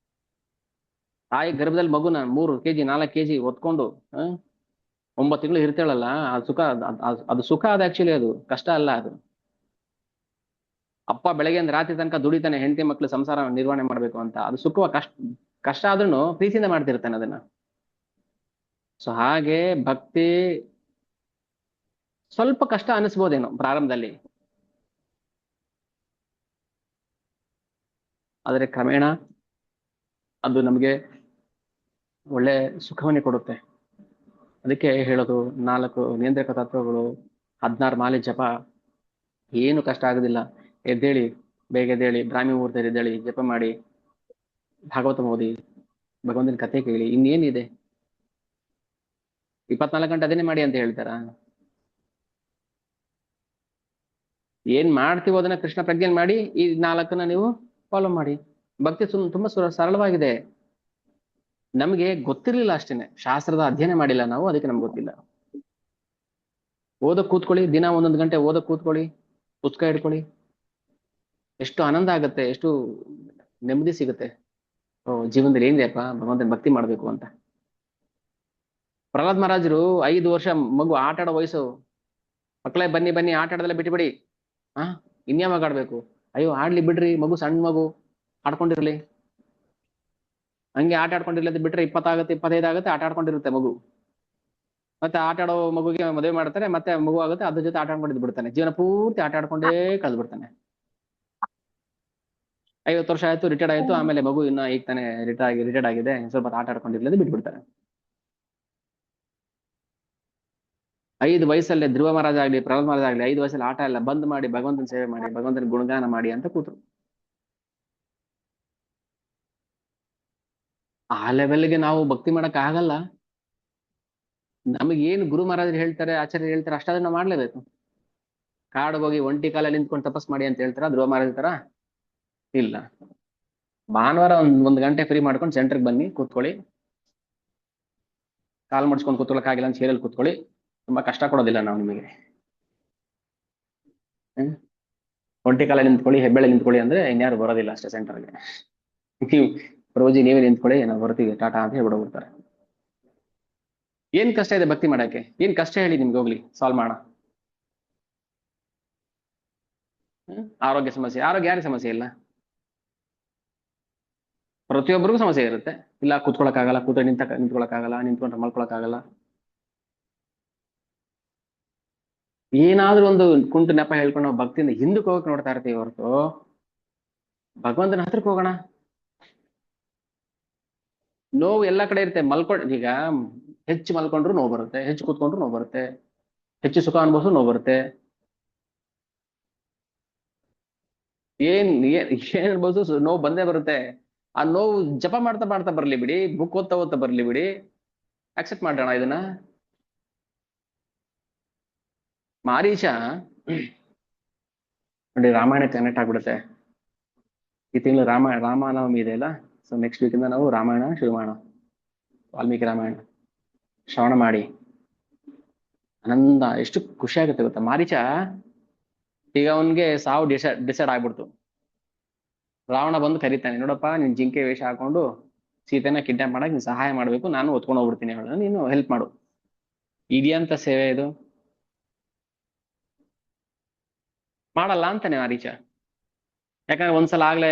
ತಾಯಿ ಗರ್ಭದಲ್ಲಿ ಮಗುನ 3 kg 4 kg ಹೊತ್ಕೊಂಡು 9 ತಿಂಗಳು ಇರ್ತಾಳಲ್ಲ, ಅದು ಸುಖ. ಅದು ಸುಖ, ಅದು ಆಕ್ಚುಲಿ ಅದು ಕಷ್ಟ ಅಲ್ಲ ಅದು. ಅಪ್ಪ ಬೆಳಗ್ಗೆಯಿಂದ ರಾತ್ರಿ ತನಕ ದುಡಿತಾನೆ, ಹೆಂಡತಿ ಮಕ್ಳು ಸಂಸಾರ ನಿರ್ವಹಣೆ ಮಾಡ್ಬೇಕು ಅಂತ. ಅದು ಸುಖ. ಕಷ್ಟ, ಕಷ್ಟ ಆದ್ರೂ ಪ್ರೀತಿಯಿಂದ ಮಾಡ್ತಿರ್ತಾನೆ ಅದನ್ನ. ಸೊ ಹಾಗೆ ಭಕ್ತಿ ಸ್ವಲ್ಪ ಕಷ್ಟ ಅನಿಸ್ಬೋದೇನೋ ಪ್ರಾರಂಭದಲ್ಲಿ. ಆದರೆ ಕ್ರಮೇಣ ಅದು ನಮಗೆ ಒಳ್ಳೆ ಸುಖವನ್ನೇ ಕೊಡುತ್ತೆ. ಅದಕ್ಕೆ ಹೇಳೋದು 4 ನಿಯಂತ್ರಕ ತತ್ವಗಳು, 16 ಮಾಲೆ ಜಪ, ಏನು ಕಷ್ಟ ಆಗೋದಿಲ್ಲ. ಎದ್ದೇಳಿ, ಬೇಗ ಎದ್ದೇಳಿ, ಬ್ರಾಹ್ಮಿ ಮುಹೂರ್ತದಲ್ಲಿ ಎದ್ದೇಳಿ, ಜಪ ಮಾಡಿ, ಭಾಗವತ ಓದಿ, ಭಗವಂತನ ಕಥೆ ಕೇಳಿ, ಇನ್ನೇನಿದೆ? 24 ಗಂಟೆ ಅದನ್ನೇ ಮಾಡಿ ಅಂತ ಹೇಳ್ತಾರ? ಏನ್ ಮಾಡ್ತೀವೋ ಅದನ್ನ ಕೃಷ್ಣ ಪ್ರಜ್ಞೆ ಮಾಡಿ, ಈ 4ನ್ನ ನೀವು ಫಾಲೋ ಮಾಡಿ. ಭಕ್ತಿ ತುಂಬಾ ಸರಳವಾಗಿದೆ. ನಮಗೆ ಗೊತ್ತಿರ್ಲಿಲ್ಲ ಅಷ್ಟೇನೆ, ಶಾಸ್ತ್ರದ ಅಧ್ಯಯನ ಮಾಡಿಲ್ಲ ನಾವು, ಅದಕ್ಕೆ ನಮ್ಗೆ ಗೊತ್ತಿಲ್ಲ. ಓದಕ್ ಕೂತ್ಕೊಳ್ಳಿ, ದಿನ 1 ಗಂಟೆ ಓದಕ್ ಕೂತ್ಕೊಳ್ಳಿ, ಪುಸ್ತಕ ಇಟ್ಕೊಳ್ಳಿ, ಎಷ್ಟು ಆನಂದ ಆಗತ್ತೆ, ಎಷ್ಟು ನೆಮ್ಮದಿ ಸಿಗುತ್ತೆ. ಓ, ಜೀವನದಲ್ಲಿ ಏನಿದೆಯಪ್ಪ, ಭಗವಂತನ ಭಕ್ತಿ ಮಾಡ್ಬೇಕು ಅಂತ. ಪ್ರಹ್ಲಾದ್ ಮಹಾರಾಜರು 5 ವರ್ಷ ಮಗು ಆಟ ಆಡೋ ವಯಸ್ಸು, ಮಕ್ಕಳೇ ಬನ್ನಿ ಬನ್ನಿ ಆಟ ಆಡೋದೆಲ್ಲ ಬಿಟ್ಬಿಡಿ, ಹಾ ಇನ್ಯಾವಾಗ ಆಡ್ಬೇಕು, ಅಯ್ಯೋ ಆಡ್ಲಿ ಬಿಡ್ರಿ, ಮಗು ಸಣ್ಣ ಮಗು ಆಡ್ಕೊಂಡಿರ್ಲಿ, ಹಂಗೆ ಆಟ ಆಡ್ಕೊಂಡಿರ್ಲಿ ಅಂತ ಬಿಟ್ರೆ 20 ಆಗುತ್ತೆ 25 ಆಗುತ್ತೆ, ಆಟ ಆಡ್ಕೊಂಡಿರುತ್ತೆ ಮಗು. ಮತ್ತೆ ಆಟ ಆಡೋ ಮಗುಗೆ ಮದುವೆ ಮಾಡ್ತಾರೆ, ಮತ್ತೆ ಮಗು ಆಗುತ್ತೆ, ಅದ್ರ ಜೊತೆ ಆಟ ಆಡ್ಕೊಂಡಿದ್ದು ಬಿಡ್ತಾನೆ, ಜೀವನ ಪೂರ್ತಿ ಆಟ ಆಡ್ಕೊಂಡೇ ಕಳೆದು ಬಿಡ್ತಾನೆ. 50 ವರ್ಷ ಆಯ್ತು, ರಿಟೈರ್ಡ್ ಆಯ್ತು, ಆಮೇಲೆ ಮಗು ಇನ್ನ ಈಗ ತಾನೆ ರಿಟೈರ್ಡ್ ಆಗಿದೆ, ಸ್ವಲ್ಪ ಆಟ ಆಡ್ಕೊಂಡಿರ್ಲಿ ಅಂತ ಬಿಟ್ಬಿಡ್ತಾರೆ. 5 ವಯಸ್ಸಲ್ಲೇ ಧ್ರುವ ಮಹಾರಾಜ ಆಗ್ಲಿ, ಪ್ರಹ್ಲಾದ್ ಮಹಾರಾಜ ಆಗ್ಲಿ, 5 ವಯಸ್ಸಲ್ಲಿ ಆಟ ಎಲ್ಲ ಬಂದ್ ಮಾಡಿ ಭಗವಂತನ ಸೇವೆ ಮಾಡಿ, ಭಗವಂತನ ಗುಣಗಾನ ಮಾಡಿ ಅಂತ ಕೂತರು. ಆ ಲೆವೆಲ್ಗೆ ನಾವು ಭಕ್ತಿ ಮಾಡಕ್ ಆಗಲ್ಲ. ನಮಗೇನು ಗುರು ಮಹಾರಾಜರು ಹೇಳ್ತಾರೆ, ಆಚಾರ್ಯರು ಹೇಳ್ತಾರೆ, ಅಷ್ಟಾದ್ರೆ ನಾವು ಮಾಡ್ಲೇಬೇಕು. ಕಾಡಿಗೆ ಹೋಗಿ ಒಂಟಿ ಕಾಲಲ್ಲಿ ನಿಂತ್ಕೊಂಡು ತಪಸ್ ಮಾಡಿ ಅಂತ ಹೇಳ್ತಾರ ಧ್ರುವ ಮಹಾರಾಜ್ ತರ? ಇಲ್ಲ. ಭಾನುವಾರ ಒಂದ್ ಗಂಟೆ ಫ್ರೀ ಮಾಡ್ಕೊಂಡು ಸೆಂಟರ್ಗೆ ಬನ್ನಿ, ಕೂತ್ಕೊಳ್ಳಿ, ಕಾಲ್ ಮುಡ್ಸ್ಕೊಂಡು ಕೂತ್ಕೊಳ್ಳೋಕ್ಕಾಗಿಲ್ಲ ಅಂತ ಚೇರಲ್ಲಿ ಕೂತ್ಕೊಳ್ಳಿ, ತುಂಬಾ ಕಷ್ಟ ಕೊಡೋದಿಲ್ಲ ನಾವು ನಿಮಗೆ. ಒಂಟಿ ಕಾಲ ನಿಂತ್ಕೊಳ್ಳಿ, ಹೆಬ್ಬೆಳೆ ನಿಂತ್ಕೊಳ್ಳಿ ಅಂದ್ರೆ ಇನ್ಯಾರು ಬರೋದಿಲ್ಲ ಅಷ್ಟೇ ಸೆಂಟರ್ಗೆ. ನೀವು ರೋಜಿ ನೀವೇ ನಿಂತ್ಕೊಳ್ಳಿ, ನಾವು ಬರ್ತೀವಿ ಟಾಟಾ ಅಂತ ಹೇಳ್ಬಿಡ್ತಾರೆ. ಏನ್ ಕಷ್ಟ ಇದೆ ಭಕ್ತಿ ಮಾಡಕ್ಕೆ? ಏನ್ ಕಷ್ಟ ಹೇಳಿ ನಿಮ್ಗೆ, ಹೋಗ್ಲಿ ಸಾಲ್ವ್ ಮಾಡೋಣ. ಆರೋಗ್ಯ ಸಮಸ್ಯೆ, ಆರೋಗ್ಯ ಯಾರಿಗೆ ಸಮಸ್ಯೆ ಇಲ್ಲ? ಪ್ರತಿಯೊಬ್ಬರಿಗೂ ಸಮಸ್ಯೆ ಇರುತ್ತೆ. ಇಲ್ಲ ಕೂತ್ಕೊಳಕ್ಕಾಗಲ್ಲ, ನಿಂತ್ಕೊಳಕ್ಕಾಗಲ್ಲ, ನಿಂತ್ಕೊಂಡ್ರೆ ಮಲ್ಕೊಳಕ್ಕಾಗಲ್ಲ, ಏನಾದ್ರೂ ಒಂದು ಕುಂಟು ನೆಪ ಹೇಳ್ಕೊಂಡು ನಾವು ಭಕ್ತಿಯಿಂದ ಹಿಂದಕ್ಕೆ ಹೋಗಕ್ ನೋಡ್ತಾ ಇರ್ತೀವಿ ಹೊರತು ಭಗವಂತನ ಹತ್ರಕ್ಕೆ ಹೋಗೋಣ. ನೋವು ಎಲ್ಲಾ ಕಡೆ ಇರುತ್ತೆ. ಈಗ ಹೆಚ್ಚು ಮಲ್ಕೊಂಡ್ರು ನೋವು ಬರುತ್ತೆ, ಹೆಚ್ಚು ಕೂತ್ಕೊಂಡ್ರು ನೋವು ಬರುತ್ತೆ, ಹೆಚ್ಚು ಸುಖ ಅನುಭವಿಸು ನೋವು ಬರುತ್ತೆ. ಏನ್ ಏನ್ ಅನುಭವಿಸು ನೋವು ಬಂದೇ ಬರುತ್ತೆ. ಆ ನೋವು ಜಪ ಮಾಡ್ತಾ ಮಾಡ್ತಾ ಬರ್ಲಿ ಬಿಡಿ, ಬುಕ್ ಓದ್ತಾ ಓದ್ತಾ ಬರ್ಲಿ ಬಿಡಿ, ಅಕ್ಸೆಪ್ಟ್ ಮಾಡೋಣ ಇದನ್ನ. ಮಾರೀಚ ನೋಡಿ, ರಾಮಾಯಣ ಕನೆಕ್ಟ್ ಆಗ್ಬಿಡುತ್ತೆ. ಈ ತಿಂಗಳು ರಾಮನವಮಿ ಇದೆ ಅಲ್ಲ, ಸೊ ನೆಕ್ಸ್ಟ್ ವೀಕ್ ಇಂದ ನಾವು ರಾಮಾಯಣ ಶುರು ಮಾಡೋಣ. ವಾಲ್ಮೀಕಿ ರಾಮಾಯಣ ಶ್ರವಣ ಮಾಡಿ ಆನಂದ, ಎಷ್ಟು ಖುಷಿ ಆಗುತ್ತೆ ಗೊತ್ತಾ. ಮಾರೀಚ ಈಗ ಅವನ್ಗೆ ಸಾವು ಡಿಸೈಡ್ ಆಗ್ಬಿಡ್ತು. ರಾವಣ ಬಂದು ಕರೀತಾನೆ, ನೋಡಪ್ಪ ನೀನ್ ಜಿಂಕೆ ವೇಷ ಹಾಕೊಂಡು ಸೀತೆನ ಕಿಡ್ನಾಪ್ ಮಾಡಕ್ ನೀನ್ ಸಹಾಯ ಮಾಡ್ಬೇಕು, ನಾನು ಹೊತ್ಕೊಂಡು ಹೋಗ್ಬಿಡ್ತೀನಿ, ಅವಳು ನೀನು ಹೆಲ್ಪ್ ಮಾಡು. ಇದೆಯಂತ ಸೇವೆ ಇದು? ಮಾಡಲ್ಲ ಅಂತಾನೆ ಮಾರೀಚ. ಯಾಕಂದ್ರೆ ಒಂದ್ಸಲ ಆಗ್ಲೇ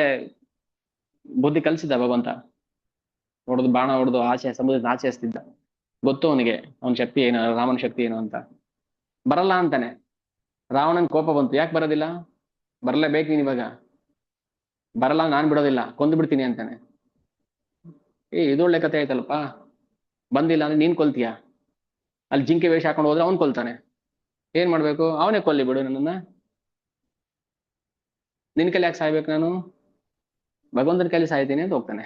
ಬುದ್ಧಿ ಕಲ್ಸಿದ್ದ ಭಗವಂತ, ಹೊಡೆದು ಬಾಣ ಹೊಡೆದು ಸಮುದ್ರದ ಆಚೆ ಹಸ್ತಿದ್ದ. ಗೊತ್ತು ಅವನಿಗೆ ಅವನ ಶಕ್ತಿ ಏನು, ರಾಮನ ಶಕ್ತಿ ಏನು ಅಂತ. ಬರಲ್ಲ ಅಂತಾನೆ. ರಾವಣನ್ ಕೋಪ ಬಂತು, ಯಾಕೆ ಬರೋದಿಲ್ಲ, ಬರ್ಲೇಬೇಕು ನೀನ್ ಇವಾಗ, ಬರಲ್ಲ ನಾನ್ ಬಿಡೋದಿಲ್ಲ, ಕೊಂದು ಬಿಡ್ತೀನಿ ಅಂತಾನೆ. ಇದೊಳ್ಳೆ ಕತೆ ಆಯ್ತಲ್ಲಪ್ಪ, ಬಂದಿಲ್ಲ ಅಂದ್ರೆ ನೀನ್ ಕೊಲ್ತೀಯ, ಅಲ್ಲಿ ಜಿಂಕೆ ವೇಷ ಹಾಕೊಂಡು ಹೋದ್ರೆ ಅವ್ನ್ ಕೊಲ್ತಾನೆ, ಏನ್ ಮಾಡ್ಬೇಕು, ಅವನೇ ಕೊಲ್ಲಿ ಬಿಡು ನನ್ನನ್ನ, ನಿನ್ ಕೈಲಿ ಯಾಕೆ ಸಾಯ್ಬೇಕು ನಾನು, ಭಗವಂತನ ಕೈಲಿ ಸಾಯ್ತೀನಿ ಅಂತ ಹೋಗ್ತಾನೆ.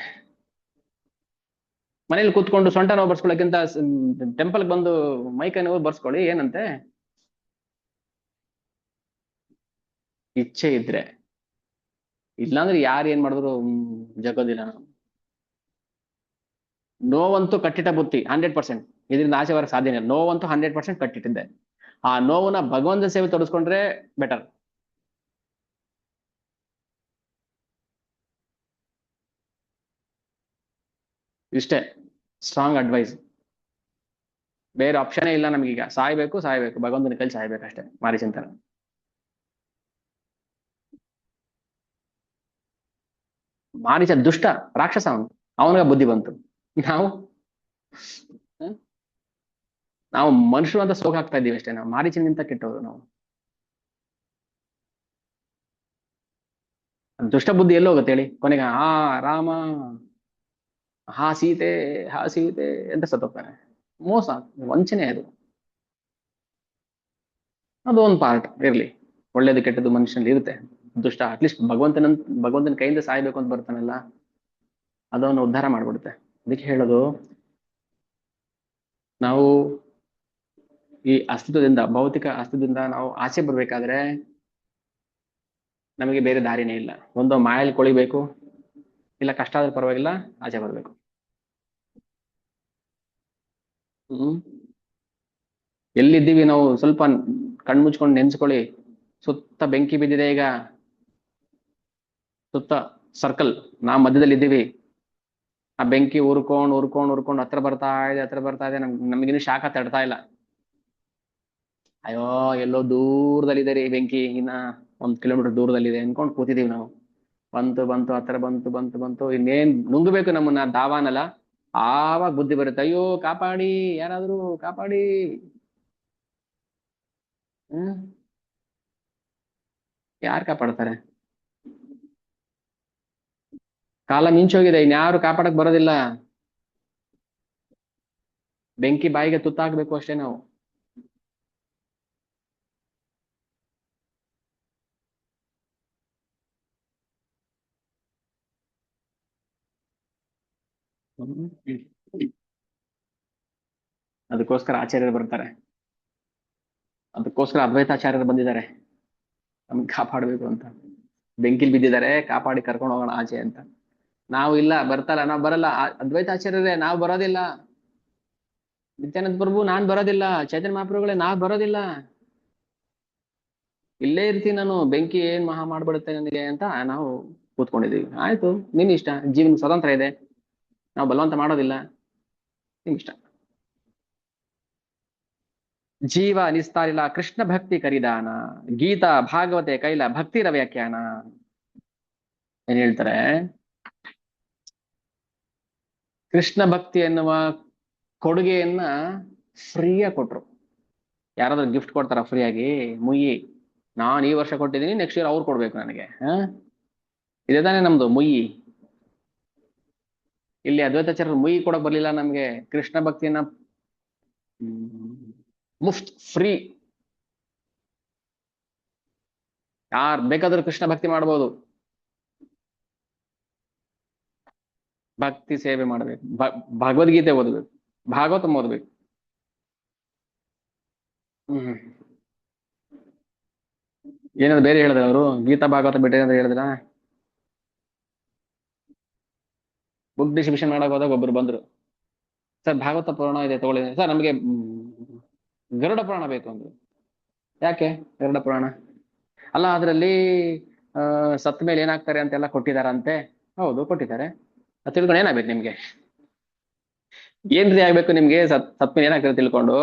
ಮನೇಲಿ ಕೂತ್ಕೊಂಡು ಸೊಂಟ ನೋವು ಬರ್ಸ್ಕೊಳಕ್ಕಿಂತ ಟೆಂಪಲ್ಗೆ ಬಂದು ಮೈಕೈ ನೋವು ಬರ್ಸ್ಕೊಳ್ಳಿ, ಏನಂತೆ. ಇಚ್ಛೆ ಇದ್ರೆ, ಇಲ್ಲಾಂದ್ರೆ ಯಾರು ಏನ್ ಮಾಡಿದ್ರು ಜಗೋದಿಲ್ಲ ನಾವು. ನೋವಂತೂ ಕಟ್ಟಿಟ್ಟ ಬುತ್ತಿ 100%, ಇದರಿಂದ ಆಚೆ ಬರಕ್ ಸಾಧ್ಯನೇ ಇಲ್ಲ. ನೋವಂತೂ 100% ಕಟ್ಟಿಟ್ಟಿದ್ದೆ. ಆ ನೋವನ್ನ ಭಗವಂತನ ಸೇವೆ ತೊಡಸ್ಕೊಂಡ್ರೆ ಬೆಟರ್. ಇಷ್ಟೇ ಸ್ಟ್ರಾಂಗ್ ಅಡ್ವೈಸ್, ಬೇರೆ ಆಪ್ಷನೇ ಇಲ್ಲ ನಮಗೀಗ. ಸಾಯ್ಬೇಕು ಭಗವಂತನ ಕೈಲಿ ಸಾಯ್ಬೇಕಷ್ಟೇ, ಮಾರೀಚಂತರ. ಮಾರೀಚ ದುಷ್ಟ ರಾಕ್ಷಸ, ಅವನಿಗೆ ಬುದ್ಧಿ ಬಂತು. ನಾವು ನಾವು ಮನುಷ್ಯರು ಅಂತ ಸೋಗ ಹಾಕ್ತಾ ಇದ್ದೀವಿ ಅಷ್ಟೇ. ನಾವು ಮಾರೀಚನಿಂದ ಕೆಟ್ಟವರು ನಾವು. ದುಷ್ಟ ಬುದ್ಧಿ ಎಲ್ಲಿ ಹೋಗುತ್ತೆ ಹೇಳಿ, ಕೊನೆಗೆ ಹಾ ರಾಮ, ಹಾ ಸೀತೆ, ಹಾ ಸೀತೆ ಅಂತ ಸತ್ತೋಗ್ತಾನೆ. ಮೋಸ, ವಂಚನೆ ಅದು. ಅದು ಒಂದು ಪಾರ್ಟ್ ಇರ್ಲಿ, ಒಳ್ಳೇದು ಕೆಟ್ಟದ್ದು ಮನುಷ್ಯನಲ್ಲಿ ಇರುತ್ತೆ. ದುಷ್ಟ ಅಟ್ಲೀಸ್ಟ್ ಭಗವಂತನ ಕೈಯಿಂದ ಸಾಯ್ಬೇಕು ಅಂತ ಬರ್ತಾನಲ್ಲ, ಅದನ್ನು ಉದ್ಧಾರ ಮಾಡ್ಬಿಡುತ್ತೆ. ಅದಕ್ಕೆ ಹೇಳೋದು, ನಾವು ಈ ಅಸ್ತಿತ್ವದಿಂದ, ಭೌತಿಕ ಅಸ್ತಿತ್ವದಿಂದ ನಾವು ಆಚೆ ಬರ್ಬೇಕಾದ್ರೆ ನಮಗೆ ಬೇರೆ ದಾರಿನೇ ಇಲ್ಲ. ಒಂದು ಮಾಯಲ್ಲಿ ಕೊಳಿಬೇಕು, ಇಲ್ಲ ಕಷ್ಟ ಆದ್ರೂ ಪರವಾಗಿಲ್ಲ ಆಚೆ ಬರ್ಬೇಕು. ಹ್ಮ್ ಎಲ್ಲಿದ್ದೀವಿ ನಾವು? ಸ್ವಲ್ಪ ಕಣ್ಮುಚ್ಕೊಂಡು ನೆನ್ಸ್ಕೊಳ್ಳಿ. ಸುತ್ತ ಬೆಂಕಿ ಬಿದ್ದಿದೆ ಈಗ, ಸುತ್ತ ಸರ್ಕಲ್, ನಾ ಮಧ್ಯದಲ್ಲಿ ಇದ್ದೀವಿ. ಆ ಬೆಂಕಿ ಉರ್ಕೊಂಡು ಹತ್ರ ಬರ್ತಾ ಇದೆ, ಹತ್ರ ಬರ್ತಾ ಇದೆ. ನಮ್ಗಿನ್ನು ಶಾಖ ತಡ್ತಾ ಇಲ್ಲ. ಅಯ್ಯೋ ಎಲ್ಲೋ ದೂರದಲ್ಲಿದೆ ರೀ ಬೆಂಕಿ, ಇನ್ನ 1 ಕಿಲೋಮೀಟರ್ ದೂರದಲ್ಲಿದೆ ಅನ್ಕೊಂಡು ಕೂತಿದೀವಿ ನಾವು. ಬಂತು ಬಂತು, ಹತ್ರ ಬಂತು, ಇನ್ನೇನ್ ನುಂಗ್ಬೇಕು ನಮ್ಮನ್ನ ದಾವಾನಲ್ಲ, ಆವಾಗ ಬುದ್ಧಿ ಬರುತ್ತೆ, ಅಯ್ಯೋ ಕಾಪಾಡಿ, ಯಾರಾದ್ರೂ ಕಾಪಾಡಿ. ಹ್ಮ್ ಯಾರು ಕಾಪಾಡ್ತಾರೆ? ಕಾಲ ಮಿಂಚೋಗಿದೆ, ಇನ್ಯಾರು ಕಾಪಾಡಕ್ ಬರೋದಿಲ್ಲ. ಬೆಂಕಿ ಬಾಯಿಗೆ ತುತ್ತಾಕ್ಬೇಕು ಅಷ್ಟೇ ನಾವು. ಹ್ಮ್. ಅದಕ್ಕೋಸ್ಕರ ಆಚಾರ್ಯರು ಬರ್ತಾರೆ, ಅದಕ್ಕೋಸ್ಕರ ಅದ್ವೈತಾಚಾರ್ಯರು ಬಂದಿದ್ದಾರೆ ನಮ್ಗೆ ಕಾಪಾಡ್ಬೇಕು ಅಂತ. ಬೆಂಕಿಲ್ ಬಿದ್ದಿದ್ದಾರೆ, ಕಾಪಾಡಿ ಕರ್ಕೊಂಡು ಹೋಗೋಣ ಆಚೆ ಅಂತ. ನಾವು ಇಲ್ಲ, ಬರ್ತಾರ, ನಾವು ಬರಲ್ಲ. ಅದ್ವೈತಾಚಾರ್ಯರೇ ನಾವು ಬರೋದಿಲ್ಲ. ನಿತ್ಯಾನಂದ ಪ್ರಭು ನಾನ್ ಬರೋದಿಲ್ಲ, ಚೈತನ್ಯ ಮಹಾಪ್ರಭುಗಳೇ ನಾವ್ ಬರೋದಿಲ್ಲ, ಇಲ್ಲೇ ಇರ್ತೀನಿ ನಾನು, ಬೆಂಕಿ ಏನ್ ಮಹಾ ಮಾಡ್ಬಿಡುತ್ತೆ ನನಗೆ ಅಂತ ನಾವು ಕೂತ್ಕೊಂಡಿದೀವಿ. ಆಯ್ತು, ನಿನ್ ಇಷ್ಟ, ಜೀವನ ಸ್ವತಂತ್ರ ಇದೆ, ನಾವು ಬಲವಂತ ಮಾಡೋದಿಲ್ಲ, ನಿಮ್ ಇಷ್ಟ. ಜೀವ ನಿಸ್ತಾರಿಲ ಕೃಷ್ಣ ಭಕ್ತಿ ಕರಿದಾನ, ಗೀತಾ ಭಾಗವತೆ ಕೈಲ ಭಕ್ತಿರ ವ್ಯಾಖ್ಯಾನ. ಏನ್ ಹೇಳ್ತಾರೆ? ಕೃಷ್ಣ ಭಕ್ತಿ ಎನ್ನುವ ಕೊಡುಗೆಯನ್ನ ಫ್ರೀಯಾಗಿ ಕೊಟ್ರು. ಯಾರಾದ್ರೂ ಗಿಫ್ಟ್ ಕೊಡ್ತಾರ ಫ್ರೀಯಾಗಿ? ಮುಯ್ಯಿ, ನಾನ್ ಈ ವರ್ಷ ಕೊಟ್ಟಿದ್ದೀನಿ, ನೆಕ್ಸ್ಟ್ ಇಯರ್ ಅವ್ರು ಕೊಡ್ಬೇಕು ನನಗೆ. ಇದೇ ತಾನೇ ನಮ್ದು ಮುಯ್ಯಿ. ಇಲ್ಲಿ ಅದ್ವೈತಾಚಾರ್ಯರು ಮುಯ್ಯಿ ಕೊಡಕ್ ಬರ್ಲಿಲ್ಲ ನಮ್ಗೆ. ಕೃಷ್ಣ ಭಕ್ತಿಯನ್ನ ಮುಫ್ತ್, ಫ್ರೀ, ಯಾರ್ ಬೇಕಾದ್ರೂ ಕೃಷ್ಣ ಭಕ್ತಿ ಮಾಡ್ಬೋದು. ಭಕ್ತಿ ಸೇವೆ ಮಾಡ್ಬೇಕು, ಭಗವದ್ಗೀತೆ ಓದ್ಬೇಕು, ಭಾಗವತ ಓದ್ಬೇಕು. ಹ್ಮ್ ಏನಾದ್ರು ಬೇರೆ ಹೇಳಿದ್ರ ಅವರು? ಗೀತಾ ಭಾಗವತ ಬಿಟ್ಟು ಏನಾದ್ರು ಹೇಳಿದ್ರ? ಬುಕ್ ಡಿಸ್ಟ್ರಿಬ್ಯೂಷನ್ ಮಾಡಕ್ ಹೋದಾಗ ಒಬ್ರು ಬಂದ್ರು, ಸರ್ ಭಾಗವತ ಪುರಾಣ ಇದೆ ತಗೊಳ್ಳಿ ಸರ್, ನಮಗೆ ಗರುಡ ಪುರಾಣ ಬೇಕು ಅಂದ್ರು. ಯಾಕೆ ಗರುಡ ಪುರಾಣ? ಅಲ್ಲ ಅದ್ರಲ್ಲಿ ಸತ್ ಮೇಲೆ ಏನಾಗ್ತಾರೆ ಅಂತೆಲ್ಲ ಕೊಟ್ಟಿದಾರಂತೆ. ಹೌದು ಕೊಟ್ಟಿದ್ದಾರೆ, ಅದ್ ತಿಳ್ಕೊಂಡು ಏನಾಗ್ಬೇಕು ನಿಮ್ಗೆ? ಏನ್ರಿ ಆಗ್ಬೇಕು ನಿಮ್ಗೆ? ಸತ್ ಮೇಲೆ ಏನಾಗ್ತಾರೆ ತಿಳ್ಕೊಂಡು,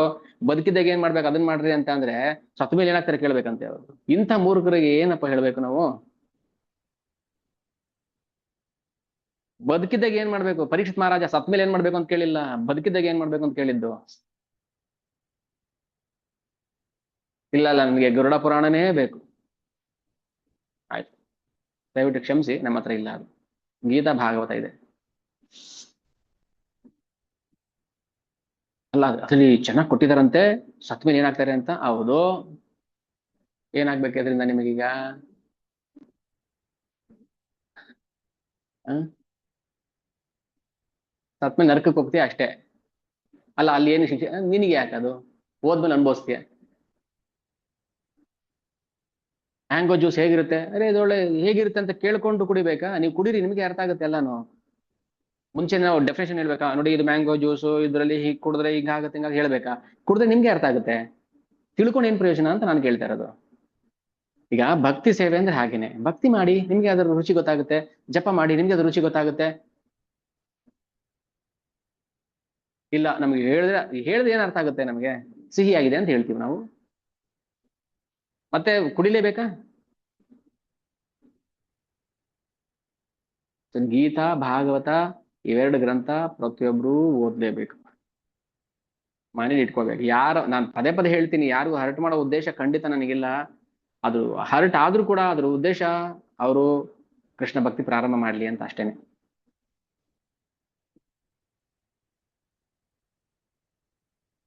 ಬದುಕಿದ್ದಾಗ ಏನ್ ಮಾಡ್ಬೇಕು ಅದನ್ನ ಮಾಡ್ರಿ ಅಂತ ಅಂದ್ರೆ, ಸತ್ ಮೇಲೆ ಏನಾಗ್ತಾರೆ ಕೇಳ್ಬೇಕಂತೆ ಅವರು. ಇಂಥ ಮೂರ್ಖರಿಗೆ ಏನಪ್ಪ ಹೇಳ್ಬೇಕು ನಾವು? ಬದುಕಿದ್ದಾಗ ಏನ್ ಮಾಡ್ಬೇಕು? ಪರೀಕ್ಷಿತ್ ಮಹಾರಾಜ ಸತ್ ಮೇಲೆ ಏನ್ ಮಾಡ್ಬೇಕು ಅಂತ ಕೇಳಿಲ್ಲ, ಬದುಕಿದ್ದಾಗ ಏನ್ ಮಾಡ್ಬೇಕು ಅಂತ ಕೇಳಿದ್ದು. ಇಲ್ಲ ಇಲ್ಲ, ನಮ್ಗೆ ಗರುಡ ಪುರಾಣನೇ ಬೇಕು. ಆಯ್ತು, ದಯವಿಟ್ಟು ಕ್ಷಮಿಸಿ, ನಮ್ಮ ಹತ್ರ ಇಲ್ಲ ಅದು. ಗೀತಾ ಭಾಗವತ ಇದೆ. ಅಲ್ಲ ಅದ್ರಲ್ಲಿ ಚೆನ್ನಾಗಿ ಕೊಟ್ಟಿದಾರಂತೆ, ಸತ್ ಮೇಲೆ ಏನಾಗ್ತಾರೆ ಅಂತ. ಹೌದು, ಏನಾಗ್ಬೇಕು ಅದರಿಂದ ನಿಮಗೀಗ? ಸತ್ ಮೇಲೆ ನರಕಕ್ಕೆ ಹೋಗ್ತೀಯ ಅಷ್ಟೇ. ಅಲ್ಲ ಅಲ್ಲಿ ಏನು ಶಿಕ್ಷೆ ನಿನಗೆ ಯಾಕೆ? ಅದು ಹೋದ್ಮೇಲೆ ಅನುಭವಿಸ್ತೀಯ. ಮ್ಯಾಂಗೋ ಜ್ಯೂಸ್ ಹೇಗಿರುತ್ತೆ? ಅರೆ ಇದೊಳ್ಳೆ ಹೇಗಿರುತ್ತೆ ಅಂತ ಕೇಳ್ಕೊಂಡು ಕುಡಿಬೇಕಾ? ನೀವು ಕುಡೀರಿ, ನಿಮ್ಗೆ ಅರ್ಥ ಆಗುತ್ತೆ ಎಲ್ಲಾನು. ಮುಂಚೆ ನಾವು ಡೆಫಿನೇಷನ್ ಹೇಳ್ಬೇಕಾ? ನೋಡಿ ಇದು ಮ್ಯಾಂಗೋ ಜ್ಯೂಸು, ಇದ್ರಲ್ಲಿ ಹೀಗೆ ಕುಡಿದ್ರೆ ಹಿಂಗಾಗುತ್ತೆ ಹಿಂಗಾಗಿ ಹೇಳ್ಬೇಕಾ? ಕುಡಿದ್ರೆ ನಿಮ್ಗೆ ಅರ್ಥ ಆಗುತ್ತೆ, ತಿಳ್ಕೊಂಡು ಏನ್ ಪ್ರಯೋಜನ ಅಂತ ನಾನು ಕೇಳ್ತಾ ಇರೋದು. ಈಗ ಭಕ್ತಿ ಸೇವೆ ಅಂದ್ರೆ ಹಾಗೇನೆ, ಭಕ್ತಿ ಮಾಡಿ ನಿಮ್ಗೆ ಅದ್ರ ರುಚಿ ಗೊತ್ತಾಗುತ್ತೆ, ಜಪ ಮಾಡಿ ನಿಮ್ಗೆ ಅದ್ರ ರುಚಿ ಗೊತ್ತಾಗುತ್ತೆ. ಇಲ್ಲ ನಮ್ಗೆ ಹೇಳಿದ್ರೆ ಏನ್ ಅರ್ಥ ಆಗುತ್ತೆ ನಮ್ಗೆ? ಸಿಹಿ ಆಗಿದೆ ಅಂತ ಹೇಳ್ತೀವಿ ನಾವು, ಮತ್ತೆ ಕುಡಿಲೇಬೇಕಾ? ಗೀತಾ ಭಾಗವತ ಇವೆರಡು ಗ್ರಂಥ ಪ್ರತಿಯೊಬ್ರು ಓದ್ಲೇಬೇಕು, ಮನೇಲಿ ಇಟ್ಕೋಬೇಕು. ಯಾರು, ನಾನು ಪದೇ ಪದೇ ಹೇಳ್ತೀನಿ, ಯಾರಿಗೂ ಹರ್ಟ್ ಮಾಡೋ ಉದ್ದೇಶ ಖಂಡಿತ ನನಗಿಲ್ಲ. ಅದು ಹರ್ಟ್ ಆದ್ರೂ ಕೂಡ ಅದ್ರ ಉದ್ದೇಶ ಅವರು ಕೃಷ್ಣ ಭಕ್ತಿ ಪ್ರಾರಂಭ ಮಾಡ್ಲಿ ಅಂತ ಅಷ್ಟೇನೆ.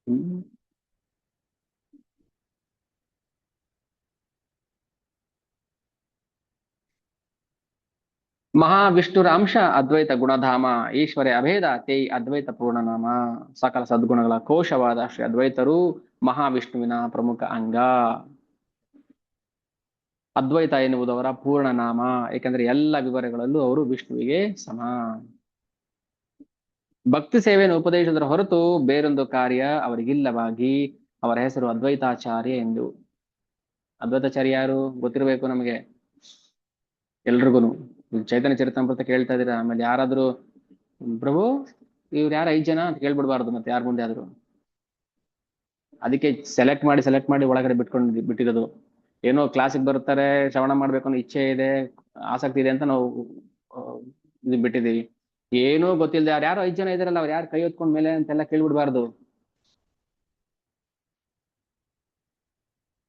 ಹ್ಮ್. ಮಹಾವಿಷ್ಣುರಾಂಶ ಅದ್ವೈತ ಗುಣಧಾಮ ಈಶ್ವರ ಅಭೇದ ತೇ ಅದ್ವೈತ ಪೂರ್ಣನಾಮ. ಸಕಲ ಸದ್ಗುಣಗಳ ಕೋಶವಾದ ಶ್ರೀ ಅದ್ವೈತರು ಮಹಾವಿಷ್ಣುವಿನ ಪ್ರಮುಖ ಅಂಗ. ಅದ್ವೈತ ಎನ್ನುವುದು ಅವರ ಪೂರ್ಣ ನಾಮ, ಏಕೆಂದರೆ ಎಲ್ಲ ವಿವರಗಳಲ್ಲೂ ಅವರು ವಿಷ್ಣುವಿಗೆ ಸಮ. ಭಕ್ತಿ ಸೇವೆಯನ್ನು ಉಪದೇಶಿಸಿದ ಹೊರತು ಬೇರೊಂದು ಕಾರ್ಯ ಅವರಿಗಿಲ್ಲವಾಗಿ ಅವರ ಹೆಸರು ಅದ್ವೈತಾಚಾರ್ಯ ಎಂದು. ಅದ್ವೈತಾಚಾರ್ಯ ಯಾರು ಗೊತ್ತಿರಬೇಕು ನಮಗೆ ಎಲ್ರಿಗೂ. ಚೈತನ್ಯ ಚರಿತಾಮೃತ ಕೇಳ್ತಾ ಇದೀರಾ, ಆಮೇಲೆ ಯಾರಾದ್ರೂ ಪ್ರಭು ಇವ್ರು ಯಾರು 5 ಜನ ಅಂತ ಕೇಳ್ಬಿಡ್ಬಾರ್ದು ಮತ್ತೆ ಯಾರ ಮುಂದೆ ಆದ್ರು. ಅದಕ್ಕೆ ಸೆಲೆಕ್ಟ್ ಮಾಡಿ ಒಳಗಡೆ ಬಿಟ್ಟಿರೋದು. ಏನೋ ಕ್ಲಾಸಿಗೆ ಬರ್ತಾರೆ, ಶ್ರವಣ ಮಾಡ್ಬೇಕು ಅನ್ನೋ ಇಚ್ಛೆ ಇದೆ, ಆಸಕ್ತಿ ಇದೆ ಅಂತ ನಾವು ಆ, ಇದು ಬಿಟ್ಟಿದೀವಿ. ಏನೂ ಗೊತ್ತಿಲ್ಲದೆ ಯಾರು 5 ಜನ ಇದಾರಲ್ಲ ಅವ್ರು ಯಾರು ಕೈ ಹೊತ್ಕೊಂಡ್ ಮೇಲೆ ಅಂತೆಲ್ಲ ಕೇಳ್ಬಿಡ್ಬಾರ್ದು.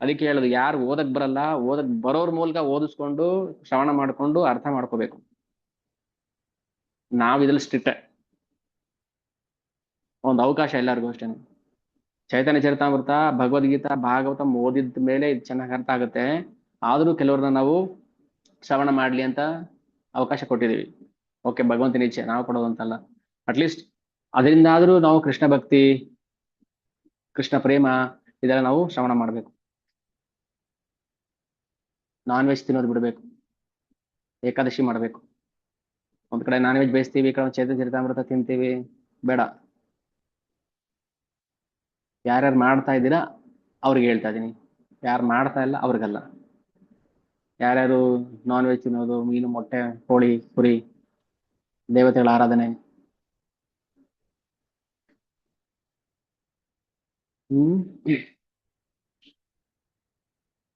ಅದಕ್ಕೆ ಹೇಳುದು, ಯಾರು ಓದಕ್ ಬರಲ್ಲ ಓದಕ್ ಬರೋರ್ ಮೂಲಕ ಓದಿಸ್ಕೊಂಡು ಶ್ರವಣ ಮಾಡ್ಕೊಂಡು ಅರ್ಥ ಮಾಡ್ಕೋಬೇಕು. ನಾವ್ ಇದ್ರಲ್ಲಿ ಸ್ಟ್ರಿಕ್ಟ್, ಒಂದು ಅವಕಾಶ ಎಲ್ಲರಿಗೂ ಅಷ್ಟೇನೆ. ಚೈತನ್ಯ ಚರಿತಾಮೃತ, ಭಗವದ್ಗೀತಾ, ಭಾಗವತ ಓದಿದ ಮೇಲೆ ಇದು ಚೆನ್ನಾಗಿ ಅರ್ಥ ಆಗುತ್ತೆ. ಆದ್ರೂ ಕೆಲವ್ರನ್ನ ನಾವು ಶ್ರವಣ ಮಾಡ್ಲಿ ಅಂತ ಅವಕಾಶ ಕೊಟ್ಟಿದೀವಿ. ಓಕೆ, ಭಗವಂತನ ಇಚ್ಛೆ, ನಾವು ಕೊಡೋದು ಅಂತಲ್ಲ. ಅಟ್ಲೀಸ್ಟ್ ಅದರಿಂದಾದ್ರೂ ನಾವು ಕೃಷ್ಣ ಭಕ್ತಿ, ಕೃಷ್ಣ ಪ್ರೇಮ ಇದೆಲ್ಲ ನಾವು ಶ್ರವಣ ಮಾಡ್ಬೇಕು. ನಾನ್ ವೆಜ್ ತಿನ್ನೋದು ಬಿಡ್ಬೇಕು, ಏಕಾದಶಿ ಮಾಡ್ಬೇಕು. ಒಂದ್ ಕಡೆ ನಾನ್ ವೆಜ್ ಬಯಸ್ತೀವಿ, ಈ ಕಡೆ ಚೈತನ್ಯ ಚರಿತಾಮೃತ ತಿಂತೀವಿ, ಬೇಡ. ಯಾರ್ಯಾರು ಮಾಡ್ತಾ ಇದ್ದೀರಾ ಅವ್ರಿಗೆ ಹೇಳ್ತಾ ಇದೀನಿ, ಯಾರು ಮಾಡ್ತಾ ಇಲ್ಲ ಅವ್ರಿಗಲ್ಲ. ಯಾರ್ಯಾರು ನಾನ್ ವೆಜ್ ತಿನ್ನೋದು, ಮೀನು, ಮೊಟ್ಟೆ, ಕೋಳಿ, ಕುರಿ, ದೇವತೆಗಳ ಆರಾಧನೆ, ಹ್ಮ್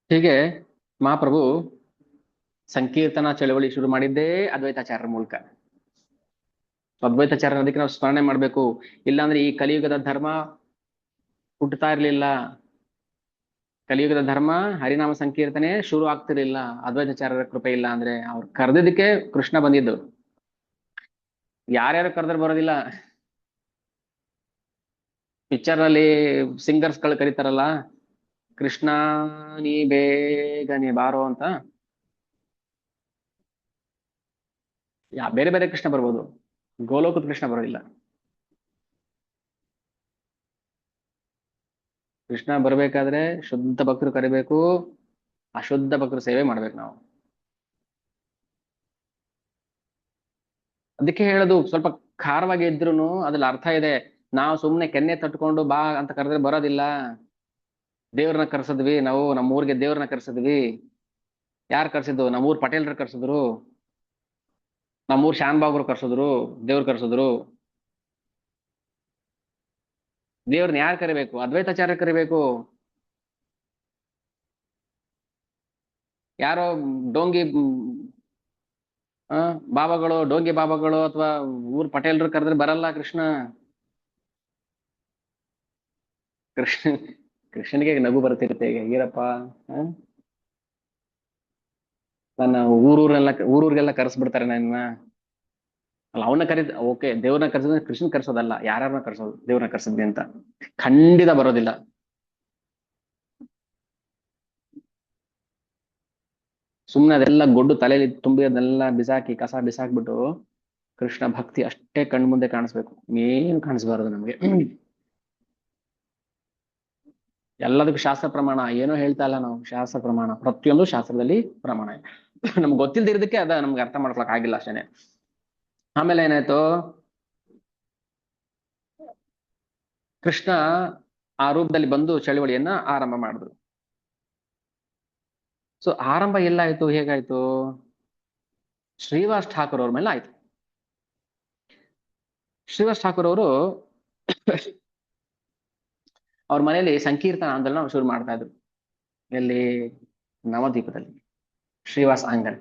ಹೀಗೆ ಮಹಾಪ್ರಭು ಸಂಕೀರ್ತನ ಚಳವಳಿ ಶುರು ಮಾಡಿದ್ದೇ ಅದ್ವೈತಾಚಾರ್ಯರ ಮೂಲಕ. ಅದ್ವೈತಾಚಾರ್ಯರ ಅದಕ್ಕೆ ನಾವು ಸ್ಮರಣೆ ಮಾಡ್ಬೇಕು. ಇಲ್ಲಾಂದ್ರೆ ಈ ಕಲಿಯುಗದ ಧರ್ಮ ಹುಟ್ಟುತ್ತಾ ಇರ್ಲಿಲ್ಲ. ಕಲಿಯುಗದ ಧರ್ಮ ಹರಿನಾಮ ಸಂಕೀರ್ತನೆ ಶುರು ಆಗ್ತಿರ್ಲಿಲ್ಲ ಅದ್ವೈತಾಚಾರ್ಯರ ಕೃಪೆ ಇಲ್ಲ ಅಂದ್ರೆ. ಅವ್ರು ಕರೆದಿದ್ದಕ್ಕೆ ಕೃಷ್ಣ ಬಂದಿದ್ದು. ಯಾರ್ಯಾರು ಕರೆದ್ರೆ ಬರೋದಿಲ್ಲ. ಪಿಕ್ಚರ್ ಅಲ್ಲಿ ಸಿಂಗರ್ಸ್ ಗಳು ಕರೀತಾರಲ್ಲ, ಕೃಷ್ಣ ನೀ ಬೇಗನೆ ಬಾರೋ ಅಂತ. ಬೇರೆ ಬೇರೆ ಕೃಷ್ಣ ಬರ್ಬೋದು, ಗೋಲೋಕದ ಕೃಷ್ಣ ಬರೋದಿಲ್ಲ. ಕೃಷ್ಣ ಬರ್ಬೇಕಾದ್ರೆ ಶುದ್ಧ ಭಕ್ತರು ಕರಿಬೇಕು, ಅಶುದ್ಧ ಭಕ್ತರು ಸೇವೆ ಮಾಡ್ಬೇಕು ನಾವು. ಅದಕ್ಕೆ ಹೇಳೋದು, ಸ್ವಲ್ಪ ಖಾರವಾಗಿ ಇದ್ರುನು ಅದ್ರಲ್ಲಿ ಅರ್ಥ ಇದೆ. ನಾವು ಸುಮ್ನೆ ಕೆನ್ನೆ ತಟ್ಕೊಂಡು ಬಾ ಅಂತ ಕರೆದ್ರೆ ಬರೋದಿಲ್ಲ. ದೇವ್ರನ್ನ ಕರ್ಸಿದ್ವಿ ನಾವು, ನಮ್ಮ ಊರಿಗೆ ದೇವ್ರನ್ನ ಕರ್ಸಿದ್ವಿ. ಯಾರು ಕರ್ಸಿದ್ದು? ನಮ್ಮೂರ್ ಪಟೇಲ್ರ ಕರ್ಸಿದ್ರು, ನಮ್ಮೂರ್ ಶಾನ್ ಬಾಬರು ಕರ್ಸಿದ್ರು, ದೇವ್ರು ಕರ್ಸಿದ್ರು. ದೇವ್ರನ್ನ ಯಾರು ಕರಿಬೇಕು? ಅದ್ವೈತಾಚಾರ್ಯ ಕರಿಬೇಕು. ಯಾರೋ ಡೋಂಗಿ ಬಾಬಾಗಳು, ಡೋಂಗಿ ಬಾಬಾಗಳು ಅಥವಾ ಊರ್ ಪಟೇಲ್ರು ಕರೆದ್ರೆ ಬರಲ್ಲ ಕೃಷ್ಣ. ಕೃಷ್ಣ ಕೃಷ್ಣನಿಗೆ ನಗು ಬರ್ತಿರುತ್ತೆ, ಈಗ ಹೇಗಿರಪ್ಪ. ನನ್ನ ಊರೂರಿಗೆಲ್ಲ ಕರೆಸ್ಬಿಡ್ತಾರೆ ನನ್ನ. ಅಲ್ಲ, ಅವನ್ನ ಕರೀದ್ ಓಕೆ, ದೇವ್ರನ್ನ ಕರ್ಸಿದ್ರೆ ಕೃಷ್ಣ ಕರ್ಸೋದಲ್ಲ, ಯಾರನ್ನ ಕರ್ಸೋದು ದೇವ್ರನ್ನ ಕರ್ಸಿದ್ವಿ ಅಂತ. ಖಂಡಿತ ಬರೋದಿಲ್ಲ. ಸುಮ್ನೆ ಅದೆಲ್ಲ ಗೊಡ್ಡು ತಲೆಯಲ್ಲಿ ತುಂಬಿ ಅದೆಲ್ಲ ಬಿಸಾಕಿ, ಕಸ ಬಿಸಾಕ್ಬಿಟ್ಟು ಕೃಷ್ಣ ಭಕ್ತಿ ಅಷ್ಟೇ ಕಣ್ಮುಂದೆ ಕಾಣಿಸ್ಬೇಕು, ಏನು ಕಾಣಿಸ್ಬಾರದು ನಮ್ಗೆ. ಎಲ್ಲದಕ್ಕೂ ಶಾಸ್ತ್ರ ಪ್ರಮಾಣ, ಏನೋ ಹೇಳ್ತಾ ಇಲ್ಲ ನಾವು. ಶಾಸ್ತ್ರ ಪ್ರಮಾಣ, ಪ್ರತಿಯೊಂದು ಶಾಸ್ತ್ರದಲ್ಲಿ ಪ್ರಮಾಣ ಇದೆ. ನಮ್ಗೆ ಗೊತ್ತಿಲ್ದಿರೋದಕ್ಕೆ ಅದ ನಮ್ಗೆ ಅರ್ಥ ಮಾಡ್ಕೊಳಕ್ ಆಗಿಲ್ಲ ಅಷ್ಟೇನೆ. ಆಮೇಲೆ ಏನಾಯ್ತು, ಕೃಷ್ಣ ಆ ರೂಪದಲ್ಲಿ ಬಂದು ಚಳುವಳಿಯನ್ನ ಆರಂಭ ಮಾಡಿದ್ರು. ಸೊ ಆರಂಭ ಎಲ್ಲಾಯ್ತು, ಹೇಗಾಯ್ತು? ಶ್ರೀವಾಸ್ ಠಾಕೂರ್ ಅವ್ರ ಮೇಲೆ ಆಯ್ತು. ಶ್ರೀವಾಸ್ ಠಾಕೂರ್ ಅವರು ಅವ್ರ ಮನೆಯಲ್ಲಿ ಸಂಕೀರ್ತನ ಆಂದೋಲನ ಶುರು ಮಾಡ್ತಾ ಇದ್ರು. ಎಲ್ಲಿ? ನವದ್ವೀಪದಲ್ಲಿ, ಶ್ರೀವಾಸ್ ಆಂಗನ್.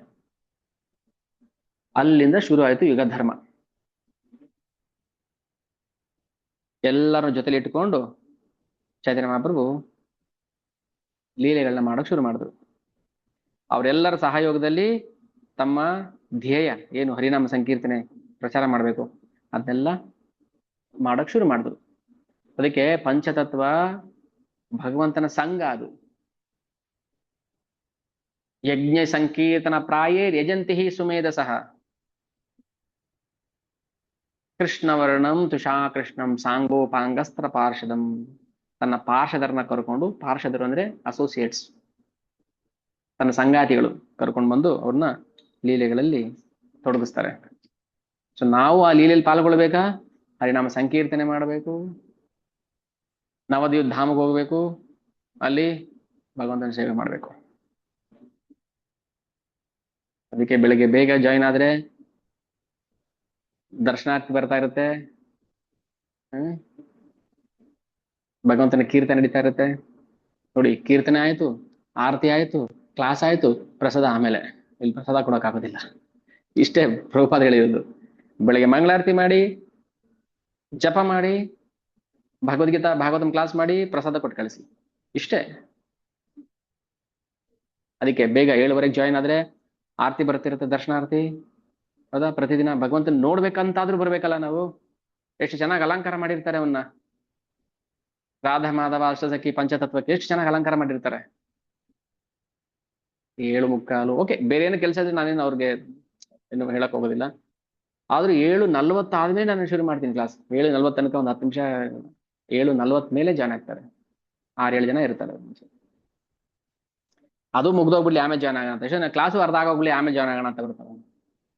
ಅಲ್ಲಿಂದ ಶುರು ಆಯ್ತು ಯುಗ ಧರ್ಮ. ಎಲ್ಲರನ್ನ ಜೊತೆಲಿ ಇಟ್ಟುಕೊಂಡು ಚೈತನ್ಯ ಮಹಾಪ್ರಭು ಲೀಲೆಗಳನ್ನ ಮಾಡೋಕ್ ಶುರು ಮಾಡಿದ್ರು. ಅವರೆಲ್ಲರ ಸಹಯೋಗದಲ್ಲಿ ತಮ್ಮ ಧ್ಯೇಯ ಏನು ಹರಿನಾಮ ಸಂಕೀರ್ತನೆ ಪ್ರಚಾರ ಮಾಡಬೇಕು ಅದನ್ನೆಲ್ಲ ಮಾಡಕ್ ಶುರು ಮಾಡಿದ್ರು. ಅದಕ್ಕೆ ಪಂಚತತ್ವ ಭಗವಂತನ ಸಂಘ ಅದು. ಯಜ್ಞ ಸಂಕೀರ್ತನ ಪ್ರಾಯೇ ಯಜಂತಿ ಸುಮೇಧಸಃ ಕೃಷ್ಣವರ್ಣಂ ತುಷಾ ಕೃಷ್ಣಂ ಸಾಂಗೋಪಾಂಗಸ್ತ್ರ ಪಾರ್ಷದಂ. ತನ್ನ ಪಾರ್ಷದರನ್ನ ಕರ್ಕೊಂಡು, ಪಾರ್ಷದರು ಅಂದ್ರೆ ಅಸೋಸಿಯೇಟ್ಸ್, ತನ್ನ ಸಂಗಾತಿಗಳು ಕರ್ಕೊಂಡು ಬಂದು ಅವ್ರನ್ನ ಲೀಲೆಗಳಲ್ಲಿ ತೊಡಗಿಸ್ತಾರೆ. ಸೊ ನಾವು ಆ ಲೀಲೆಯಲ್ಲಿ ಪಾಲ್ಗೊಳ್ಬೇಕಾ? ಹರಿನಾಮ ಸಂಕೀರ್ತನೆ ಮಾಡಬೇಕು, ನವದ್ವೀಪ ಧಾಮಕ್ಕೆ ಹೋಗ್ಬೇಕು, ಅಲ್ಲಿ ಭಗವಂತನ ಸೇವೆ ಮಾಡಬೇಕು. ಅದಕ್ಕೆ ಬೆಳಿಗ್ಗೆ ಬೇಗ ಜಾಯಿನ್ ಆದ್ರೆ ದರ್ಶನಾರ್ಥಿ ಬರ್ತಾ ಇರುತ್ತೆ, ಭಗವಂತನ ಕೀರ್ತನೆ ನಡೀತಾ ಇರುತ್ತೆ. ನೋಡಿ, ಕೀರ್ತನೆ ಆಯ್ತು, ಆರತಿ ಆಯ್ತು, ಕ್ಲಾಸ್ ಆಯ್ತು, ಪ್ರಸಾದ ಆಮೇಲೆ. ಇಲ್ಲಿ ಪ್ರಸಾದ ಕೊಡಕ್ ಆಗೋದಿಲ್ಲ. ಇಷ್ಟೇ ಪ್ರಭುಪಾದ ಹೇಳಿರೋದು. ಬೆಳಿಗ್ಗೆ ಮಂಗಳಾರತಿ ಮಾಡಿ, ಜಪ ಮಾಡಿ, ಭಗವದ್ಗೀತಾ ಭಾಗವತಂ ಕ್ಲಾಸ್ ಮಾಡಿ, ಪ್ರಸಾದ ಕೊಟ್ಟು ಕಳಿಸಿ, ಇಷ್ಟೇ. ಅದಕ್ಕೆ ಬೇಗ 7:15 ಜಾಯಿನ್ ಆದ್ರೆ ಆರತಿ ಬರ್ತಿರುತ್ತೆ, ದರ್ಶನಾರ್ತಿ. ಹೌದಾ? ಪ್ರತಿದಿನ ಭಗವಂತನ ನೋಡ್ಬೇಕಂತಾದ್ರೂ ಬರ್ಬೇಕಲ್ಲ ನಾವು. ಎಷ್ಟು ಚೆನ್ನಾಗಿ ಅಲಂಕಾರ ಮಾಡಿರ್ತಾರೆ ಅವನ್ನ, ರಾಧಾ ಮಾಧವ ಅಷ್ಟಸಖಿ ಪಂಚತತ್ವಕ್ಕೆ ಎಷ್ಟು ಚೆನ್ನಾಗಿ ಅಲಂಕಾರ ಮಾಡಿರ್ತಾರೆ. 7:45 ಓಕೆ, ಬೇರೆ ಏನು ಕೆಲಸ ಇದ್ರೆ ನಾನೇನು ಅವ್ರಿಗೆ ಏನು ಹೇಳಕ್ ಹೋಗೋದಿಲ್ಲ. ಆದ್ರೂ 7:40 ಆದ್ಮೇಲೆ ನಾನು ಶುರು ಮಾಡ್ತೀನಿ ಕ್ಲಾಸ್. 7:40 ತನಕ ಒಂದು 10 ನಿಮಿಷ, 7:40 ಮೇಲೆ ಜಾಯ್ನ್ ಆಗ್ತಾರೆ. 6-7 ಜನ ಇರ್ತಾರೆ. ಅದು ಮುಗ್ದೋಗ್ಬಿಡ್ಲಿ ಆಮೇಲೆ ಜಾಯ್ನ್ ಆಗೋಣ ಅಂತ, ಕ್ಲಾಸು ಅರ್ಧ ಆಗೋಗ್ಬಿಡ್ಲಿ ಆಮೇಲೆ ಜಾಯ್ನ್ ಆಗೋಣ ಅಂತ ಬರ್ತಾರೆ.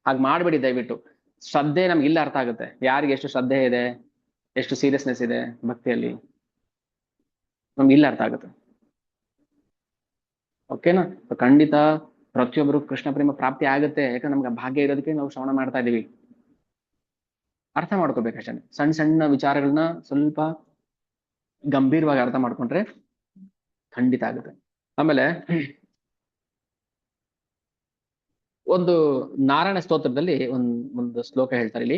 ಹಾಗೆ ಮಾಡ್ಬೇಡಿ ದಯವಿಟ್ಟು. ಶ್ರದ್ಧೆ ನಮ್ಗೆ ಇಲ್ಲ ಅರ್ಥ ಆಗುತ್ತೆ, ಯಾರಿಗೆ ಎಷ್ಟು ಶ್ರದ್ಧೆ ಇದೆ, ಎಷ್ಟು ಸೀರಿಯಸ್ನೆಸ್ ಇದೆ ಭಕ್ತಿಯಲ್ಲಿ, ನಮ್ಗೆ ಇಲ್ಲ ಅರ್ಥ ಆಗುತ್ತೆ. ಓಕೆನಾ? ಖಂಡಿತ ಪ್ರತಿಯೊಬ್ಬರು ಕೃಷ್ಣ ಪ್ರೇಮ ಪ್ರಾಪ್ತಿ ಆಗುತ್ತೆ. ಯಾಕಂದ್ರೆ ನಮ್ಗೆ ಭಾಗ್ಯ ಇರೋದಕ್ಕೆ ನಾವು ಶ್ರವಣ ಮಾಡ್ತಾ ಇದೀವಿ. ಅರ್ಥ ಮಾಡ್ಕೋಬೇಕಷ್ಟೇ. ಸಣ್ಣ ಸಣ್ಣ ವಿಚಾರಗಳನ್ನ ಸ್ವಲ್ಪ ಗಂಭೀರವಾಗಿ ಅರ್ಥ ಮಾಡ್ಕೊಂಡ್ರೆ ಖಂಡಿತ ಆಗುತ್ತೆ. ಆಮೇಲೆ ಒಂದು ನಾರಾಯಣ ಸ್ತೋತ್ರದಲ್ಲಿ ಒಂದು ಶ್ಲೋಕ ಹೇಳ್ತಾರೆ ಇಲ್ಲಿ.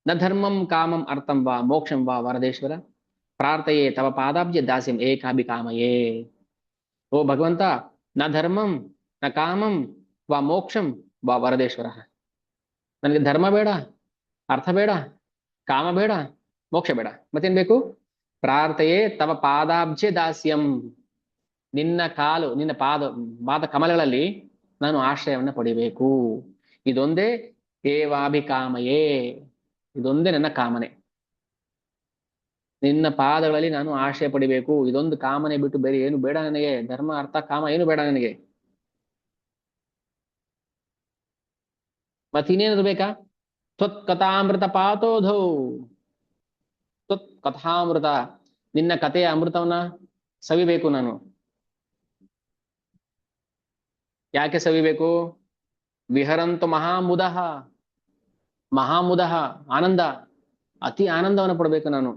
ನ ಧರ್ಮಂ ಕಾಮಂ ಅರ್ಥಂ ವಾ ಮೋಕ್ಷಂ ವಾ ವರದೇಶ್ವರ ಪ್ರಾರ್ಥಯೇ ತವ ಪಾದಾಬ್ಜ ದಾಸ್ಯಂ ಏಕಾಭಿ ಕಾಮಯೇ. ಓ ಭಗವಂತ, ನ ಧರ್ಮಂ ನ ಕಾಮಂ ವಾ ಮೋಕ್ಷಂ ವಾ ವರದೇಶ್ವರ. ನನಗೆ ಧರ್ಮ ಬೇಡ, ಅರ್ಥ ಬೇಡ, ಕಾಮ ಬೇಡ, ಮೋಕ್ಷ ಬೇಡ, ಮತ್ತೇನ್ ಬೇಕು? ಪ್ರಾರ್ಥಯೇ ತವ ಪಾದಾಬ್ಜೆ ದಾಸ್ಯಂ. ನಿನ್ನ ಕಾಲು, ನಿನ್ನ ಪಾದ ಕಮಲಗಳಲ್ಲಿ ನಾನು ಆಶ್ರಯವನ್ನ ಪಡಿಬೇಕು. ಇದೊಂದೇ ಏವಾಭಿಕಾಮಯೇ, ಇದೊಂದೇ ನನ್ನ ಕಾಮನೆ. ನಿನ್ನ ಪಾದಗಳಲ್ಲಿ ನಾನು ಆಶ್ರಯ ಪಡಿಬೇಕು, ಇದೊಂದು ಕಾಮನೆ ಬಿಟ್ಟು ಬೇರೆ ಏನು ಬೇಡ ನನಗೆ. ಧರ್ಮ ಅರ್ಥ ಕಾಮ ಏನು ಬೇಡ ನನಗೆ. ಮತ್ತಿನ್ನೇನದು ಬೇಕಾ? ತ್ವತ್ ಕಥಾಮೃತ ಪಾತೋಧೌ. ತ್ವತ್ ಕಥಾಮೃತ, ನಿನ್ನ ಕಥೆಯ ಅಮೃತವನ್ನ ಸವಿಬೇಕು ನಾನು. ಯಾಕೆ ಸವಿಬೇಕು? ವಿಹರಂತು ಮಹಾಮುದಃ, ಮಹಾಮುದಃ ಆನಂದ, ಅತಿ ಆನಂದವನ್ನು ಪಡಬೇಕು ನಾನು.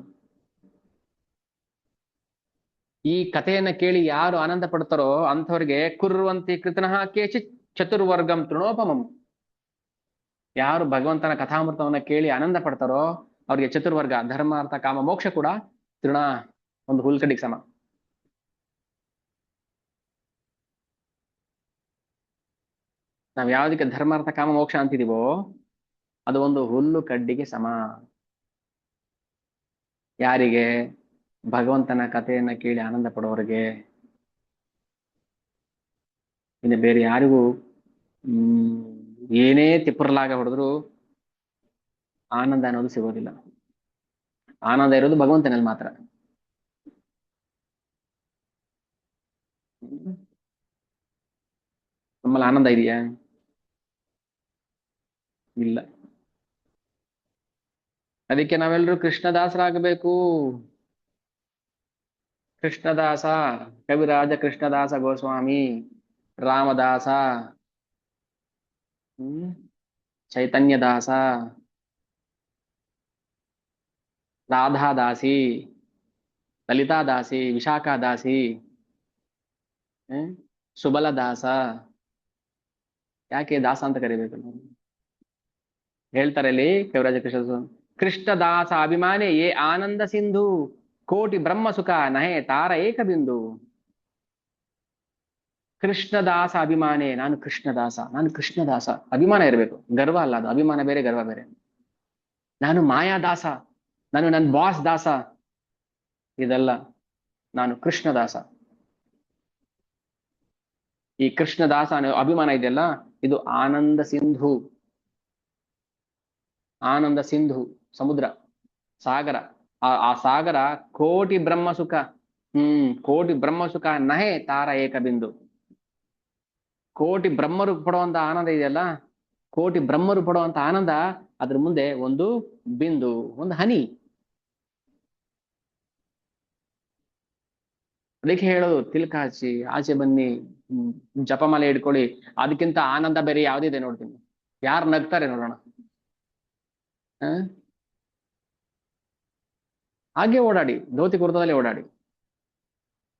ಈ ಕಥೆಯನ್ನ ಕೇಳಿ ಯಾರು ಆನಂದ ಪಡ್ತಾರೋ ಅಂಥವ್ರಿಗೆ ಕುರ್ವಂತಿ ಕೃತನಃ ಕೇಚಿತ್ ಚತುರ್ವರ್ಗಂ ತೃಣೋಪಮಂ. ಯಾರು ಭಗವಂತನ ಕಥಾಮೃತವನ್ನ ಕೇಳಿ ಆನಂದ ಪಡ್ತಾರೋ ಅವ್ರಿಗೆ ಚತುರ್ವರ್ಗ, ಧರ್ಮ ಅರ್ಥ ಕಾಮ ಮೋಕ್ಷ ಕೂಡ ತೃಣ, ಒಂದು ಹುಲ್ಕಡ್ಡಿಗೆ ಸಮ. ನಾವ್ ಯಾವ್ದಕ್ಕೆ ಧರ್ಮ ಅರ್ಥ ಕಾಮ ಮೋಕ್ಷ ಅಂತಿದೀವೋ ಅದು ಒಂದು ಹುಲ್ಲು ಕಡ್ಡಿಗೆ ಸಮ. ಯಾರಿಗೆ? ಭಗವಂತನ ಕಥೆಯನ್ನ ಕೇಳಿ ಆನಂದ ಪಡೋರಿಗೆ. ಇನ್ನು ಬೇರೆ ಯಾರಿಗೂ ಏನೇ ತಿಪ್ಪರ್ಲಾಗ ಹೊಡೆದ್ರು ಆನಂದ ಅನ್ನೋದು ಸಿಗೋದಿಲ್ಲ. ಆನಂದ ಇರೋದು ಭಗವಂತನಲ್ಲಿ ಮಾತ್ರ. ನಮ್ಮಲ್ಲಿ ಆನಂದ ಇದೆಯಾ? ಇಲ್ಲ. ಅದಕ್ಕೆ ನಾವೆಲ್ಲರೂ ಕೃಷ್ಣದಾಸರಾಗಬೇಕು. ಕೃಷ್ಣದಾಸ, ಕವಿರಾಜ ಕೃಷ್ಣದಾಸ ಗೋಸ್ವಾಮಿ, ರಾಮದಾಸ, ಚೈತನ್ಯದಾಸ, ರಾಧಾದಾಸಿ, ಲಲಿತಾದಾಸಿ, ವಿಶಾಖಾದಾಸಿ, ಸುಬಲದಾಸ. ಯಾಕೆ ದಾಸ ಅಂತ ಕರಿಬೇಕು? ಹೇಳ್ತಾರೆ ಇಲ್ಲಿ ಕವಿರಾಜ ಕೃಷ್ಣದಾಸ ಅಭಿಮಾನಿ ಏ ಆನಂದ ಸಿಂಧು ಕೋಟಿ ಬ್ರಹ್ಮ ಸುಖ ನಹೆ ತಾರ ಏಕ ಬಿಂದು. ಕೃಷ್ಣದಾಸ ಅಭಿಮಾನೇ, ನಾನು ಕೃಷ್ಣದಾಸ, ನಾನು ಕೃಷ್ಣದಾಸ, ಅಭಿಮಾನ ಇರಬೇಕು, ಗರ್ವ ಅಲ್ಲ ಅದು, ಅಭಿಮಾನ ಬೇರೆ ಗರ್ವ ಬೇರೆ. ನಾನು ಮಾಯಾದಾಸ, ನಾನು ನನ್ನ ಬಾಸ್ ದಾಸ, ಇದೆಲ್ಲ, ನಾನು ಕೃಷ್ಣದಾಸ. ಈ ಕೃಷ್ಣದಾಸ ಅನ್ನೋ ಅಭಿಮಾನ ಇದೆಯಲ್ಲ, ಇದು ಆನಂದ ಸಿಂಧು. ಆನಂದ ಸಿಂಧು ಸಮುದ್ರ, ಸಾಗರ. ಆ ಸಾಗರ ಕೋಟಿ ಬ್ರಹ್ಮ ಸುಖ. ಕೋಟಿ ಬ್ರಹ್ಮ ಸುಖ ನಹೆ ತಾರ ಏಕ ಬಿಂದು. ಕೋಟಿ ಬ್ರಹ್ಮರು ಪಡುವಂತ ಆನಂದ ಇದೆಯಲ್ಲ, ಕೋಟಿ ಬ್ರಹ್ಮರು ಪಡುವಂತ ಆನಂದ, ಅದ್ರ ಮುಂದೆ ಒಂದು ಬಿಂದು, ಒಂದು ಹನಿ. ಅದಕ್ಕೆ ಹೇಳೋದು, ತಿಲ್ಕ ಹಚ್ಚಿ ಆಚೆ ಬನ್ನಿ, ಜಪಮಾಲೆ ಇಡ್ಕೊಳ್ಳಿ, ಅದಕ್ಕಿಂತ ಆನಂದ ಬೇರೆ ಯಾವ್ದಿದೆ ನೋಡ್ತೀನಿ. ಯಾರು ನಗ್ತಾರೆ ನೋಡೋಣ. ಹ ಹಾಗೆ ಓಡಾಡಿ, ಧೋತಿ ಕುರ್ತದಲ್ಲಿ ಓಡಾಡಿ,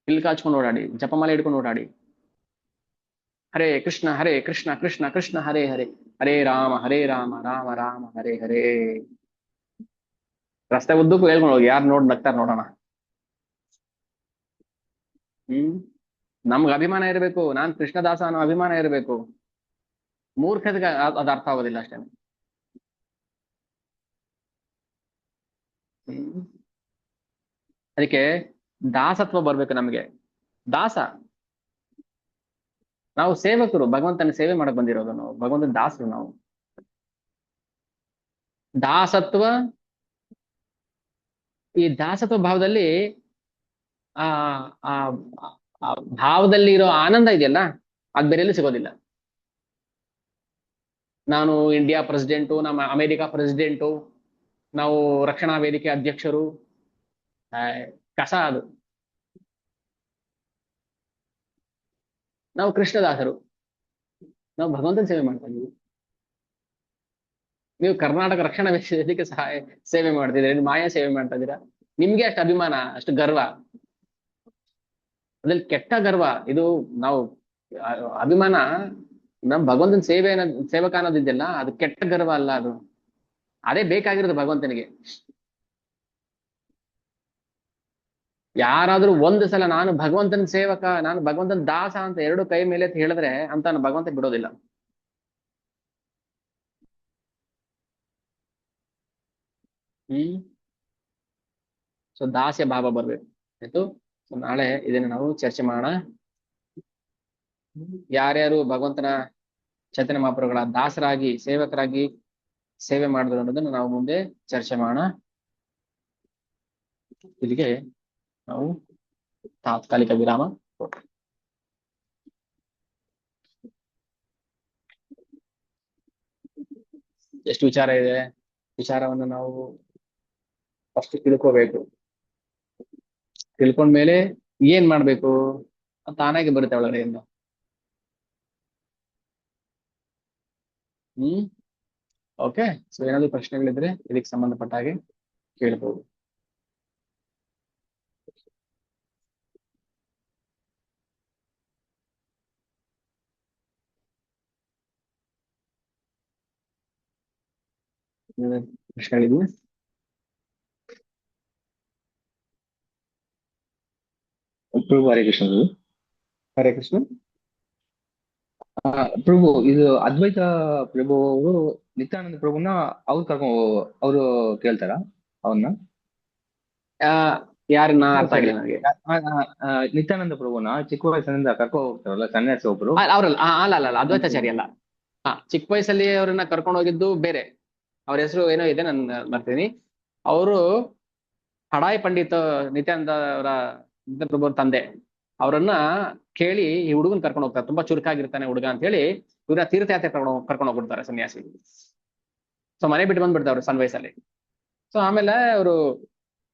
ತಿಲ್ಕ ಹಚ್ಕೊಂಡು ಓಡಾಡಿ, ಜಪಮಾಲೆ ಇಡ್ಕೊಂಡು ಓಡಾಡಿ. ಹರೇ ಕೃಷ್ಣ ಹರೇ ಕೃಷ್ಣ ಕೃಷ್ಣ ಕೃಷ್ಣ ಹರೇ ಹರೇ, ಹರೇ ರಾಮ ರಾಮ ರಾಮ ಹರೇ ಹರೇ. ರಸ್ತೆ ಉದ್ದಕ್ಕೂ ಹೇಳ್ಕೊಂಡು ಹೋಗಿ, ಯಾರು ನಗ್ತಾರ ನೋಡೋಣ. ಹ್ಮ್ ನಮ್ಗೆ ಅಭಿಮಾನ ಇರಬೇಕು, ನಾನ್ ಕೃಷ್ಣದಾಸ ಅನ್ನೋ ಅಭಿಮಾನ ಇರಬೇಕು. ಮೂರ್ಖತೆಗೆ ಅದು ಅರ್ಥ ಆಗೋದಿಲ್ಲ ಅಷ್ಟೇ. ಹ್ಮ್ ಅದಕ್ಕೆ ದಾಸತ್ವ ಬರ್ಬೇಕು ನಮಗೆ. ದಾಸ, ನಾವು ಸೇವಕರು, ಭಗವಂತನ ಸೇವೆ ಮಾಡಕ್ ಬಂದಿರೋದು ನಾವು, ಭಗವಂತನ ದಾಸರು ನಾವು. ದಾಸತ್ವ, ಈ ದಾಸತ್ವ ಭಾವದಲ್ಲಿ ಆ ಆ ಆ ಭಾವದಲ್ಲಿ ಇರೋ ಆನಂದ ಇದೆಯಲ್ಲ, ಅದ್ ಬೇರೆಲ್ಲೂ ಸಿಗೋದಿಲ್ಲ. ನಾನು ಇಂಡಿಯಾ ಪ್ರೆಸಿಡೆಂಟು, ನಮ್ಮ ಅಮೆರಿಕ ಪ್ರೆಸಿಡೆಂಟು, ನಾವು ರಕ್ಷಣಾ ವೇದಿಕೆ ಅಧ್ಯಕ್ಷರು, ಕಸ ಅದು. ನಾವು ಕೃಷ್ಣದಾಸರು, ನಾವು ಭಗವಂತನ ಸೇವೆ ಮಾಡ್ತಾ ಇದೀವಿ. ನೀವು ಕರ್ನಾಟಕ ರಕ್ಷಣಾ ವೇದಿಕೆ ಸಹಾಯ ಸೇವೆ ಮಾಡ್ತಿದ್ದೀರಿ, ಮಾಯಾ ಸೇವೆ ಮಾಡ್ತಾ ಇದ್ದೀರಾ. ನಿಮ್ಗೆ ಅಷ್ಟು ಅಭಿಮಾನ, ಅಷ್ಟು ಗರ್ವ, ಅದ್ರಲ್ಲಿ ಕೆಟ್ಟ ಗರ್ವ ಇದು. ನಾವು ಅಭಿಮಾನ, ನಮ್ ಭಗವಂತನ ಸೇವಕ ಅನ್ನೋದಿದೆಯಲ್ಲ, ಅದು ಕೆಟ್ಟ ಗರ್ವ ಅಲ್ಲ ಅದು. ಅದೇ ಬೇಕಾಗಿರೋದು ಭಗವಂತನಿಗೆ. ಯಾರಾದ್ರೂ ಒಂದು ಸಲ ನಾನು ಭಗವಂತನ ಸೇವಕ, ನಾನು ಭಗವಂತನ ದಾಸ ಅಂತ ಎರಡು ಕೈ ಮೇಲೆ ಎತ್ತಿ ಹೇಳಿದ್ರೆ, ಅಂತ ಭಗವಂತ ಬಿಡೋದಿಲ್ಲ. ಹ್ಮ್ ಸೊ ದಾಸ್ಯ ಭಾವ ಬರ್ಬೇಕು, ಆಯ್ತು. ಸೊ ನಾಳೆ ಇದನ್ನ ನಾವು ಚರ್ಚೆ ಮಾಡೋಣ. ಯಾರ್ಯಾರು ಭಗವಂತನ ಚೈತನ್ಯ ಮಹಾಪ್ರಭುಗಳ ದಾಸರಾಗಿ, ಸೇವಕರಾಗಿ ಸೇವೆ ಮಾಡಿದ್ರು ಅನ್ನೋದನ್ನ ನಾವು ಮುಂದೆ ಚರ್ಚೆ ಮಾಡೋಣ. ಇಲ್ಲಿಗೆ ನಾವು ತಾತ್ಕಾಲಿಕ ವಿರಾಮ. ಎಷ್ಟು ವಿಚಾರ ಇದೆ, ವಿಚಾರವನ್ನು ನಾವು ಫಸ್ಟ್ ತಿಳ್ಕೋಬೇಕು. ತಿಳ್ಕೊಂಡ್ಮೇಲೆ ಏನ್ ಮಾಡ್ಬೇಕು ಅಂತ ತಾನಾಗಿ ಬರುತ್ತೆ ಒಳಗಡೆಯಿಂದ. ಓಕೆ. ಸೊ ಏನಾದ್ರು ಪ್ರಶ್ನೆಗಳಿದ್ರೆ ಇದಕ್ಕೆ ಸಂಬಂಧಪಟ್ಟ ಹಾಗೆ ಕೇಳ್ಬೋದು. ಪ್ರಶ್ನೆಗಳಿದ್ವು? ಪ್ರಭು ಹರೇ ಕೃಷ್ಣ ಪ್ರಭು. ಹರೇ ಕೃಷ್ಣ. ಪ್ರಭು, ಇದು ಅದ್ವೈತ ಪ್ರಭು ಅವರು ನಿತ್ಯಾನಂದ ಪ್ರಭುನ ಅವರು ಕೇಳ್ತಾರ ಅವನ್ನ? ಯಾರನ್ನ? ಅರ್ಥ ಆಗಿಲ್ಲ ನನಗೆ. ನಿತ್ಯಾನಂದ ಪ್ರಭುನ ಚಿಕ್ಕ ವಯಸ್ಸಿನಿಂದ ಕರ್ಕೊ ಹೋಗ್ತಾರಲ್ಲ ಸನ್ಯಾಸಿ ಒಬ್ರು, ಅವ್ರಲ್ಲ, ಅಲ್ಲ ಅದ್ವೈತಾಚಾರ್ಯ ಅಲ್ಲ. ಚಿಕ್ಕ ವಯಸ್ಸಲ್ಲಿ ಅವ್ರನ್ನ ಕರ್ಕೊಂಡು ಹೋಗಿದ್ದು ಬೇರೆ. ಅವ್ರ ಹೆಸರು ಏನೋ ಇದೆ, ನಾನು ಬರ್ತೀನಿ. ಅವರು ಹಡಾಯಿ ಪಂಡಿತ ನಿತ್ಯಾನಂದ ಅವರ ಪ್ರಭು ಅವ್ರ ತಂದೆ. ಅವರನ್ನ ಕೇಳಿ ಈ ಹುಡುಗನ್ ಕರ್ಕೊಂಡು ಹೋಗ್ತಾರೆ, ತುಂಬಾ ಚುರುಕಾಗಿರ್ತಾನೆ ಹುಡುಗ ಅಂತ ಹೇಳಿ ಇವ್ರ ತೀರ್ಥಯಾತ್ರೆ ಕರ್ಕೊಂಡು ಹೋಗ್ಬಿಡ್ತಾರೆ ಸನ್ಯಾಸಿ. ಸೊ ಮನೆ ಬಿಟ್ಟು ಬಂದ್ಬಿಡ್ತಾರೆ ಸಣ್ಣ ವಯಸ್ಸಲ್ಲಿ. ಸೊ ಆಮೇಲೆ ಅವರು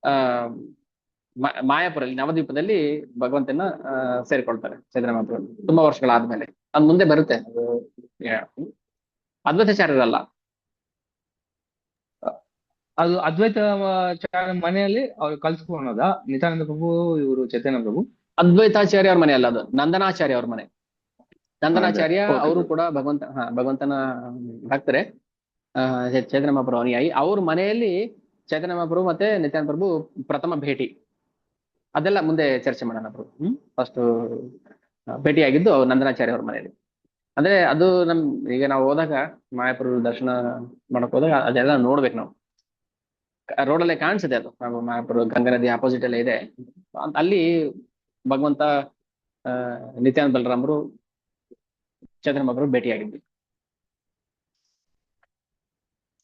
ಆ ಮಾಯಾಪುರಲ್ಲಿ, ನವದ್ವೀಪದಲ್ಲಿ ಭಗವಂತನ ಸೇರ್ಕೊಳ್ತಾರೆ ಚೈತನ್ಯ ಮಹಾಪ್ರಭು, ತುಂಬಾ ವರ್ಷಗಳಾದ್ಮೇಲೆ. ಅದ್ ಮುಂದೆ ಬರುತ್ತೆ, ಅದ್ವೈತಾಚಾರ್ಯರಲ್ಲ. ಅದು ಅದ್ವೈತ ಮನೆಯಲ್ಲಿ ಅವ್ರು ಕಲ್ಸ್ಕೊಳೋದ ನಿತ್ಯಾನಂದ ಪ್ರಭು, ಇವರು ಚೈತನ್ಯ ಪ್ರಭು? ಅದ್ವೈತಾಚಾರ್ಯ ಅವ್ರ ಮನೆ ಅಲ್ಲ, ಅದು ನಂದನಾಚಾರ್ಯ ಅವ್ರ ಮನೆ. ನಂದನಾಚಾರ್ಯ ಅವರು ಕೂಡ ಭಗವಂತನ ಭಕ್ತರೆ, ಚೈತನ್ಯ ಮಹಾಪ್ರಭು ಅನುಯಾಯಿ. ಅವ್ರ ಮನೆಯಲ್ಲಿ ಚೈತನ್ಯ ಮಹಾಪ್ರಭು ಮತ್ತೆ ನಿತ್ಯಾನಂದ ಪ್ರಭು ಪ್ರಥಮ ಭೇಟಿ. ಅದೆಲ್ಲ ಮುಂದೆ ಚರ್ಚೆ ಮಾಡೋಣ ಪ್ರಭು. ಫಸ್ಟ್ ಭೇಟಿಯಾಗಿದ್ದು ಅವ್ರು ನಂದನಾಚಾರ್ಯ ಅವ್ರ ಮನೆಯಲ್ಲಿ. ಅಂದ್ರೆ ಅದು ಈಗ ನಾವು ಹೋದಾಗ ಮಾಯಾಪುರ ದರ್ಶನ ಮಾಡಕ್ ಹೋದಾಗ ಅದೆಲ್ಲ ನೋಡ್ಬೇಕು ನಾವು. ರೋಡಲ್ಲೇ ಕಾಣಿಸುತ್ತೆ ಅದು, ನಾವು ಮಾಯಾಪುರ ಗಂಗಾ ನದಿ ಆಪೋಸಿಟ್ ಅಲ್ಲೇ ಇದೆ. ಅಲ್ಲಿ ಭಗವಂತ ನಿತ್ಯಾನಂದ ಬಲರಾಮರು ಚೈತನ್ಯ ಮಹಾಪ್ರಭು ಭೇಟಿಯಾಗಿದ್ವಿ.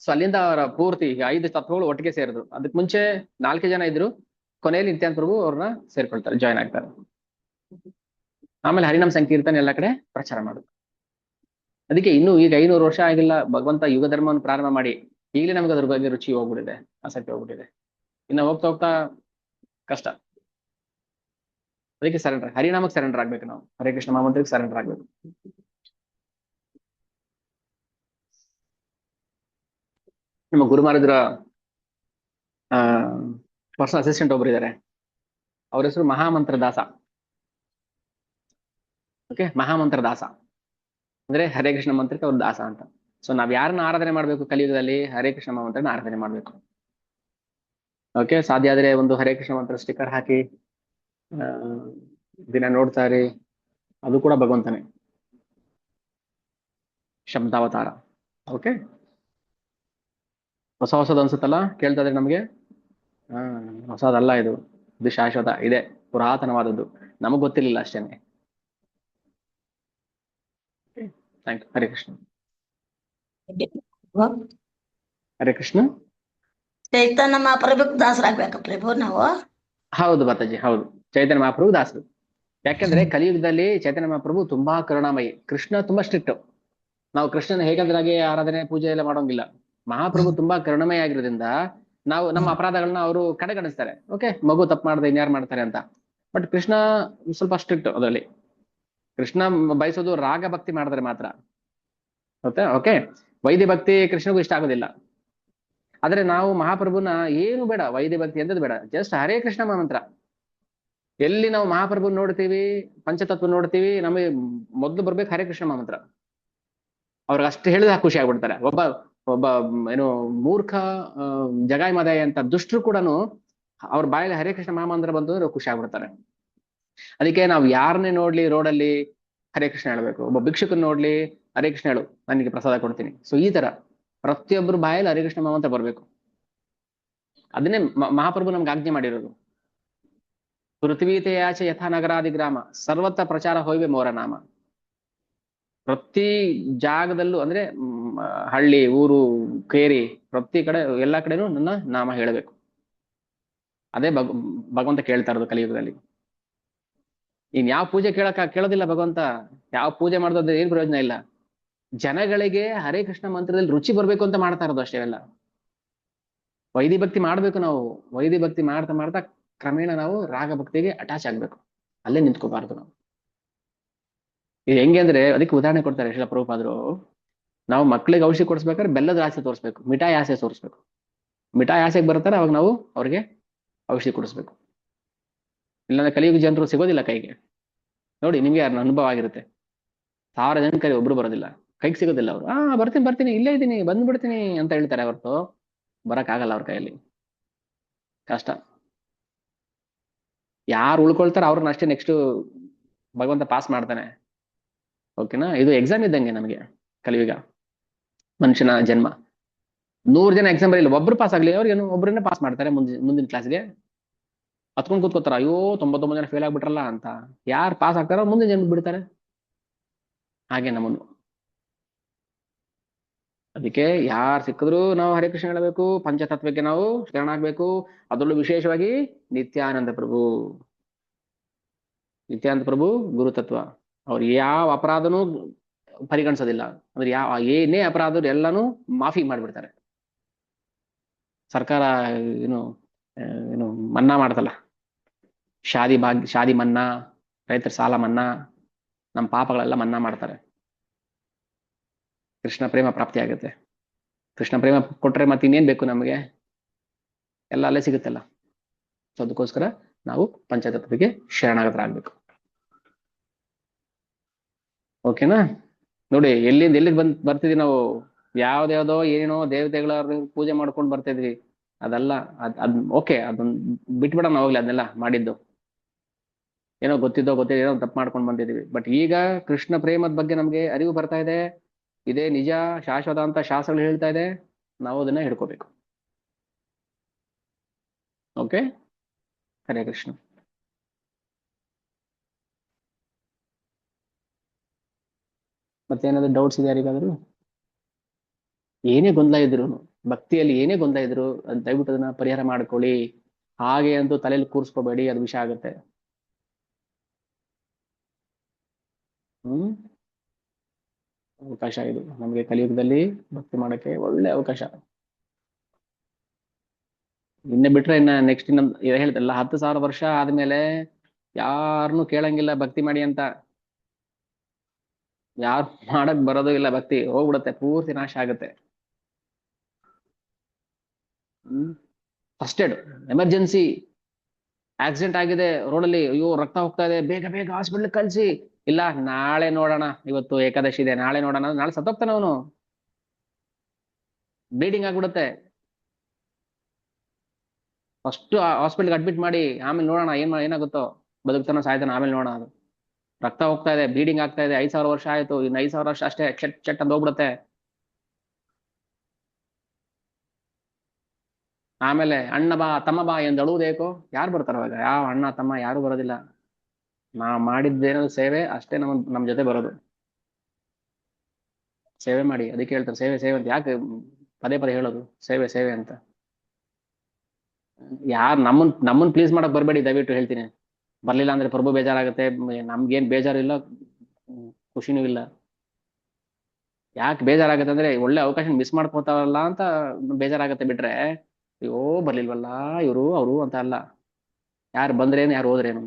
ಸೊ ಅಲ್ಲಿಂದ ಅವರ ಪೂರ್ತಿ ಈಗ 5 ತತ್ವಗಳು ಒಟ್ಟಿಗೆ ಸೇರಿದ್ರು. ಅದಕ್ಕೆ ಮುಂಚೆ 4 ಜನ ಇದ್ರು, ಕೊನೆಯಲ್ಲಿ ನಿತ್ಯಾನಂದ ಪ್ರಭು ಅವ್ರನ್ನ ಸೇರ್ಕೊಳ್ತಾರೆ, ಜಾಯ್ನ್ ಆಗ್ತಾರೆ. ಆಮೇಲೆ ಹರಿನಾಮ ಸಂಕೀರ್ತನೆ ಎಲ್ಲ ಕಡೆ ಪ್ರಚಾರ ಮಾಡುದು. ಅದಕ್ಕೆ ಇನ್ನು ಈಗ 500 ವರ್ಷ ಆಗಿಲ್ಲ ಭಗವಂತ ಯುಗ ಧರ್ಮವನ್ನು ಪ್ರಾರಂಭ ಮಾಡಿ, ಈಗಲೇ ನಮ್ಗೆ ಅದ್ರ ಬಗ್ಗೆ ರುಚಿ ಹೋಗ್ಬಿಟ್ಟಿದೆ, ಆಸಕ್ತಿ ಹೋಗ್ಬಿಟ್ಟಿದೆ. ಇನ್ನು ಹೋಗ್ತಾ ಹೋಗ್ತಾ ಕಷ್ಟ. ಅದಕ್ಕೆ ಸರೆಂಡರ್, ಹರಿನಾಮಕ್ಕೆ ಸರೆಂಡರ್ ಆಗ್ಬೇಕು ನಾವು, ಹರೇ ಕೃಷ್ಣ ಮಹಾಮಂತ್ರಕ್ಕೆ ಸರೆಂಡರ್ ಆಗ್ಬೇಕು. ನಮ್ಮ ಗುರು ಮಹಾರಾಜರ ಪರ್ಸನಲ್ ಅಸಿಸ್ಟೆಂಟ್ ಒಬ್ರು ಇದ್ದಾರೆ, ಅವ್ರ ಹೆಸರು ಮಹಾಮಂತ್ರ ದಾಸ. ಓಕೆ, ಮಹಾಮಂತ್ರ ದಾಸ ಅಂದ್ರೆ ಹರೇ ಕೃಷ್ಣ ಮಂತ್ರಕ್ಕೆ ಅವ್ರ ದಾಸ ಅಂತ. ಸೊ ನಾವ್ ಯಾರನ್ನ ಆರಾಧನೆ ಮಾಡ್ಬೇಕು ಕಲಿಯುಗದಲ್ಲಿ? ಹರೇ ಕೃಷ್ಣ ಮಂತ್ರನ ಆರಾಧನೆ ಮಾಡ್ಬೇಕು. ಓಕೆ, ಸಾಧ್ಯ ಆದ್ರೆ ಒಂದು ಹರೇ ಕೃಷ್ಣ ಮಂತ್ರ ಸ್ಟಿಕ್ಕರ್ ಹಾಕಿ ದಿನ ನೋಡ್ತಾರೆ, ಅದು ಕೂಡ ಭಗವಂತನೇ, ಶಬ್ದಾವತಾರ. ಓಕೆ, ಹೊಸದು ಅನ್ಸುತ್ತಲ್ಲ ಕೇಳ್ತಾ ಇದ್ರೆ ನಮ್ಗೆ. ಹೊಸದಲ್ಲ ಇದು, ಇದು ಶಾಶ್ವತ ಇದೆ, ಪುರಾತನವಾದದ್ದು, ನಮಗ್ ಗೊತ್ತಿರ್ಲಿಲ್ಲ ಅಷ್ಟೇನೆ. Thank you. ಹರೇ ಕೃಷ್ಣ. ಹರೇ ಕೃಷ್ಣ. ಚೈತನ್ಯ ಮಹಾಪ್ರಭುಕ್ ದಾಸರಾಗ್ಬೇಕ ಪ್ರಭು ನಾವು. ಹೌದು ಮಾತಾಜಿ, ಹೌದು, ಚೈತನ್ಯ ಮಹಾಪ್ರಭು ದಾಸರು. ಯಾಕೆಂದ್ರೆ ಕಲಿಯುಗದಲ್ಲಿ ಚೈತನ್ಯ ಮಹಾಪ್ರಭು ತುಂಬಾ ಕರುಣಾಮಯಿ, ಕೃಷ್ಣ ತುಂಬಾ ಸ್ಟ್ರಿಕ್ಟ್. ನಾವು ಕೃಷ್ಣನ ಹೇಗಂದ್ರಾಗೆ ಆರಾಧನೆ ಪೂಜೆ ಎಲ್ಲ ಮಾಡೋಂಗಿಲ್ಲ. ಮಹಾಪ್ರಭು ತುಂಬಾ ಕರುಣಮಯ ಆಗಿರೋದ್ರಿಂದ ನಾವು ನಮ್ಮ ಅಪರಾಧಗಳನ್ನ ಅವರು ಕಡೆಗಣಿಸ್ತಾರೆ. ಓಕೆ, ಮಗು ತಪ್ಪು ಮಾಡಿದ್ರೆ ಇನ್ಯಾರು ಮಾಡ್ತಾರೆ ಅಂತ. ಬಟ್ ಕೃಷ್ಣ ಸ್ವಲ್ಪ ಸ್ಟ್ರಿಕ್ಟ್ ಅದರಲ್ಲಿ. ಕೃಷ್ಣ ಬಯಸೋದು ರಾಗ ಭಕ್ತಿ ಮಾಡಿದ್ರೆ ಮಾತ್ರ. ಓಕೆ, ವೈದ್ಯ ಭಕ್ತಿ ಕೃಷ್ಣಗೂ ಇಷ್ಟ ಆಗೋದಿಲ್ಲ. ಆದ್ರೆ ನಾವು ಮಹಾಪ್ರಭುನ ಏನು ಬೇಡ, ವೈದ್ಯ ಭಕ್ತಿ ಎಂದದ್ದು ಬೇಡ, ಜಸ್ಟ್ ಹರೇ ಕೃಷ್ಣ ಮಂತ್ರ. ಎಲ್ಲಿ ನಾವು ಮಹಾಪ್ರಭು ನೋಡ್ತೀವಿ, ಪಂಚತತ್ವ ನೋಡ್ತೀವಿ, ನಮಗೆ ಮೊದ್ಲು ಬರ್ಬೇಕು ಹರೇ ಕೃಷ್ಣ ಮಂತ್ರ. ಅವ್ರಿಗೆ ಅಷ್ಟು ಹೇಳಿದ್ರೆ ಖುಷಿ ಆಗ್ಬಿಡ್ತಾರೆ. ಒಬ್ಬ ಒಬ್ಬ ಏನು ಮೂರ್ಖ ಜಗಾಯ್ ಮದಾಯ ಅಂತ ದುಷ್ಟರು ಕೂಡ ಅವ್ರ ಬಾಯಲ್ಲಿ ಹರೇ ಕೃಷ್ಣ ಮಹಾಮಂತ್ರ ಬಂತು ಅಂದ್ರೆ ಖುಷಿ ಆಗ್ಬಿಡ್ತಾರೆ. ಅದಕ್ಕೆ ನಾವು ಯಾರನ್ನೇ ನೋಡ್ಲಿ ರೋಡಲ್ಲಿ ಹರೇ ಕೃಷ್ಣ ಹೇಳ್ಬೇಕು. ಒಬ್ಬ ಭಿಕ್ಷುಕನ್ ನೋಡ್ಲಿ ಹರೇ ಕೃಷ್ಣ ಹೇಳು, ನನಗೆ ಪ್ರಸಾದ ಕೊಡ್ತೀನಿ. ಸೊ ಈ ತರ ಪ್ರತಿಯೊಬ್ಬರು ಬಾಯಲ್ಲಿ ಹರೇ ಕೃಷ್ಣ ಮಹಾಮಂತ್ರ ಬರ್ಬೇಕು. ಅದನ್ನೇ ಮಹಾಪ್ರಭು ನಮ್ಗೆ ಆಜ್ಞೆ ಮಾಡಿರೋದು. ಪೃಥ್ವೀತೆಯಾಚೆ ಯಥಾ ನಗರಾದಿ ಗ್ರಾಮ ಸರ್ವತ್ರ ಪ್ರಚಾರ ಹೋಯ್ವೆ ಮೋರ ನಾಮ. ಪ್ರತಿ ಜಾಗದಲ್ಲೂ ಅಂದ್ರೆ ಹಳ್ಳಿ, ಊರು, ಕೇರಿ, ಪ್ರತಿ ಕಡೆ ಎಲ್ಲಾ ಕಡೆನೂ ನನ್ನ ನಾಮ ಹೇಳಬೇಕು. ಅದೇ ಭಗವಂತ ಕೇಳ್ತಾ ಇರೋದು ಕಲಿಯುಗದಲ್ಲಿ. ಇನ್ ಯಾವ ಪೂಜೆ ಕೇಳೋದಿಲ್ಲ ಭಗವಂತ. ಯಾವ ಪೂಜೆ ಮಾಡೋದ್ರೆ ಏನ್ ಪ್ರಯೋಜನ ಇಲ್ಲ. ಜನಗಳಿಗೆ ಹರೇ ಕೃಷ್ಣ ಮಂತ್ರದಲ್ಲಿ ರುಚಿ ಬರ್ಬೇಕು ಅಂತ ಮಾಡ್ತಾ ಇರೋದು ಅಷ್ಟೇ ಎಲ್ಲ. ವೈದಿ ಭಕ್ತಿ ಮಾಡ್ಬೇಕು ನಾವು. ವೈದಿ ಭಕ್ತಿ ಮಾಡ್ತಾ ಮಾಡ್ತಾ ಕ್ರಮೇಣ ನಾವು ರಾಗ ಭಕ್ತಿಗೆ ಅಟ್ಯಾಚ್ ಆಗ್ಬೇಕು. ಅಲ್ಲೇ ನಿಂತ್ಕೋಬಾರ್ದು ನಾವು. ಇದು ಹೆಂಗೆ ಅಂದ್ರೆ ಅದಕ್ಕೆ ಉದಾಹರಣೆ ಕೊಡ್ತಾರೆ ಶ್ರೀಲ ಪ್ರಭುಪಾದರು. ನಾವು ಮಕ್ಳಿಗೆ ಔಷಧಿ ಕೊಡಿಸ್ಬೇಕಾದ್ರೆ ಬೆಲ್ಲದ ಆಸೆ ತೋರಿಸ್ಬೇಕು, ಮಿಠಾಯಿ ಆಸೆ ತೋರಿಸ್ಬೇಕು. ಮಿಠಾಯಿ ಆಸೆಗೆ ಬರ್ತಾರೆ, ಅವಾಗ ನಾವು ಅವ್ರಿಗೆ ಔಷಧಿ ಕೊಡಿಸ್ಬೇಕು. ಇಲ್ಲಾಂದ್ರೆ ಕಲಿಯುಗ ಜನರು ಸಿಗೋದಿಲ್ಲ ಕೈಗೆ. ನೋಡಿ, ನಿಮ್ಗೆ ಯಾರು ಅನುಭವ ಆಗಿರುತ್ತೆ. 1000 ಜನ ಕೈ ಒಬ್ರು ಬರೋದಿಲ್ಲ, ಕೈಗೆ ಸಿಗೋದಿಲ್ಲ. ಅವರು ಬರ್ತೀನಿ ಇಲ್ಲೇ ಇದ್ದೀನಿ ಬಂದ್ಬಿಡ್ತೀನಿ ಅಂತ ಹೇಳ್ತಾರೆ ಹೊರತು ಬರಕ್ ಆಗಲ್ಲ ಅವ್ರ ಕೈಯಲ್ಲಿ. ಕಷ್ಟ. ಯಾರು ಉಳ್ಕೊಳ್ತಾರ ಅವ್ರನ್ನ ಅಷ್ಟೇ ನೆಕ್ಸ್ಟ್ ಭಗವಂತ ಪಾಸ್ ಮಾಡ್ತಾನೆ. ಓಕೆನಾ? ಇದು ಎಕ್ಸಾಮ್ ಇದ್ದಂಗೆ ನಮಗೆ ಕಲಿಯುಗ, ಮನುಷ್ಯನ ಜನ್ಮ. 100 ಜನ ಎಕ್ಸಾಮ್ ಬರಲಿಲ್ಲ, ಒಬ್ರು ಪಾಸ್ ಆಗ್ಲಿ, ಅವ್ರಿಗೇನು ಒಬ್ರನ್ನೇ ಪಾಸ್ ಮಾಡ್ತಾರೆ. ಮುಂದಿನ ಕ್ಲಾಸ್ಗೆ ಹತ್ಕೊಂಡ್ ಕೂತ್ಕೋತಾರ. ಅಯ್ಯೋ 99 ಜನ ಫೇಲ್ ಆಗ್ಬಿಟ್ರಲ್ಲ ಅಂತ. ಯಾರು ಪಾಸ್ ಆಗ್ತಾರೋ ಮುಂದಿನ ಜನ್ಮ ಬಿಡ್ತಾರೆ. ಹಾಗೆ ನಮ್ಮನ್ನು. ಅದಕ್ಕೆ ಯಾರು ಸಿಕ್ಕಿದ್ರು ನಾವು ಹರೇ ಕೃಷ್ಣ ಹೇಳಬೇಕು, ಪಂಚತತ್ವಕ್ಕೆ ನಾವು ಶರಣಾಗ್ಬೇಕು. ಅದರಲ್ಲೂ ವಿಶೇಷವಾಗಿ ನಿತ್ಯಾನಂದ ಪ್ರಭು ಗುರುತತ್ವ. ಅವ್ರು ಯಾವ ಅಪರಾಧನೂ ಪರಿಗಣಿಸೋದಿಲ್ಲ. ಅಂದ್ರೆ ಏನೇ ಅಪರಾಧ ಎಲ್ಲಾನು ಮಾಫಿ ಮಾಡ್ಬಿಡ್ತಾರೆ. ಸರ್ಕಾರ ಏನು ಏನು ಮನ್ನಾ ಮಾಡ್ತಲ್ಲ, ಶಾದಿ ಮನ್ನಾ, ರೈತರ ಸಾಲ ಮನ್ನಾ, ನಮ್ಮ ಪಾಪಗಳೆಲ್ಲ ಮನ್ನಾ ಮಾಡ್ತಾರೆ. ಕೃಷ್ಣ ಪ್ರೇಮ ಪ್ರಾಪ್ತಿ ಆಗುತ್ತೆ. ಕೃಷ್ಣ ಪ್ರೇಮ ಕೊಟ್ರೆ ಮತ್ತೆ ಇನ್ನೇನ್ ಬೇಕು ನಮಗೆ? ಎಲ್ಲ ಅಲ್ಲೇ ಸಿಗುತ್ತಲ್ಲ. ಸೊ ಅದಕ್ಕೋಸ್ಕರ ನಾವು ಪಂಚತತ್ವಕ್ಕೆ ಶರಣಾಗತರಾಗಬೇಕು. ಓಕೆನಾ? ನೋಡಿ, ಎಲ್ಲಿಗೆ ಬರ್ತಿದ್ವಿ ನಾವು. ಯಾವ್ದ್ಯಾವ್ದೋ ಏನೋ ದೇವತೆಗಳ ಪೂಜೆ ಮಾಡ್ಕೊಂಡು ಬರ್ತಿದ್ವಿ. ಅದೆಲ್ಲ ಓಕೆ, ಅದನ್ನ ಬಿಟ್ಬಿಡೋಣ ಹೋಗ್ಲಿ, ಅದನ್ನೆಲ್ಲ ಮಾಡಿದ್ದು. ಏನೋ ಗೊತ್ತಿದ್ದೋ ಗೊತ್ತಿದೆ ಏನೋ ತಪ್ಪು ಮಾಡ್ಕೊಂಡು ಬಂದಿದೀವಿ. ಬಟ್ ಈಗ ಕೃಷ್ಣ ಪ್ರೇಮದ ಬಗ್ಗೆ ನಮ್ಗೆ ಅರಿವು ಬರ್ತಾ ಇದೆ, ಇದೇ ನಿಜ ಶಾಶ್ವತ ಅಂತ ಶಾಸ್ತ್ರಗಳು ಹೇಳ್ತಾ ಇದೆ, ನಾವು ಅದನ್ನ ಹಿಡ್ಕೋಬೇಕು. ಓಕೆ, ಹರೇ ಕೃಷ್ಣ. ಮತ್ತೇನಾದ್ರು ಡೌಟ್ಸ್ ಇದೆ ಯಾರಿಗಾದ್ರು? ಏನೇ ಗೊಂದಲ ಇದ್ರು, ಭಕ್ತಿಯಲ್ಲಿ ಏನೇ ಗೊಂದಲ ಇದ್ರು ಅದ್ ದಯವಿಟ್ಟು ಅದನ್ನ ಪರಿಹಾರ ಮಾಡ್ಕೊಳ್ಳಿ. ಹಾಗೆ ಅಂತೂ ತಲೆಯಲ್ಲಿ ಕೂರ್ಸ್ಕೋಬೇಡಿ, ಅದು ವಿಷಯ ಆಗುತ್ತೆ. ಹ್ಮ್ ಅವಕಾಶ ಇದು ನಮ್ಗೆ ಕಲಿಯುಗದಲ್ಲಿ ಭಕ್ತಿ ಮಾಡಕ್ಕೆ ಒಳ್ಳೆ ಅವಕಾಶ. ಇನ್ನ ಬಿಟ್ರೆ ಇನ್ನ ನೆಕ್ಸ್ಟ್ ಇನ್ನೊಂದು ಹೇಳ್ತಲ್ಲ, 10,000 ವರ್ಷ ಆದ್ಮೇಲೆ ಯಾರನ್ನು ಕೇಳಂಗಿಲ್ಲ ಭಕ್ತಿ ಮಾಡಿ ಅಂತ. ಯಾರು ಮಾಡಕ್ ಬರೋದು ಇಲ್ಲ, ಭಕ್ತಿ ಹೋಗ್ಬಿಡುತ್ತೆ, ಪೂರ್ತಿ ನಾಶ ಆಗುತ್ತೆ. ಫಸ್ಟ್ ಏಡ್, ಎಮರ್ಜೆನ್ಸಿ, ಆಕ್ಸಿಡೆಂಟ್ ಆಗಿದೆ ರೋಡಲ್ಲಿ, ಅಯ್ಯೋ ರಕ್ತ ಹೋಗ್ತಾ ಇದೆ, ಬೇಗ ಬೇಗ ಹಾಸ್ಪಿಟ್ಲ್ ಕಳ್ಸಿ. ಇಲ್ಲ ನಾಳೆ ನೋಡೋಣ, ಇವತ್ತು ಏಕಾದಶಿ ಇದೆ ನಾಳೆ ನೋಡೋಣ, ನಾಳೆ ಸತ್ತೋಗ್ತಾನೆ ಅವನು, ಬ್ಲೀಡಿಂಗ್ ಆಗ್ಬಿಡುತ್ತೆ. ಫಸ್ಟ್ ಹಾಸ್ಪಿಟ್ಲ್ಗೆ ಅಡ್ಮಿಟ್ ಮಾಡಿ ಆಮೇಲೆ ನೋಡೋಣ ಏನಾಗುತ್ತೋ, ಬದುಕ್ತಾನೋ ಸಾಯ್ತಾನೋ ಆಮೇಲೆ ನೋಡೋಣ. ಅದು ರಕ್ತ ಹೋಗ್ತಾ ಇದೆ, ಬ್ಲೀಡಿಂಗ್ ಆಗ್ತಾ ಇದೆ, 5,000 ವರ್ಷ ಆಯ್ತು, ಇನ್ನು 5,000 ವರ್ಷ ಅಷ್ಟೇ, ಚೆಟ್ ಚೆಟ್ ಅಂತ ಹೋಗ್ಬಿಡುತ್ತೆ. ಆಮೇಲೆ ಅಣ್ಣ ಬಾ ತಮ್ಮ ಬಾ ಎಂದು ಅಳುವುದೇಕೋ, ಯಾರು ಬರ್ತಾರ ಅವಾಗ? ಯಾವ ಅಣ್ಣ ತಮ್ಮ ಯಾರು ಬರೋದಿಲ್ಲ. ನಾ ಮಾಡಿದ್ದೇನೋ ಸೇವೆ ಅಷ್ಟೇ ನಮ್ ಜೊತೆ ಬರೋದು. ಸೇವೆ ಮಾಡಿ, ಅದಕ್ಕೆ ಹೇಳ್ತಾರೆ ಸೇವೆ ಸೇವೆ ಅಂತ. ಯಾಕೆ ಪದೇ ಪದೇ ಹೇಳೋದು ಸೇವೆ ಸೇವೆ ಅಂತ? ಯಾರು ನಮ್ಮನ್ ಪ್ಲೀಸ್ ಮಾಡಕ್ ಬರ್ಬೇಡಿ, ದಯವಿಟ್ಟು ಹೇಳ್ತೀನಿ. ಬರ್ಲಿಲ್ಲ ಅಂದ್ರೆ ಪ್ರಭು ಬೇಜಾರಾಗುತ್ತೆ, ನಮ್ಗೇನ್ ಬೇಜಾರಿಲ್ಲ, ಖುಷಿನೂ ಇಲ್ಲ. ಯಾಕೆ ಬೇಜಾರಾಗತ್ತೆ ಅಂದ್ರೆ ಒಳ್ಳೆ ಅವಕಾಶ ಮಿಸ್ ಮಾಡ್ಕೋತಾವಲ್ಲ ಅಂತ ಬೇಜಾರಾಗತ್ತೆ, ಬಿಟ್ರೆ ಅಯ್ಯೋ ಬರ್ಲಿಲ್ವಲ್ಲ ಇವರು ಅವರು ಅಂತ ಅಲ್ಲ. ಯಾರು ಬಂದ್ರೇನು ಯಾರು ಹೋದ್ರೇನು,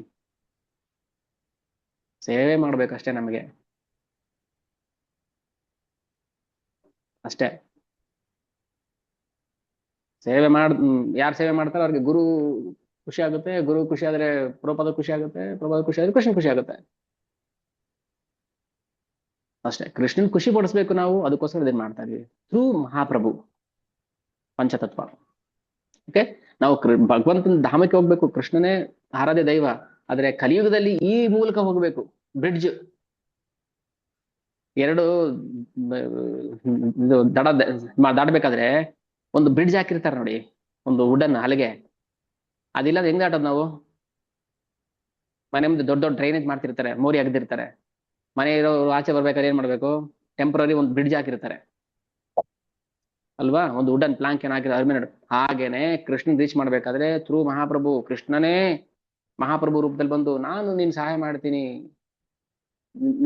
ಸೇವೆ ಮಾಡ್ಬೇಕಷ್ಟೇ ನಮಗೆ, ಅಷ್ಟೇ. ಸೇವೆ ಯಾರು ಸೇವೆ ಮಾಡ್ತಾರೋ ಅವ್ರಿಗೆ ಗುರು ಖುಷಿ ಆಗುತ್ತೆ, ಗುರು ಖುಷಿ ಆದ್ರೆ ಪ್ರಭುಪಾದ ಖುಷಿ ಆಗುತ್ತೆ, ಪ್ರಭುಪಾದ ಖುಷಿ ಆದ್ರೆ ಕೃಷ್ಣ ಖುಷಿ ಆಗುತ್ತೆ, ಅಷ್ಟೇ. ಕೃಷ್ಣನ್ ಖುಷಿ ಪಡಿಸ್ಬೇಕು ನಾವು, ಅದಕ್ಕೋಸ್ಕರ ಇದನ್ನ ಮಾಡ್ತಾ ಇದೀವಿ ಥ್ರೂ ಮಹಾಪ್ರಭು ಪಂಚತತ್ವ. ಓಕೆ, ನಾವು ಭಗವಂತನ ಧಾಮಕ್ಕೆ ಹೋಗ್ಬೇಕು, ಕೃಷ್ಣನೇ ಆರಾಧ್ಯ ದೈವ. ಆದ್ರೆ ಕಲಿಯುಗದಲ್ಲಿ ಈ ಮೂಲಕ ಹೋಗ್ಬೇಕು, ಬ್ರಿಡ್ಜ್. ಎರಡು ಇದು ದಾಟಬೇಕಾದ್ರೆ ಒಂದು ಬ್ರಿಡ್ಜ್ ಹಾಕಿರ್ತಾರೆ ನೋಡಿ, ಒಂದು ವುಡನ್ ಹಲಗೆ. ಅದಿಲ್ಲ ಹೆಂಗ್ ದಾಟೋದು ನಾವು? ಮನೆ ಮುಂದೆ ದೊಡ್ಡ ದೊಡ್ಡ ಡ್ರೈನೇಜ್ ಮಾಡ್ತಿರ್ತಾರೆ, ಮೋರಿ ಅಗದಿರ್ತಾರೆ, ಮನೆ ಇರೋರು ಆಚೆ ಬರ್ಬೇಕಾದ್ರೆ ಏನ್ ಮಾಡ್ಬೇಕು? ಟೆಂಪ್ರರಿ ಒಂದು ಬ್ರಿಡ್ಜ್ ಹಾಕಿರ್ತಾರೆ ಅಲ್ವಾ, ಒಂದು ವುಡನ್ ಪ್ಲಾಂಕ್ ಏನ್ ಹಾಕಿದ್ರೆ ಅದ್ರ ಮೇಲೆ. ಹಾಗೇನೆ ಕೃಷ್ಣನ್ ರೀಚ್ ಮಾಡ್ಬೇಕಾದ್ರೆ ಥ್ರೂ ಮಹಾಪ್ರಭು, ಕೃಷ್ಣನೇ ಮಹಾಪ್ರಭು ರೂಪದಲ್ಲಿ ಬಂದು ನಾನು ನೀನ್ ಸಹಾಯ ಮಾಡ್ತೀನಿ,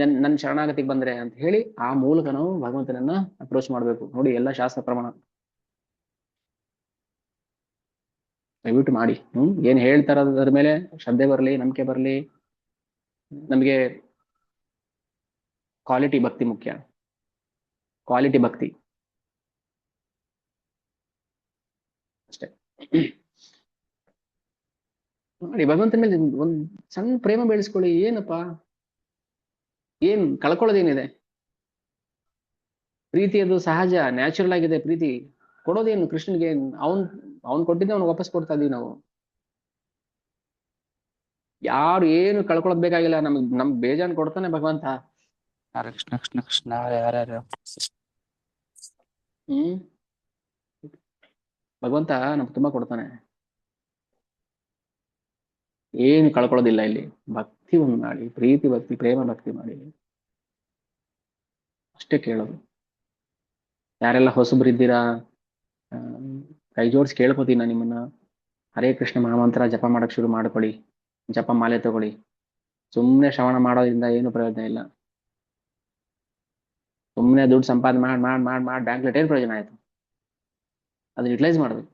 ನನ್ನ ಶರಣಾಗತಿಗೆ ಬಂದ್ರೆ ಅಂತ ಹೇಳಿ ಆ ಮೂಲಕ ನಾವು ಭಗವಂತನನ್ನ ಅಪ್ರೋಚ್ ಮಾಡ್ಬೇಕು. ನೋಡಿ ಎಲ್ಲ ಶಾಸ್ತ್ರ ಪ್ರಮಾಣ, ದಯವಿಟ್ಟು ಮಾಡಿ. ಏನ್ ಹೇಳ್ತಾರ ಅದ್ರ ಮೇಲೆ ಶ್ರದ್ಧೆ ಬರ್ಲಿ, ನಂಬಿಕೆ ಬರ್ಲಿ. ನಮಗೆ ಕ್ವಾಲಿಟಿ ಭಕ್ತಿ ಮುಖ್ಯ, ಕ್ವಾಲಿಟಿ ಭಕ್ತಿ ಅಷ್ಟೇ. ನೋಡಿ ಭಗವಂತನ ಮೇಲೆ ಒಂದ್ ಸಣ್ಣ ಪ್ರೇಮ ಬೆಳೆಸ್ಕೊಳ್ಳಿ, ಏನಪ್ಪಾ, ಏನ್ ಕಳ್ಕೊಳ್ಳೋದೇನಿದೆ? ಪ್ರೀತಿ ಅದು ಸಹಜ, ನ್ಯಾಚುರಲ್ ಆಗಿದೆ ಪ್ರೀತಿ. ಕೊಡೋದೇನು ಕೃಷ್ಣನ್ಗೆ? ಅವ್ನ್ ಕೊಟ್ಟಿದ್ದೆ ಅವ್ನು ವಾಪಸ್ ಕೊಡ್ತಾ ಇದೀವಿ ನಾವು. ಯಾರು ಏನು ಕಳ್ಕೊಳ್ಳೋದ್ ಬೇಕಾಗಿಲ್ಲ, ನಮ್ ಬೇಜಾನ್ ಕೊಡ್ತಾನೆ ಭಗವಂತ. ಹರೇ ಕೃಷ್ಣ ಕೃಷ್ಣ ಕೃಷ್ಣ ಹರೇ ಹರೇ ಹರೇ. ಭಗವಂತ ನಮ್ಗೆ ತುಂಬಾ ಕೊಡ್ತಾನೆ, ಏನು ಕಳ್ಕೊಳ್ಳೋದಿಲ್ಲ ಇಲ್ಲಿ. ಭಕ್ತಿ ಒಂದು ಮಾಡಿ, ಪ್ರೀತಿ ಭಕ್ತಿ ಪ್ರೇಮ ಭಕ್ತಿ ಮಾಡಿ, ಅಷ್ಟೇ ಕೇಳೋದು. ಯಾರೆಲ್ಲ ಹೊಸಬ್ರಿದ್ದೀರಾ, ಕೈ ಜೋಡಿಸಿ ಕೇಳ್ಕೊತೀನಿ ನಾನು ನಿಮ್ಮನ್ನ, ಹರೇ ಕೃಷ್ಣ ಮಹಾಮಂತ್ರ ಜಪ ಮಾಡಕ್ ಶುರು ಮಾಡ್ಕೊಳ್ಳಿ, ಜಪ ಮಾಲೆ ತಗೊಳ್ಳಿ. ಸುಮ್ಮನೆ ಶ್ರವಣ ಮಾಡೋದ್ರಿಂದ ಏನು ಪ್ರಯೋಜನ ಇಲ್ಲ. ಸುಮ್ಮನೆ ದುಡ್ಡು ಸಂಪಾದನೆ ಮಾಡಿ ಬ್ಯಾಂಕ್ಲೆಟ್ ಏನ್ ಪ್ರಯೋಜನ ಆಯ್ತು? ಅದನ್ನ ಯುಟಿಲೈಸ್ ಮಾಡ್ಬೇಕು.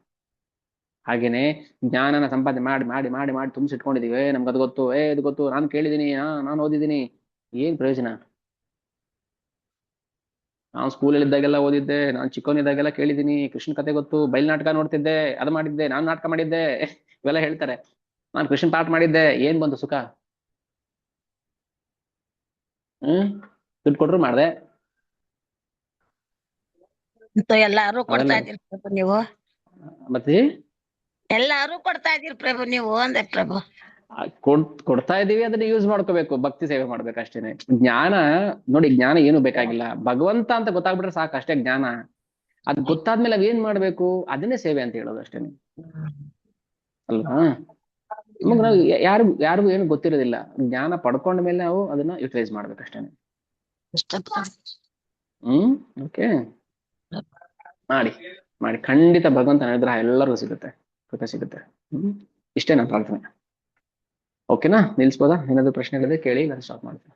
ಹಾಗೇನೆ ಜ್ಞಾನನ ಸಂಪಾದನೆ ಮಾಡಿ ತುಂಬಿಸಿಟ್ಕೊಂಡಿದೀವಿ, ನಮ್ಗೆ ಅದು ಗೊತ್ತು, ಇದು ಗೊತ್ತು, ನಾನು ಕೇಳಿದೀನಿ, ನಾನು ಓದಿದ್ದೀನಿ, ಏನ್ ಪ್ರಯೋಜನ? ನಾನು ಸ್ಕೂಲಲ್ಲಿ ಇದ್ದಾಗೆಲ್ಲ ಓದಿದ್ದೆ, ನಾನು ಚಿಕ್ಕವನಿದ್ದಾಗೆಲ್ಲ ಕೇಳಿದ್ದೀನಿ, ಕೃಷ್ಣ ಕತೆ ಗೊತ್ತು, ಬಯಲ್ ನಾಟಕ ನೋಡ್ತಿದ್ದೆ, ಅದು ಮಾಡಿದ್ದೆ, ನಾನು ನಾಟಕ ಮಾಡಿದ್ದೆ, ಇವೆಲ್ಲ ಹೇಳ್ತಾರೆ. ನಾನು ಕೃಷ್ಣ ಪಾಠ ಮಾಡಿದ್ದೆ, ಏನ್ ಬಂತು ಸುಖ? ದುಡ್ಡು ಕೊಟ್ರು ಮಾಡ್ದೆ. ಎಲ್ಲಾರು ಕೊಡ್ತಾ ಇದ್ದೀರಿ ಪ್ರಭು ನೀವು, ಮತ್ತೆ ಎಲ್ಲಾರು ಕೊಡ್ತಾ ಇದ್ದೀರಿ ಪ್ರಭು ನೀವು ಅಂದೆ ಪ್ರಭು. ಕೊಡ್ತಾ ಇದೀವಿ, ಅದನ್ನ ಯೂಸ್ ಮಾಡ್ಕೋಬೇಕು, ಭಕ್ತಿ ಸೇವೆ ಮಾಡ್ಬೇಕು ಅಷ್ಟೇನೆ. ಜ್ಞಾನ ನೋಡಿ, ಜ್ಞಾನ ಏನು ಬೇಕಾಗಿಲ್ಲ, ಭಗವಂತ ಅಂತ ಗೊತ್ತಾಗ್ಬಿಟ್ರೆ ಸಾಕು, ಅಷ್ಟೇ ಜ್ಞಾನ. ಅದ್ ಗೊತ್ತಾದ್ಮೇಲೆ ಅವ್ ಏನ್ ಮಾಡ್ಬೇಕು, ಅದನ್ನೇ ಸೇವೆ ಅಂತ ಹೇಳೋದು ಅಷ್ಟೇನೆ ಅಲ್ವಾ. ನಮಗ್ ನಾವು ಯಾರಿಗೂ ಏನು ಗೊತ್ತಿರೋದಿಲ್ಲ, ಜ್ಞಾನ ಪಡ್ಕೊಂಡ ಮೇಲೆ ನಾವು ಅದನ್ನ ಯುಟಿಲೈಸ್ ಮಾಡ್ಬೇಕು ಅಷ್ಟೇನೆ. ಓಕೆ, ಮಾಡಿ ಮಾಡಿ, ಖಂಡಿತ ಭಗವಂತನ ಅನುಗ್ರಹ ಎಲ್ಲರಿಗೂ ಸಿಗುತ್ತೆ, ಕೃಪೆ ಸಿಗುತ್ತೆ. ಇಷ್ಟೇ ನನ್ನ ಪ್ರಾರ್ಥನೆ. ಓಕೆನಾ, ನಿಲ್ಸ್ಬೋದಾ? ಏನಾದ್ರು ಪ್ರಶ್ನೆಗಳಿದೆ ಕೇಳಿ, ನಾನು ಸ್ಟಾಪ್ ಮಾಡ್ತೀನಿ.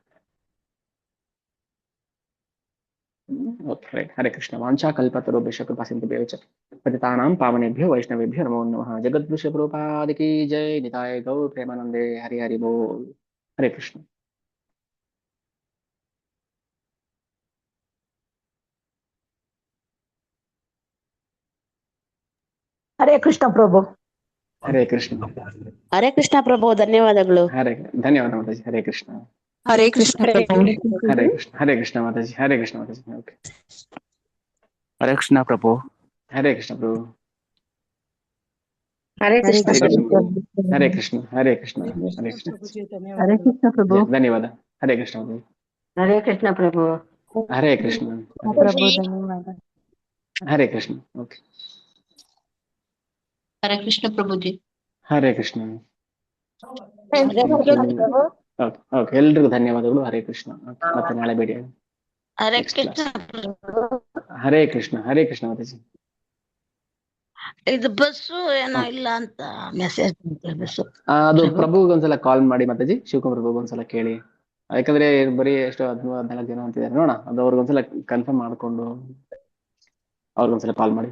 Okay, right. ಹರೇ ಕೃಷ್ಣ. ವಾಂಛಾ ಕಲ್ಪತರುಭ್ಯಶ್ಚ ಕೃಪಾ ಸಿಂಧುಭ್ಯೋ ಚ ಪತಿತಾನಾಂ ಪಾವನೇಭ್ಯೋ ವೈಷ್ಣವೇಭ್ಯೋ ನಮೋ ನಮಃ. ಜಗದ್ಗುರು ಪ್ರಭುಪಾದ ಕಿ ಜೈ. ನಿತಾಯ ಗೌರ ಪ್ರೇಮಾನಂದೇ. ಹರಿ ಹರಿ ಬೋಲ್. ಹರೇ ಕೃಷ್ಣ. ಹರೇ ಕೃಷ್ಣ ಪ್ರಭು. ಹರೇ ಕೃಷ್ಣ. ಹರೇ ಕೃಷ್ಣ ಪ್ರಭು, ಧನ್ಯವಾದಗಳು. ಧನ್ಯವಾದ ಮಾತಾಜಿ. ಹರೇ ಕೃಷ್ಣ. ಹರೇ ಕೃಷ್ಣ ಪ್ರಭು. ಹರೇ ಕೃಷ್ಣ. ಹರೇ ಕೃಷ್ಣ ಮಾತಾಜಿ. ಹರೇ ಕೃಷ್ಣ ಮಾತಾಜಿ. ಓಕೆ, ಹರೇ ಕೃಷ್ಣ ಪ್ರಭು. ಹರೇ ಕೃಷ್ಣ ಪ್ರಭು. ಹರೇ ಕೃಷ್ಣ ಪ್ರಭು. ಹರೇ ಕೃಷ್ಣ. ಹರೇ ಕೃಷ್ಣ. ಹರೇ ಕೃಷ್ಣ. ಹರೇ ಕೃಷ್ಣ ಪ್ರಭು. ಧನ್ಯವಾದ. ಹರೇ ಕೃಷ್ಣ ಪ್ರಭು. ಹರೇ ಕೃಷ್ಣ ಪ್ರಭು. ಹರೇ ಕೃಷ್ಣ. ಪ್ರಭು ಧನ್ಯವಾದ. ಹರೇ ಕೃಷ್ಣ. ಓಕೆ, ಹರೇ ಕೃಷ್ಣ ಪ್ರಭುಜಿ. ಹರೇ ಕೃಷ್ಣ. ಓಕೆ, ಎಲ್ರಿಗೂ ಧನ್ಯವಾದಗಳು. ಹರೇ ಕೃಷ್ಣ. ಮತ್ತೆ ನಾಳೆ ಭೇಟಿ. ಹರೇ ಕೃಷ್ಣ ಪ್ರಭು. ಹರೇ ಕೃಷ್ಣ. ಹರೇ ಕೃಷ್ಣ ಮಾತಾಜಿ. ಇದು ಬಸ್ಸು ಏನೋ ಇಲ್ಲ ಅಂತ ಮೆಸೇಜ್ ಬಸ್ಸು. ಅದು ಪ್ರಭುಗೆ ಒಂದ್ಸಲ ಕಾಲ್ ಮಾಡಿ ಮಾತಾಜಿ, ಶಿವಕುಮಾರ್ ಪ್ರಭು ಒಂದ್ಸಲ ಕೇಳಿ. ಯಾಕಂದ್ರೆ ಬರೀ ಎಷ್ಟು 13-14 ಜನ ಅಂತಿದ್ದಾರೆ ನೋಡ, ಅದು ಅವ್ರಿಗೊಂದ್ಸಲ ಕನ್ಫರ್ಮ್ ಮಾಡ್ಕೊಂಡು ಅವ್ರಿಗೊಂದ್ಸಲ ಕಾಲ್ ಮಾಡಿ.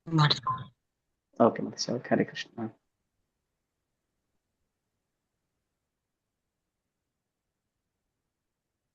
ಮಾಡ್ತೀನಿ. ಓಕೆ ಮಾತಾಜಿ. ಓಕೆ, ಹರೇ ಕೃಷ್ಣ.